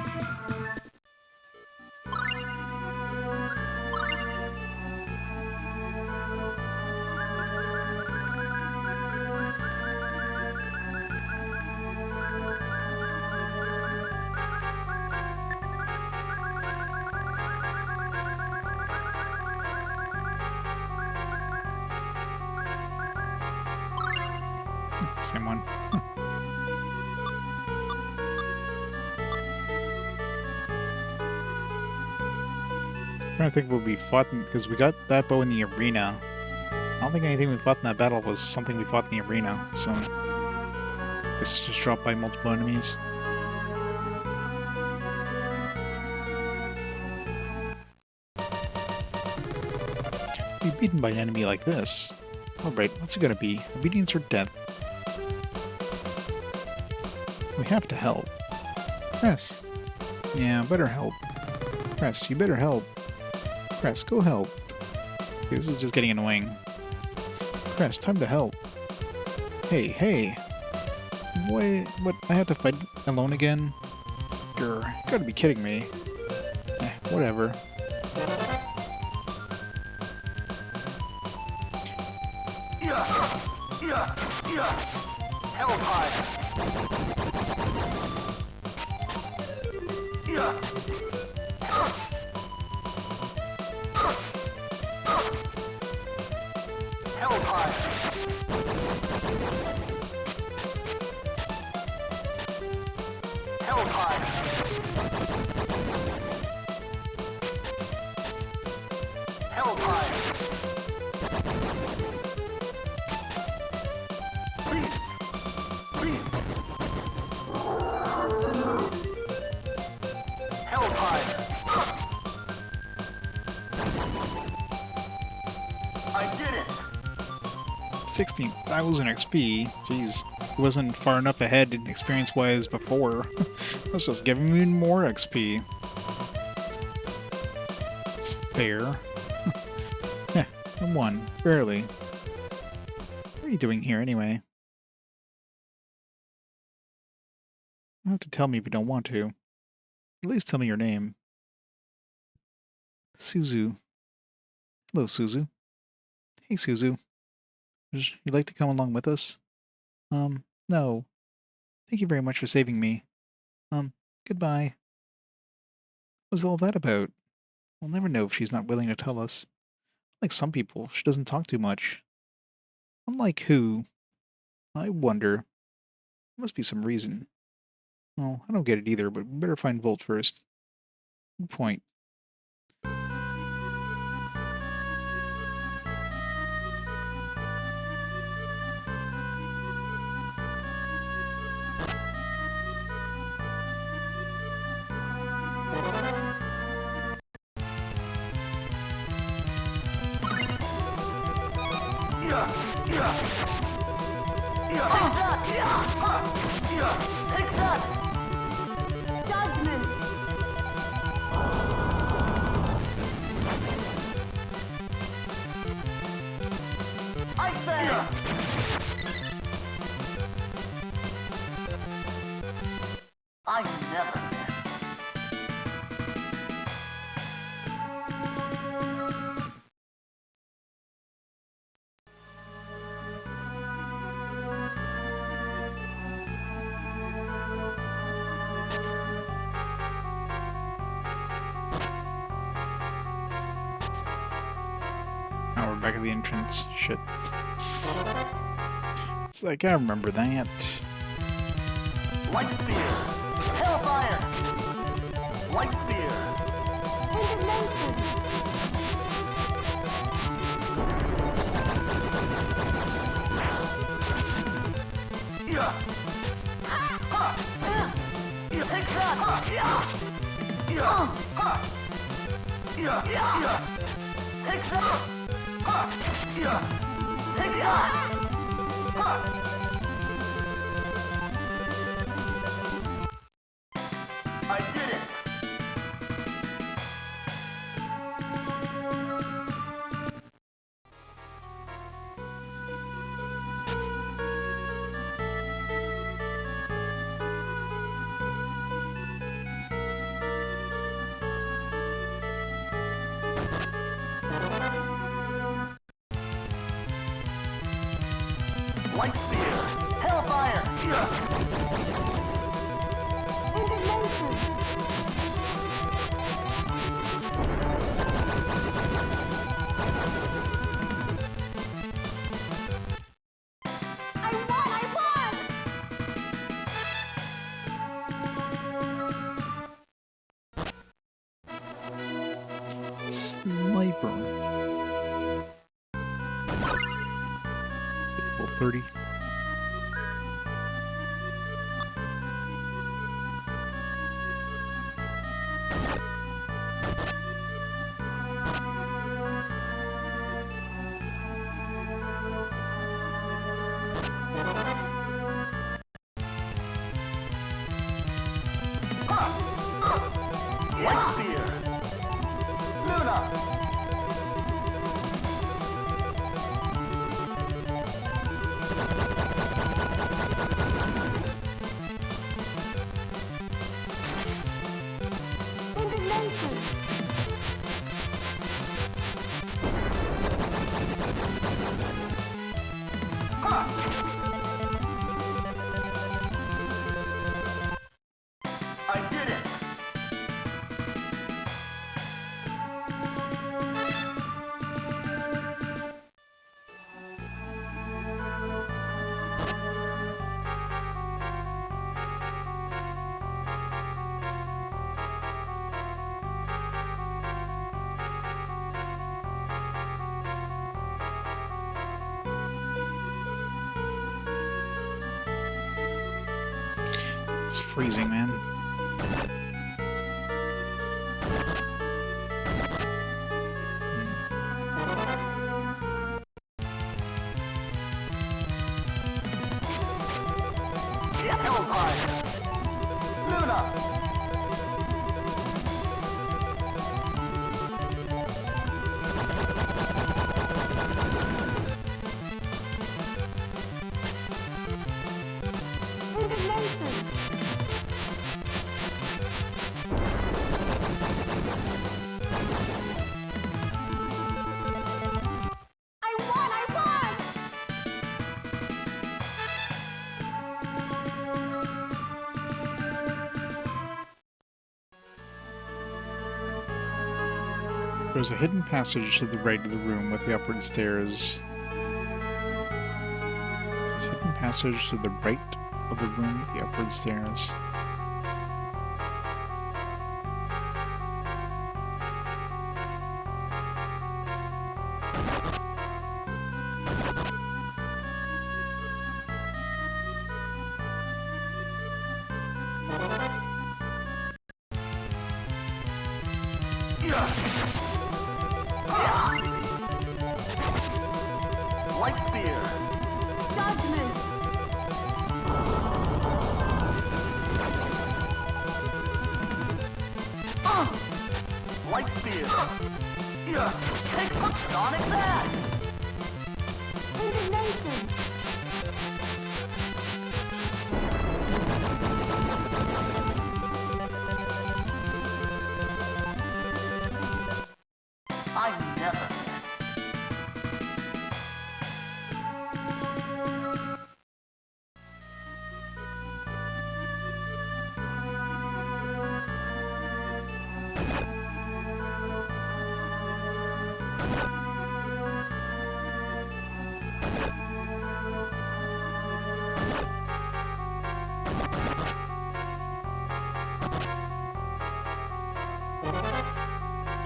Same one. Trying to think what we fought because we got that bow in the arena. I don't think anything we fought in that battle was something we fought in the arena, so it's just dropped by multiple enemies. Be beaten by an enemy like this. Alright, what's it gonna be? Obedience or death? We have to help. Cress. Yeah, better help. Cress, you better help. Cress, go help. Okay, this is just getting annoying. Cress, time to help. Hey, hey! What, I have to fight alone again? Grr, you gotta be kidding me. Whatever. Hellfire! I did it! 16,000 XP. Jeez. He wasn't far enough ahead in experience-wise before. Let's just give him even more XP. It's fair. Yeah, I won. Barely. What are you doing here, anyway? You don't have to tell me if you don't want to. At least tell me your name. Suzu. Hello, Suzu. Hey, Suzu. Would you like to come along with us? No. Thank you very much for saving me. Goodbye. What was all that about? We'll never know if she's not willing to tell us. Like some people, she doesn't talk too much. Unlike who? I wonder. Must be some reason. Well, I don't get it either, but we better find Volt first. Good point. Take that! Judgment! I say! I never miss. Now we're back at the entrance. Shit. It's like, I remember that. Light spear. Hellfire. Light spear. Indignation! Yeah. Ha. Yeah. Take that. Yeah. Yeah. Ha. Yeah. Yeah. Take that. Ha. Yeah. Take that. Ha. I did it. Light spear. Hellfire. Yeah. Indignation! I won! Sniper. Level 30. Light spear. Luna. Indignation! I did it. It's freezing, man. Hellfire. Luna. Indignation! There's a hidden passage to the right of the room with the upward stairs. There's a hidden passage to the right of the room with the upward stairs. Light spear. Judgment. Light spear. Take Sonic back. Indignation. I never.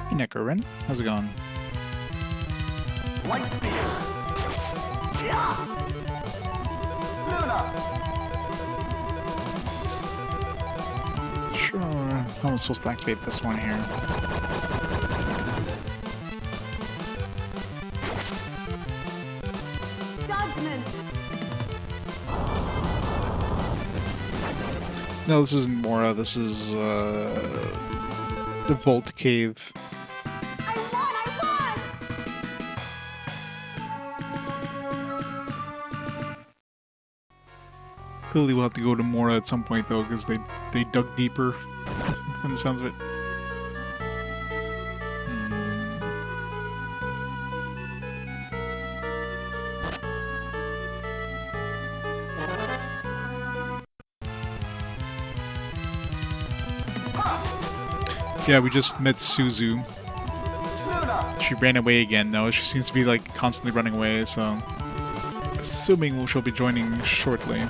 Hey, Necrorin. How's it going? Light spear. Luna. Sure. How am I supposed to activate this one here? Judgment. No, this isn't Mora. This is the Vault Cave. I won. Clearly, we'll have to go to Mora at some point, though, because they dug deeper, from the sounds of it. Yeah, we just met Suzu. She ran away again, though. She seems to be, like, constantly running away, so... Assuming she'll be joining shortly.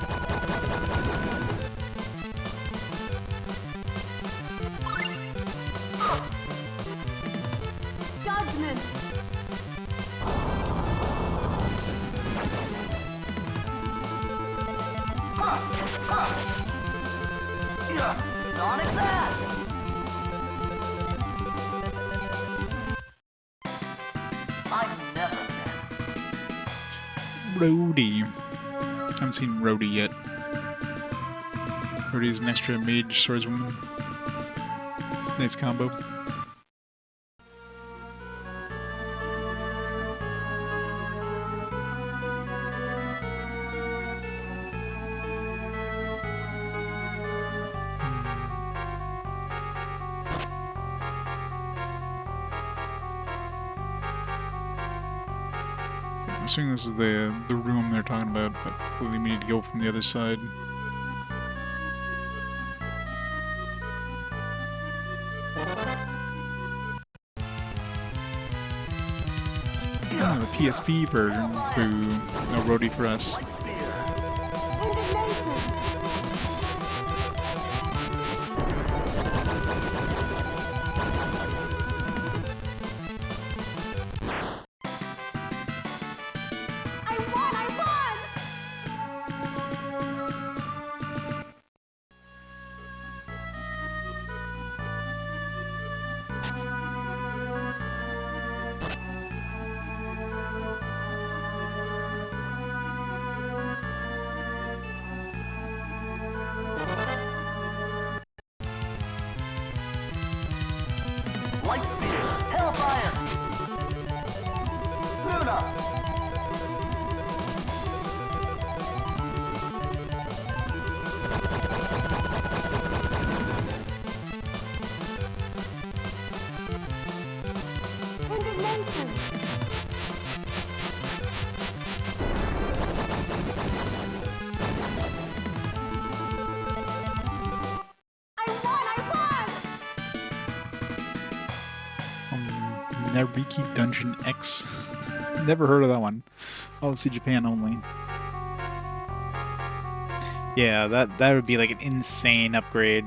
Judgment. Sonic back. I never. Rhodey. Haven't seen Rhodey yet. Rhodey's an extra mage swordswoman. Nice combo. I'm assuming this is the room they're talking about, but clearly we need to go from the other side. Oh, the PSP version. Boo. No roadie for us. Nariki Dungeon X. Never heard of that one. Obviously Japan only. Yeah, that would be like an insane upgrade.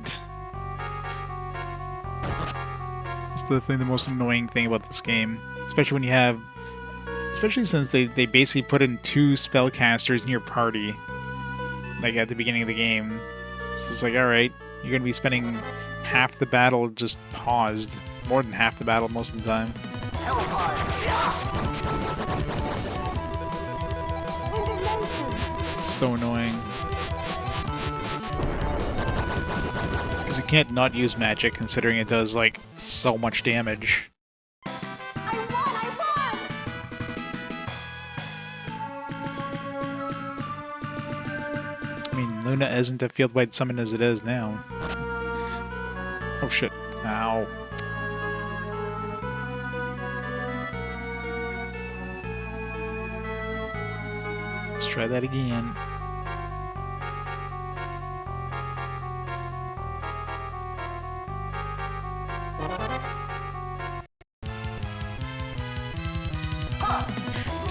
It's definitely the most annoying thing about this game. Especially when you have... Especially since they basically put in 2 spellcasters in your party. Like at the beginning of the game. So it's like, alright, you're gonna be spending half the battle just paused. More than half the battle most of the time. It's so annoying. Because you can't not use magic considering it does like so much damage. I mean, Luna isn't a field-wide summon as it is now. Oh shit. Ow. Let's try that again.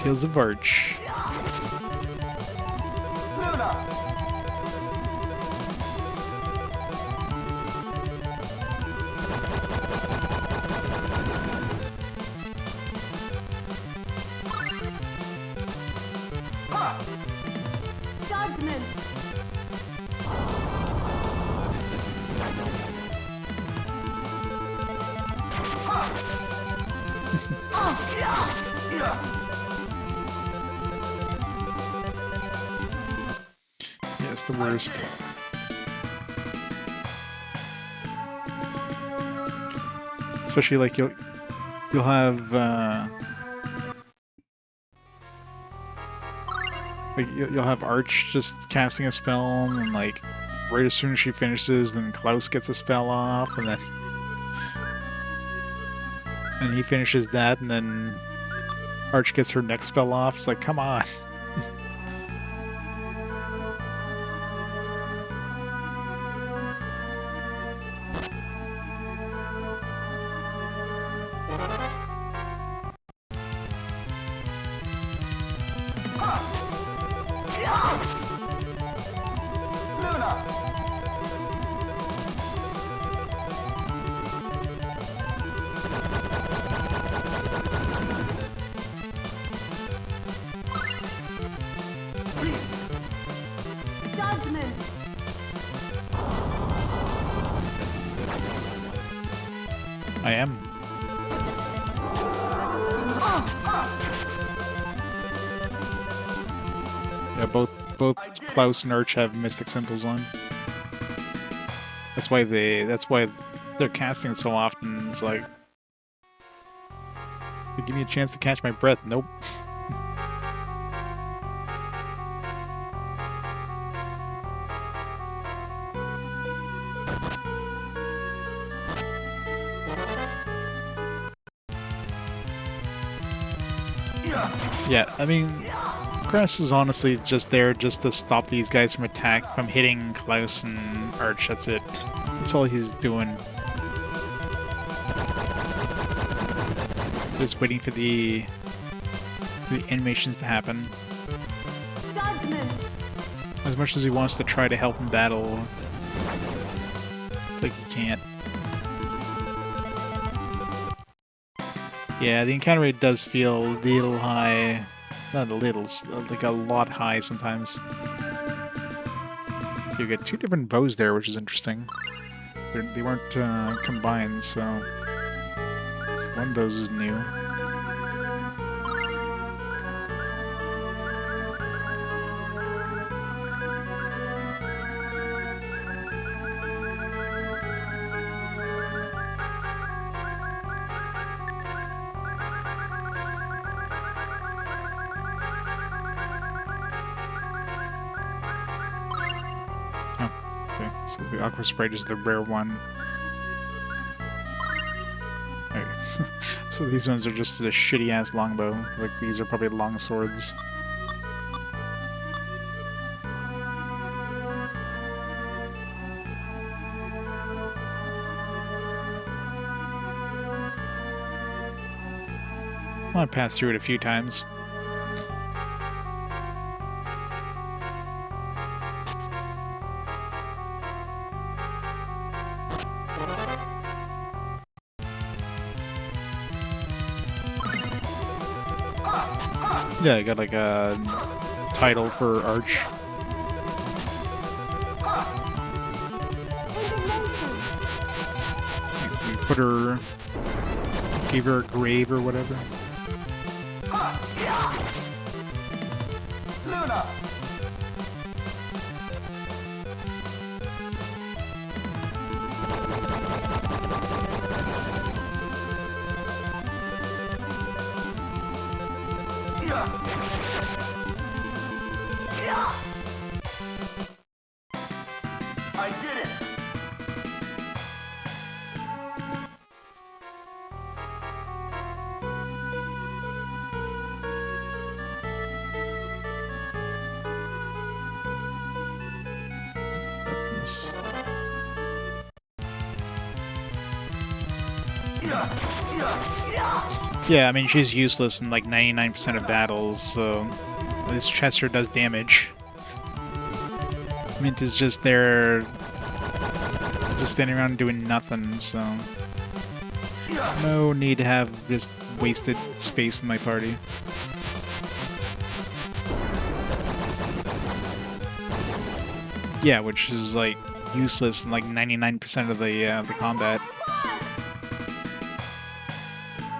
Tales of Arch. Judgment. Yeah, it's the worst. Especially like you'll have like you'll have Arch just casting a spell and like right as soon as she finishes, then Klaus gets a spell off, and then he finishes that, and then Arch gets her next spell off. It's like, come on. Judgment. I am. Yeah, both Klaus and Arch have mystic symbols on. That's why they're casting it so often. It's like, give me a chance to catch my breath. Nope. Yeah, I mean, Cress is honestly just there just to stop these guys from hitting Klaus and Arch. That's it. That's all he's doing. Just waiting for the animations to happen. Judgment. As much as he wants to try to help in battle, it's like he can't. Yeah, the encounter rate does feel a little high. Not a little, like a lot high sometimes. You get 2 different bows there, which is interesting. They weren't combined, so one of those is new. So the Aqua Sprite is the rare one. Alright. So these ones are just a shitty-ass longbow. Like, these are probably long swords. I passed through it a few times. Yeah, I got like a title for Arch. We put her, gave her a grave or whatever. Luna! I did it! Yes. Yeah, I mean, she's useless in like 99% of battles, so this Chester does damage. Mint is just there, just standing around doing nothing, so no need to have just wasted space in my party. Yeah, which is like useless in like 99% of the combat.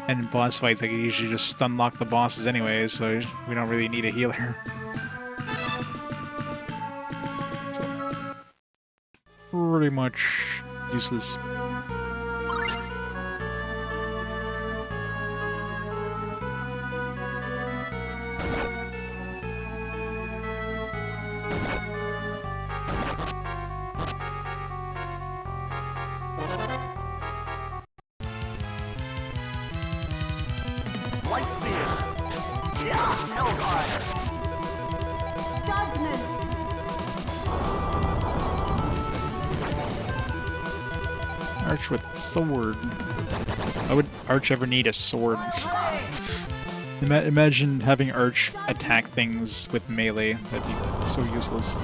And in boss fights, I can usually just stun lock the bosses anyway, so we don't really need a healer. So, pretty much useless. Judgment. Arch with sword. Why would Arch ever need a sword? Imagine having Arch attack things with melee. That'd be so useless.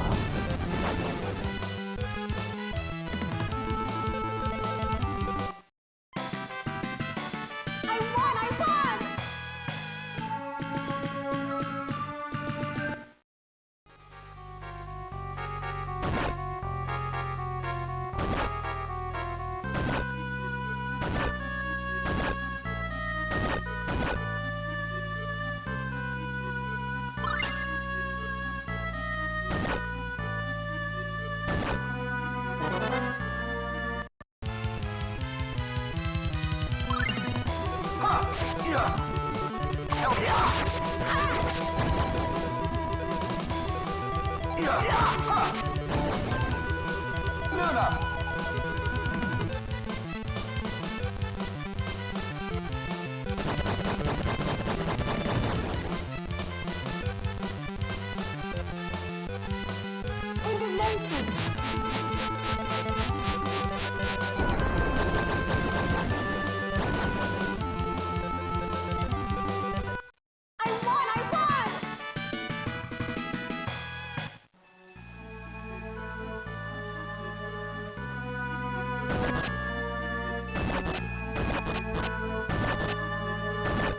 I won!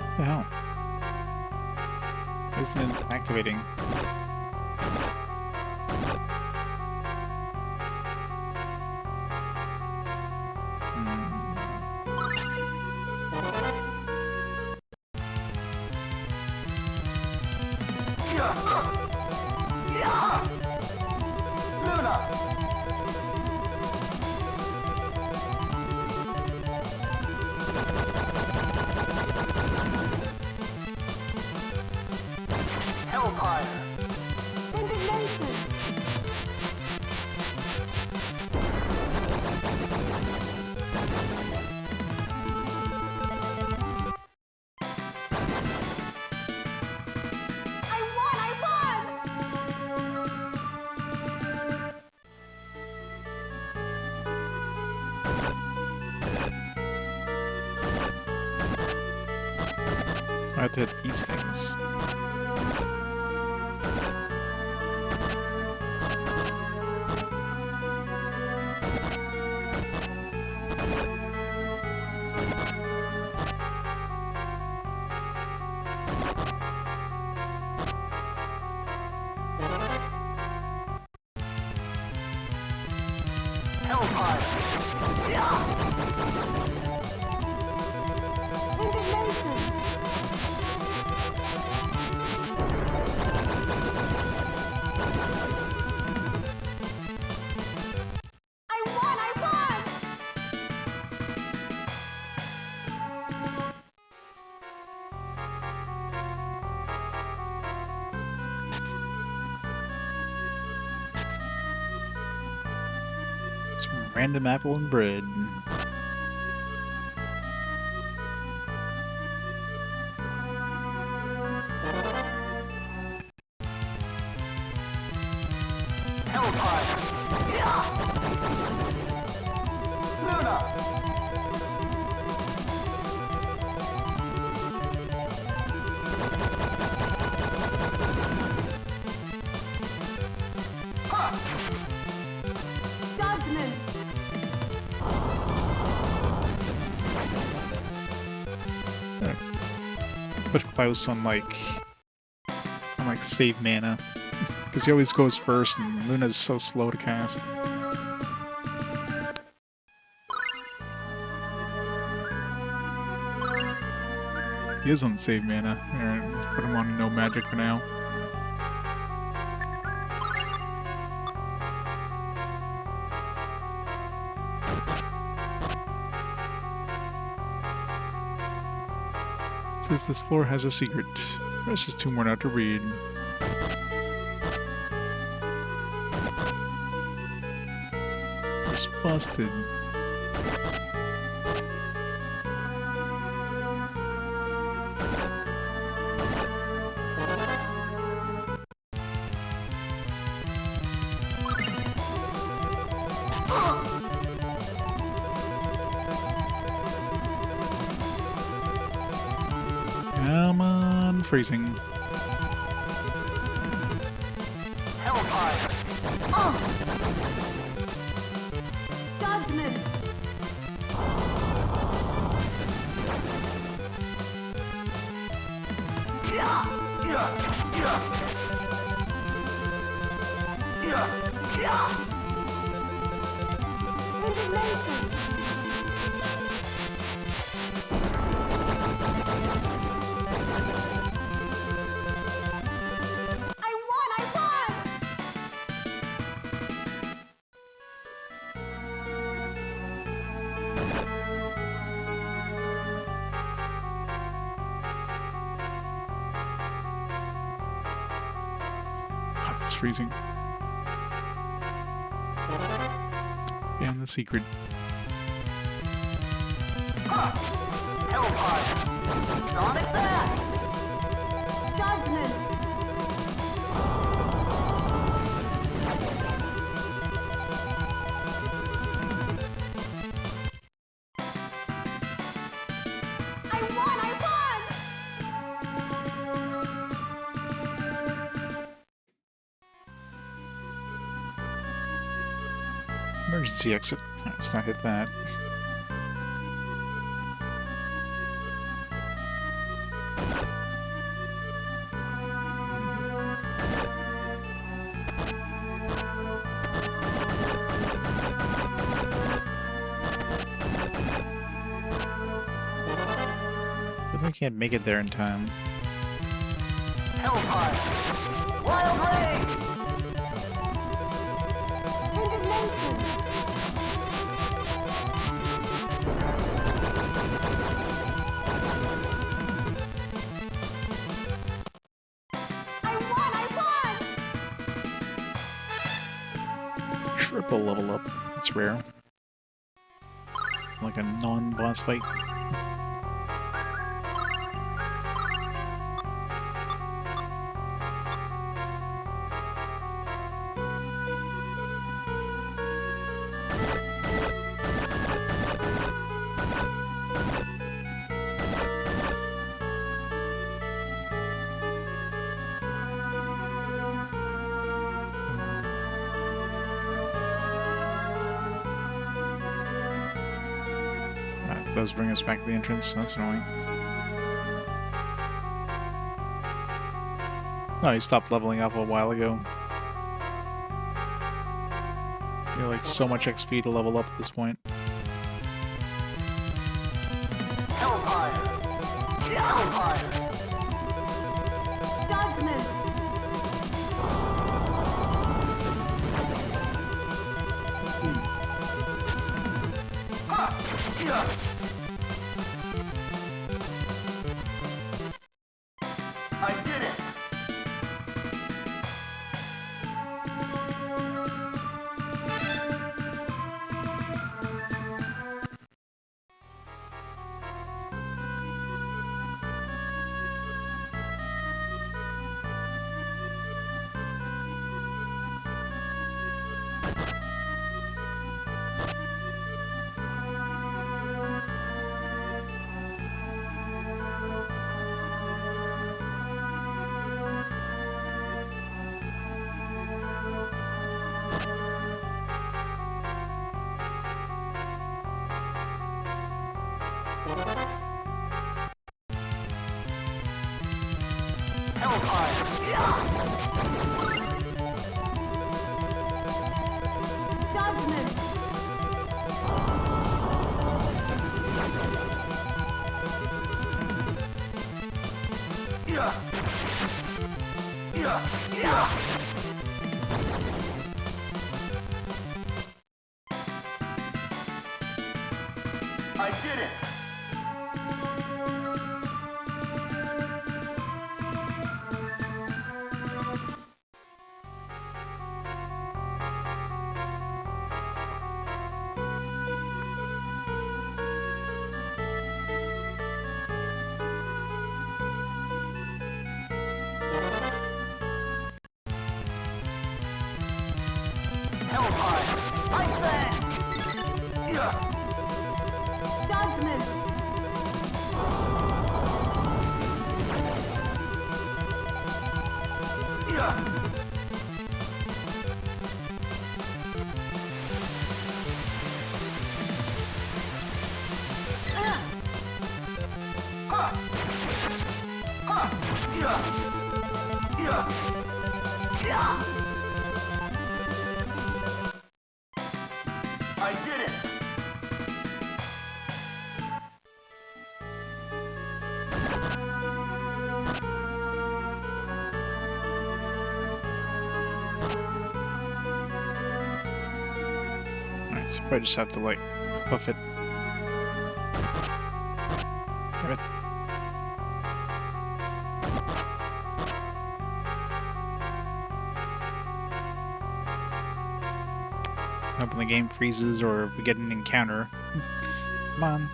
What the hell? Isn't it activating? I won! I have to hit these things. Some random apple and bread. Put Klaus on like save mana, because he always goes first, and Luna's so slow to cast. He is on save mana. Alright, put him on no magic for now. Says this floor has a secret. Cress is too worn out to read. It's busted. Come on, freezing. Hellfire! Judgment. Indignation. I won! God, it's freezing. And the secret. Hellfire! Sonic back! Judgment. I won! Emergency exit. Let's not hit that. I can't make it there in time. Hellfire! Wild rage! Indignation. I won! Triple level up. That's rare. Like a non-boss fight. does bring us back to the entrance. That's annoying. Oh, he stopped leveling up a while ago. You're like so much XP to level up at this point. Hellfire! Hellfire! Judgment. Yeah. I did it! Hellfire! Judgment. Yeah. Yeah. Yeah. I did it! Hellfire! Ice Man! Yeah. Judgment. Yeah. Ha! Ha! Yeah. Yeah. Yeah. I did it! Alright, so I just have to like puff it. Damn it. Hoping the game freezes or we get an encounter. Come on.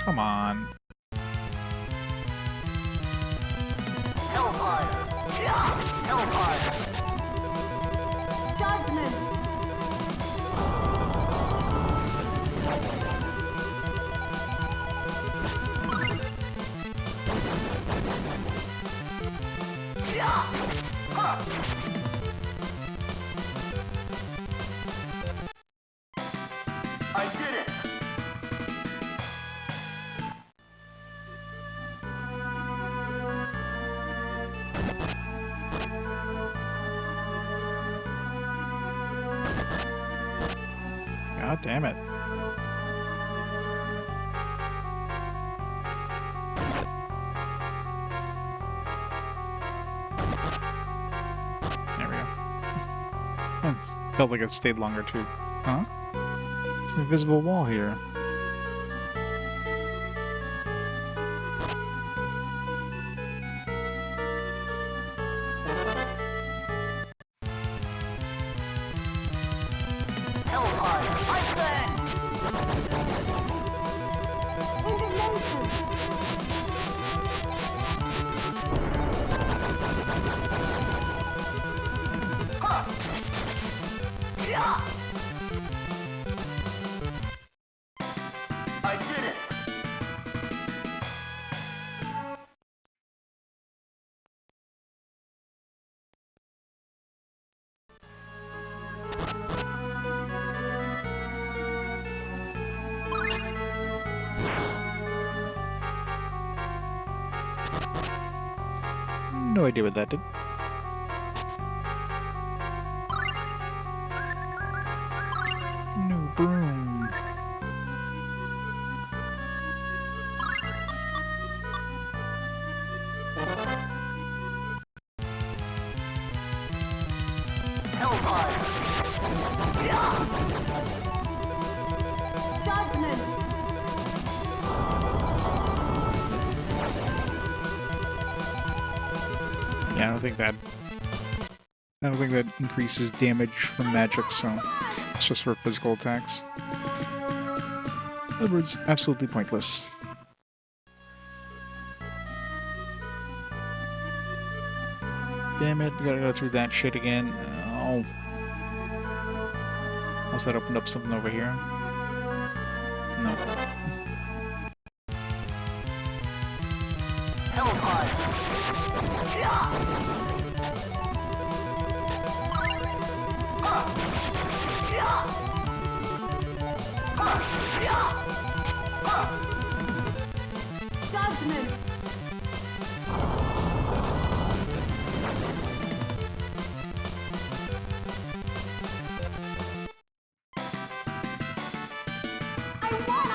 Come on. Hellfire! Yeah. Hellfire! Judgment. Yeah. Ha! I did it! God damn it. There we go. It felt like it stayed longer too. Huh? There's an invisible wall here. Hellfire! Ice Man! Indignation. Ha! Yeah! I did it! no idea what that did. New broom. Judgment. Yeah, I don't think that increases damage from magic, so it's just for physical attacks. In other words, absolutely pointless. Damn it, we gotta go through that shit again. Oh. Unless that opened up something over here. No. Judgment. I won!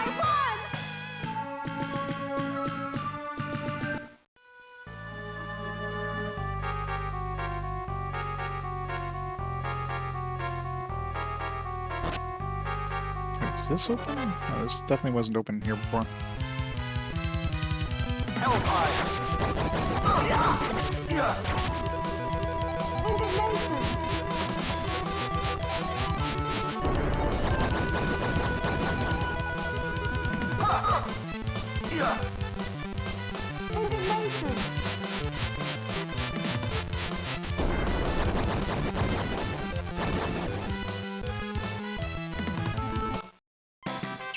Is this open? No, this definitely wasn't open here before. Indignation. Indignation.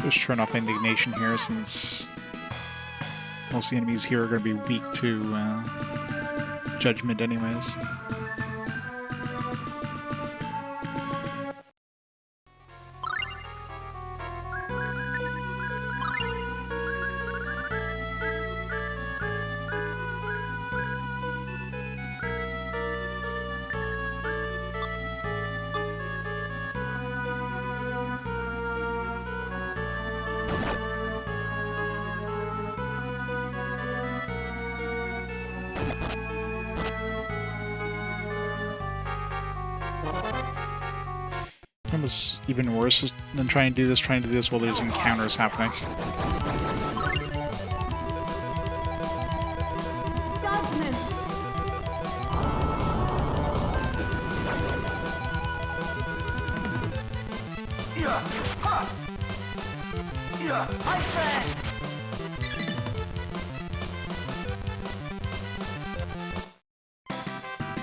Just turn off indignation here, since most of the enemies here are going to be weak to judgment anyways. It was even worse than trying to do this while there's encounters happening. Judgment. I said.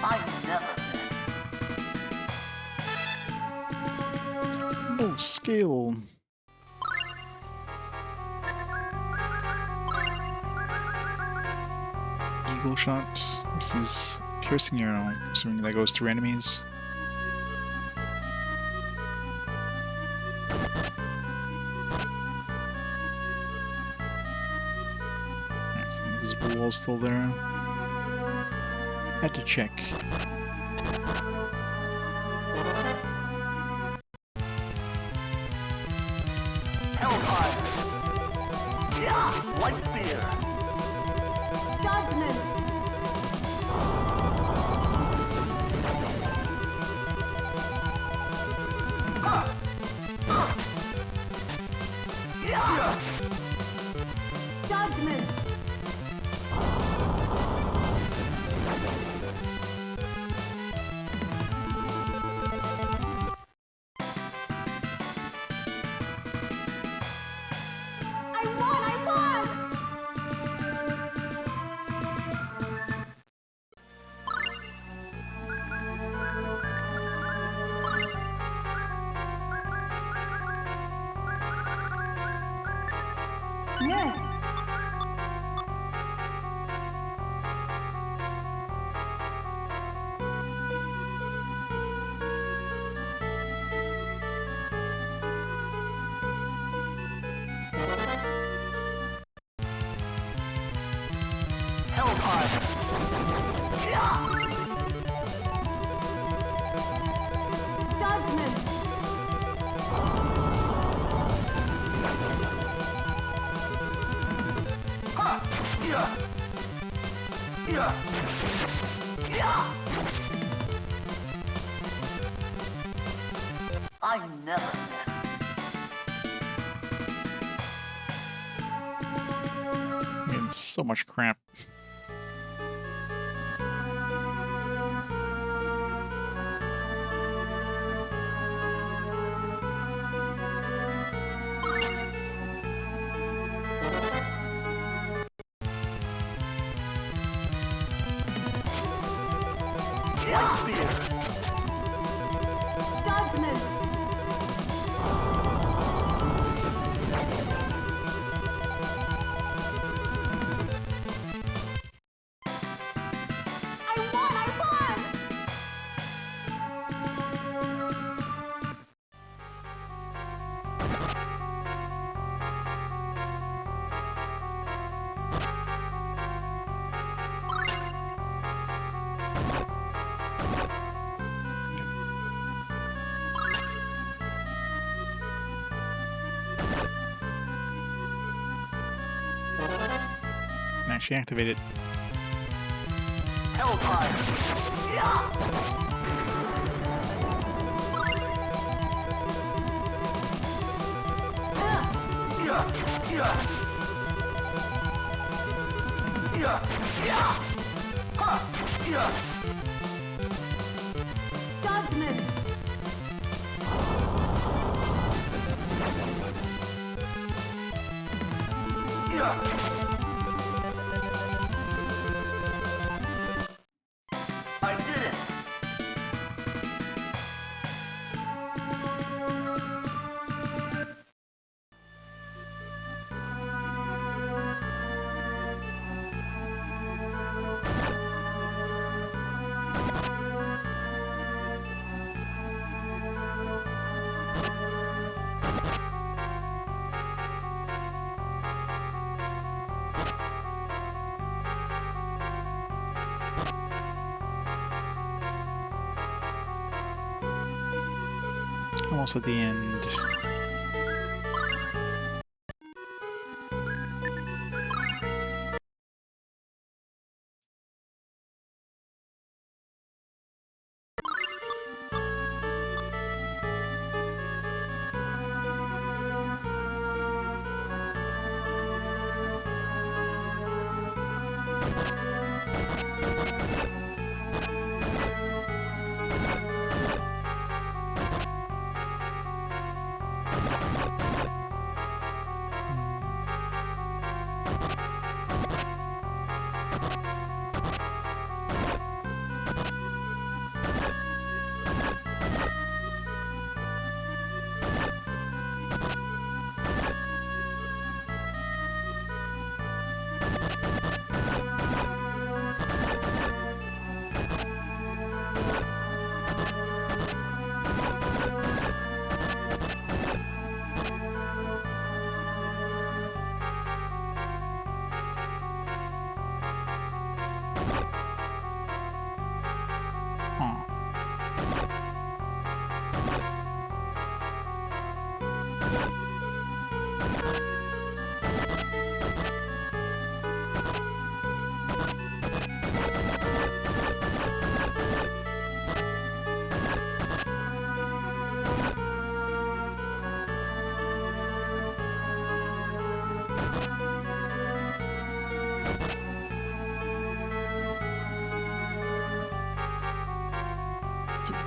I never. No skill. Eagle shot versus piercing arrow. Assuming that goes through enemies. There's an invisible wall still there. Had to check. White beer. Judgment. Judgment. I won! Yes. Judgment. I never miss. I'm getting so much crap. White beer. Judgment. I won! Can actually activate it. Hellfire. Judgment. I did it. Almost at the end.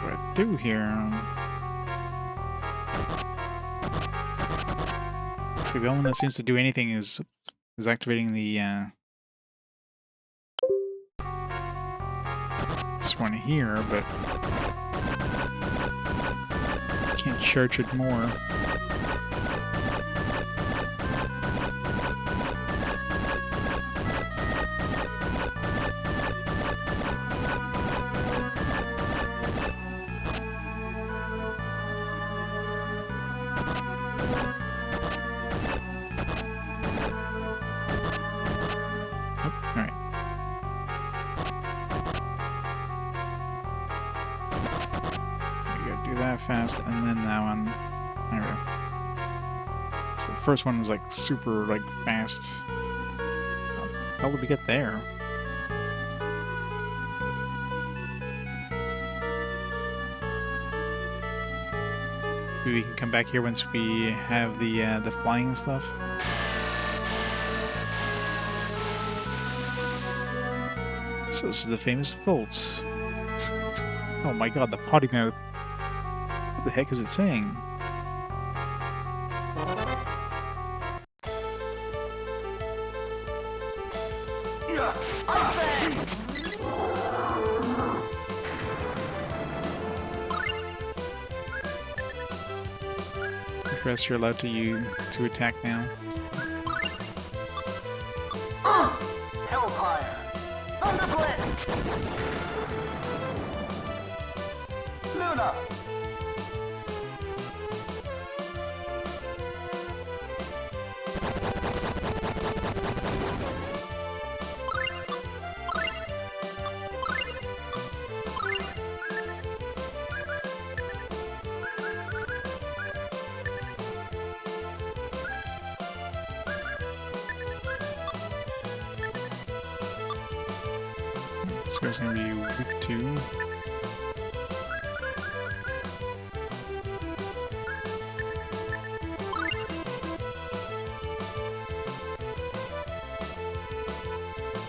What I do here? So the only one that seems to do anything is activating the this one here, but can't charge it more. do that fast, and then that one. There we go. So the first one is like super like fast. How did we get there? Maybe we can come back here once we have the flying stuff. So this is the famous Volt. Oh my god, the potty mouth. What the heck is it saying? Yeah, I say. Cress, you're allowed to attack now. Hellfire. Thunderblast. Luna. This guy's gonna be weak too.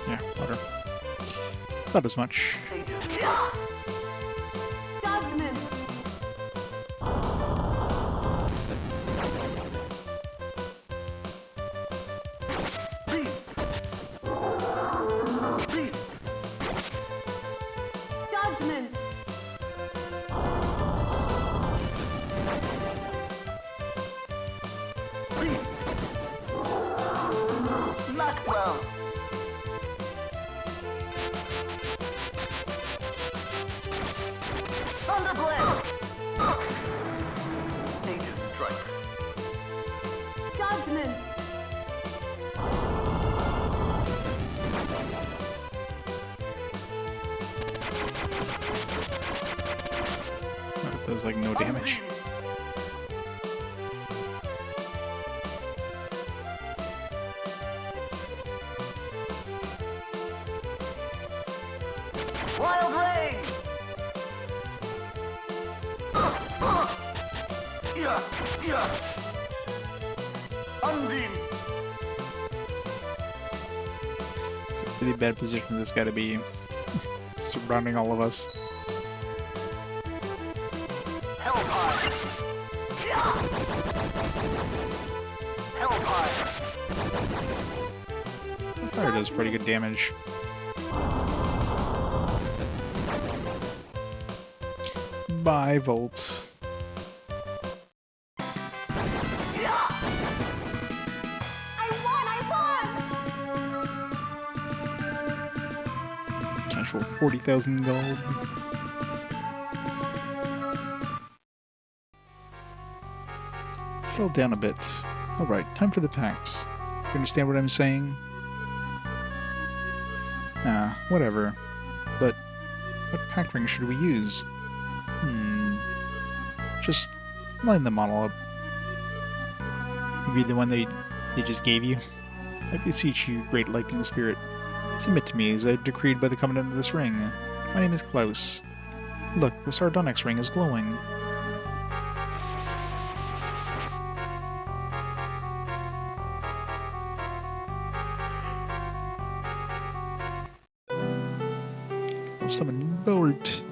Yeah, water. Not as much. Judgment. Judgment. Lockdown. Thunderblast. Agent strike. Judgment. That does like no damage. Wild rain. Yeah. Unbeam. It's a really bad position this guy to be surrounding all of us. Hellfire. Hellfire. Fire does pretty good damage. Bye, Volt. Cash for 40,000 gold. Settle down a bit. Alright, time for the pact. You understand what I'm saying? Whatever. But what pact ring should we use? Just line them all up. Maybe the one they just gave you? I beseech you, great lightning spirit. Submit to me as I decreed by the covenant of this ring. My name is Klaus. Look, the sardonyx ring is glowing. I'll summon Bolt.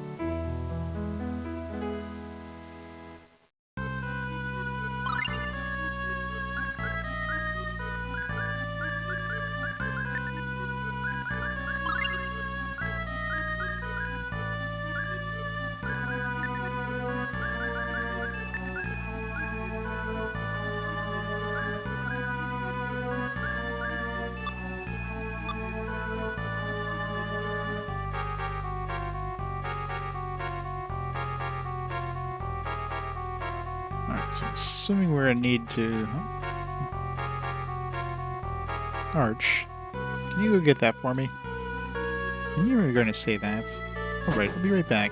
Alright, so assuming we're in need to... Arch, can you go get that for me? And you were going to say that. Alright, I'll be right back.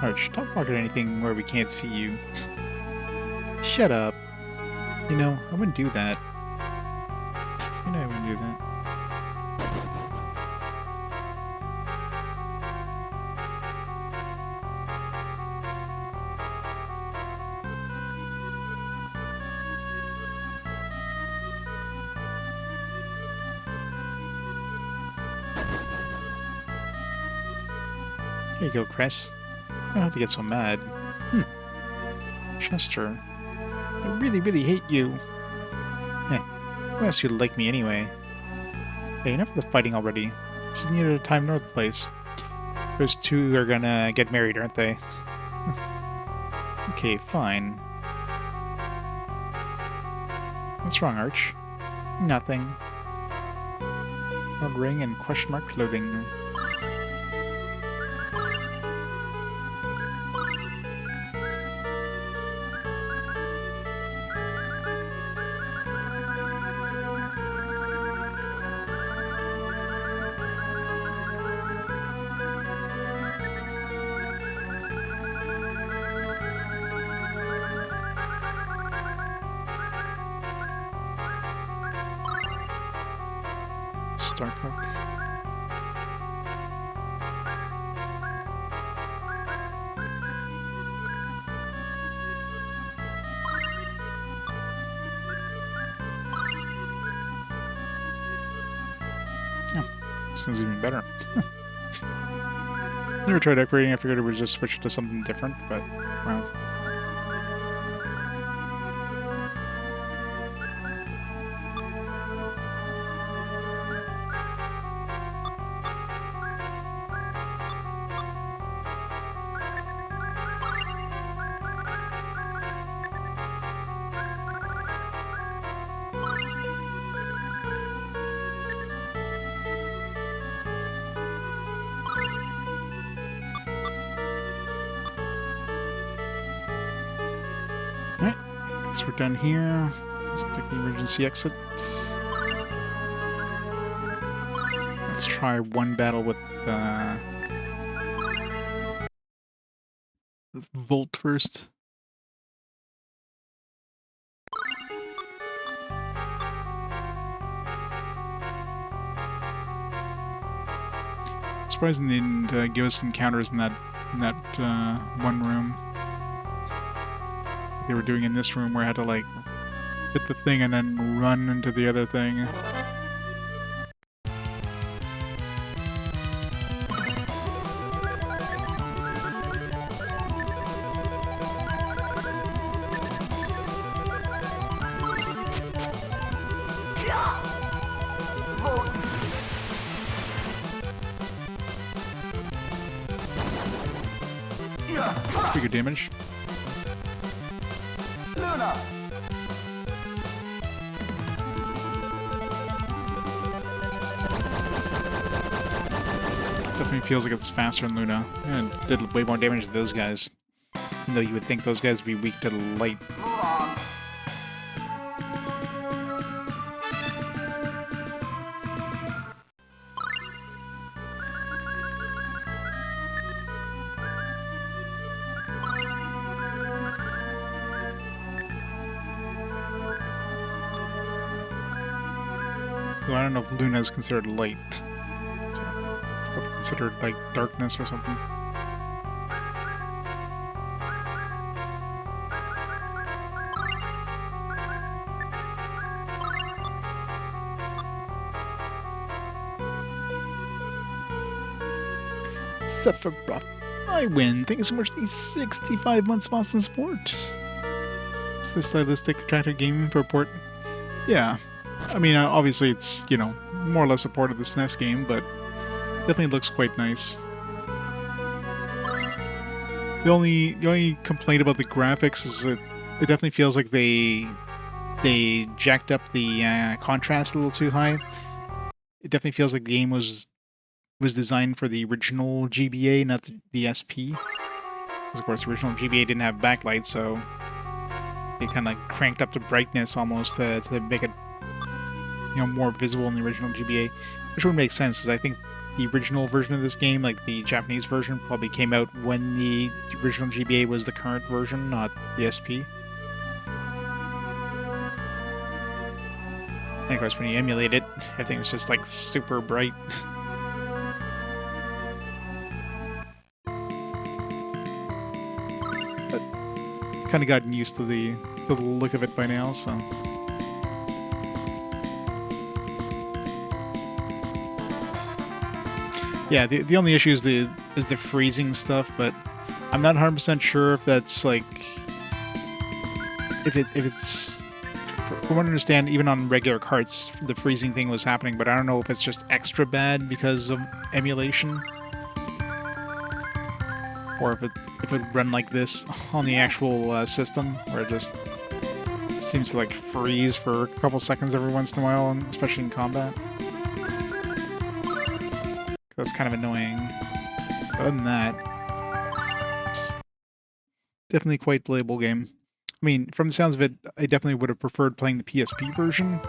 Arch, don't walk at anything where we can't see you. Shut up. You know, I wouldn't do that. You know I wouldn't do that. Here you go, Cress. I don't have to get so mad. Chester. I really, really hate you. Who else would like me anyway? Hey, enough of the fighting already. This is neither the time nor the place. Those two are gonna get married, aren't they? Okay, fine. What's wrong, Arch? Nothing. Gold ring and question mark clothing. Starklock. Oh, this one's even better. Never tried decorating. I figured it would just switch to something different, but well. Alright, guess we're done here. Let's take the emergency exit. Let's try one battle with Volt first. Surprising they didn't give us encounters in that one room. They were doing in this room where I had to like hit the thing and then run into the other thing. Pretty good damage. Luna! Definitely feels like it's faster than Luna. And did way more damage to those guys. Even though you would think those guys would be weak to the light. Move on! Though I don't know if Luna is considered light. It's probably considered like darkness or something. Sephiroth. I win. Thank you so much for these 65 months of awesome support. Is this stylistic tractor game for port? Yeah. I mean, obviously it's, you know, more or less a port of the SNES game, but definitely looks quite nice. The only complaint about the graphics is that it definitely feels like they jacked up the contrast a little too high. It definitely feels like the game was designed for the original GBA, not the SP. Because of course, the original GBA didn't have backlight, so they kind of like cranked up the brightness almost to make it, you know, more visible in the original GBA, which would make sense, because I think the original version of this game, like the Japanese version, probably came out when the original GBA was the current version, not the SP. And of course, when you emulate it, everything's just like super bright. But kind of gotten used to the look of it by now, so. Yeah, the only issue is the freezing stuff, but I'm not 100% sure if that's like if it's from what I understand, even on regular carts, the freezing thing was happening, but I don't know if it's just extra bad because of emulation, or if it would run like this on the actual system, where it just seems to like freeze for a couple seconds every once in a while, and especially in combat. That's kind of annoying. Other than that, it's definitely quite playable game. I mean, from the sounds of it, I definitely would have preferred playing the PSP version,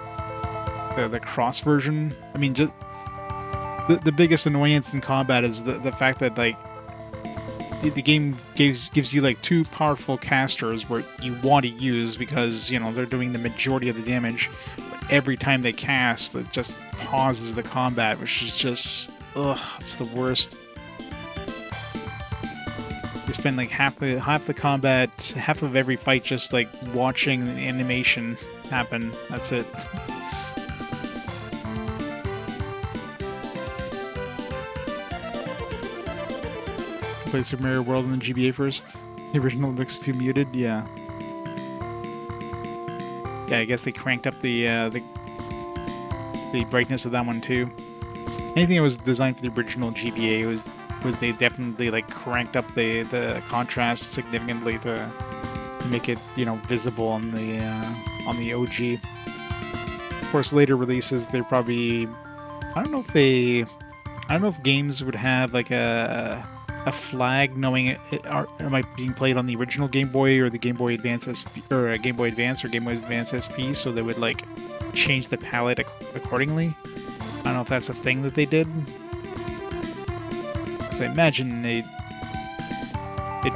the cross version. I mean, just the biggest annoyance in combat is the fact that like the game gives you like two powerful casters where you want to use because, you know, they're doing the majority of the damage. But every time they cast, it just pauses the combat, which is just, ugh, it's the worst. You spend like half the combat, half of every fight just like watching the animation happen. That's it. Play Super Mario World in the GBA first. The original looks too muted. Yeah. Yeah, I guess they cranked up the brightness of that one too. Anything that was designed for the original GBA was they definitely like cranked up the contrast significantly to make it, you know, visible on the OG. Of course, later releases they probably, I don't know if games would have like a flag knowing it might be being played on the original Game Boy or the Game Boy Advance SP, or Game Boy Advance or Game Boy Advance SP, so they would like change the palette accordingly. I don't know if that's a thing that they did. Because I imagine they'd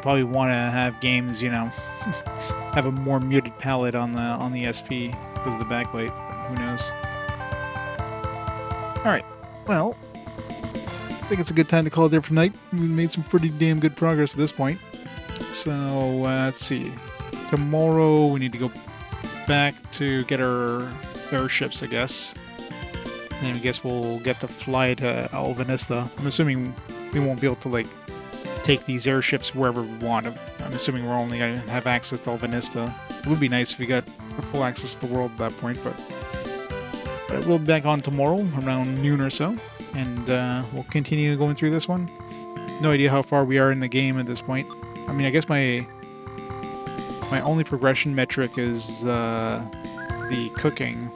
probably want to have games, you know, have a more muted palette on the SP because of the backlight. But who knows? All right. Well, I think it's a good time to call it there for tonight. We made some pretty damn good progress at this point. So let's see. Tomorrow we need to go back to get our airships, I guess. And I guess we'll get to fly to Alvanista. I'm assuming we won't be able to like take these airships wherever we want. I'm assuming we're only going to have access to Alvanista. It would be nice if we got the full access to the world at that point, but we'll be back on tomorrow around noon or so, and we'll continue going through this one. No idea how far we are in the game at this point. I mean, I guess my only progression metric is the cooking.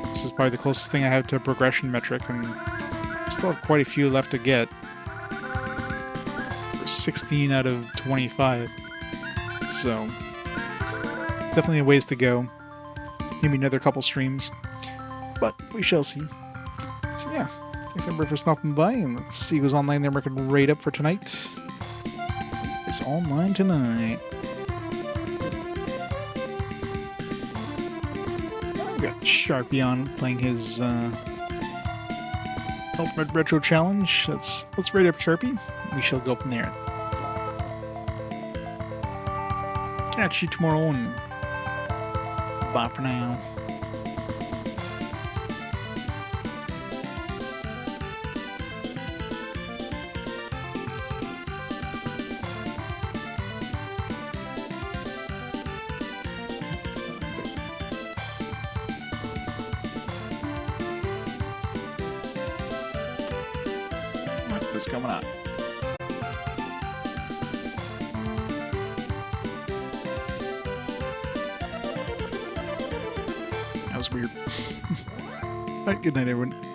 This is probably the closest thing I have to a progression metric, and I still have quite a few left to get. 16 out of 25. So, definitely a ways to go. Maybe another couple streams, but we shall see. So yeah, thanks everybody for stopping by, and let's see who's online there marking right up for tonight. It's online tonight. We got Sharpie on playing his Ultimate Retro Challenge. Let's rate up Sharpie. We shall go from there. Catch you tomorrow, and bye for now. What's coming up? That was weird. Alright, good night, everyone.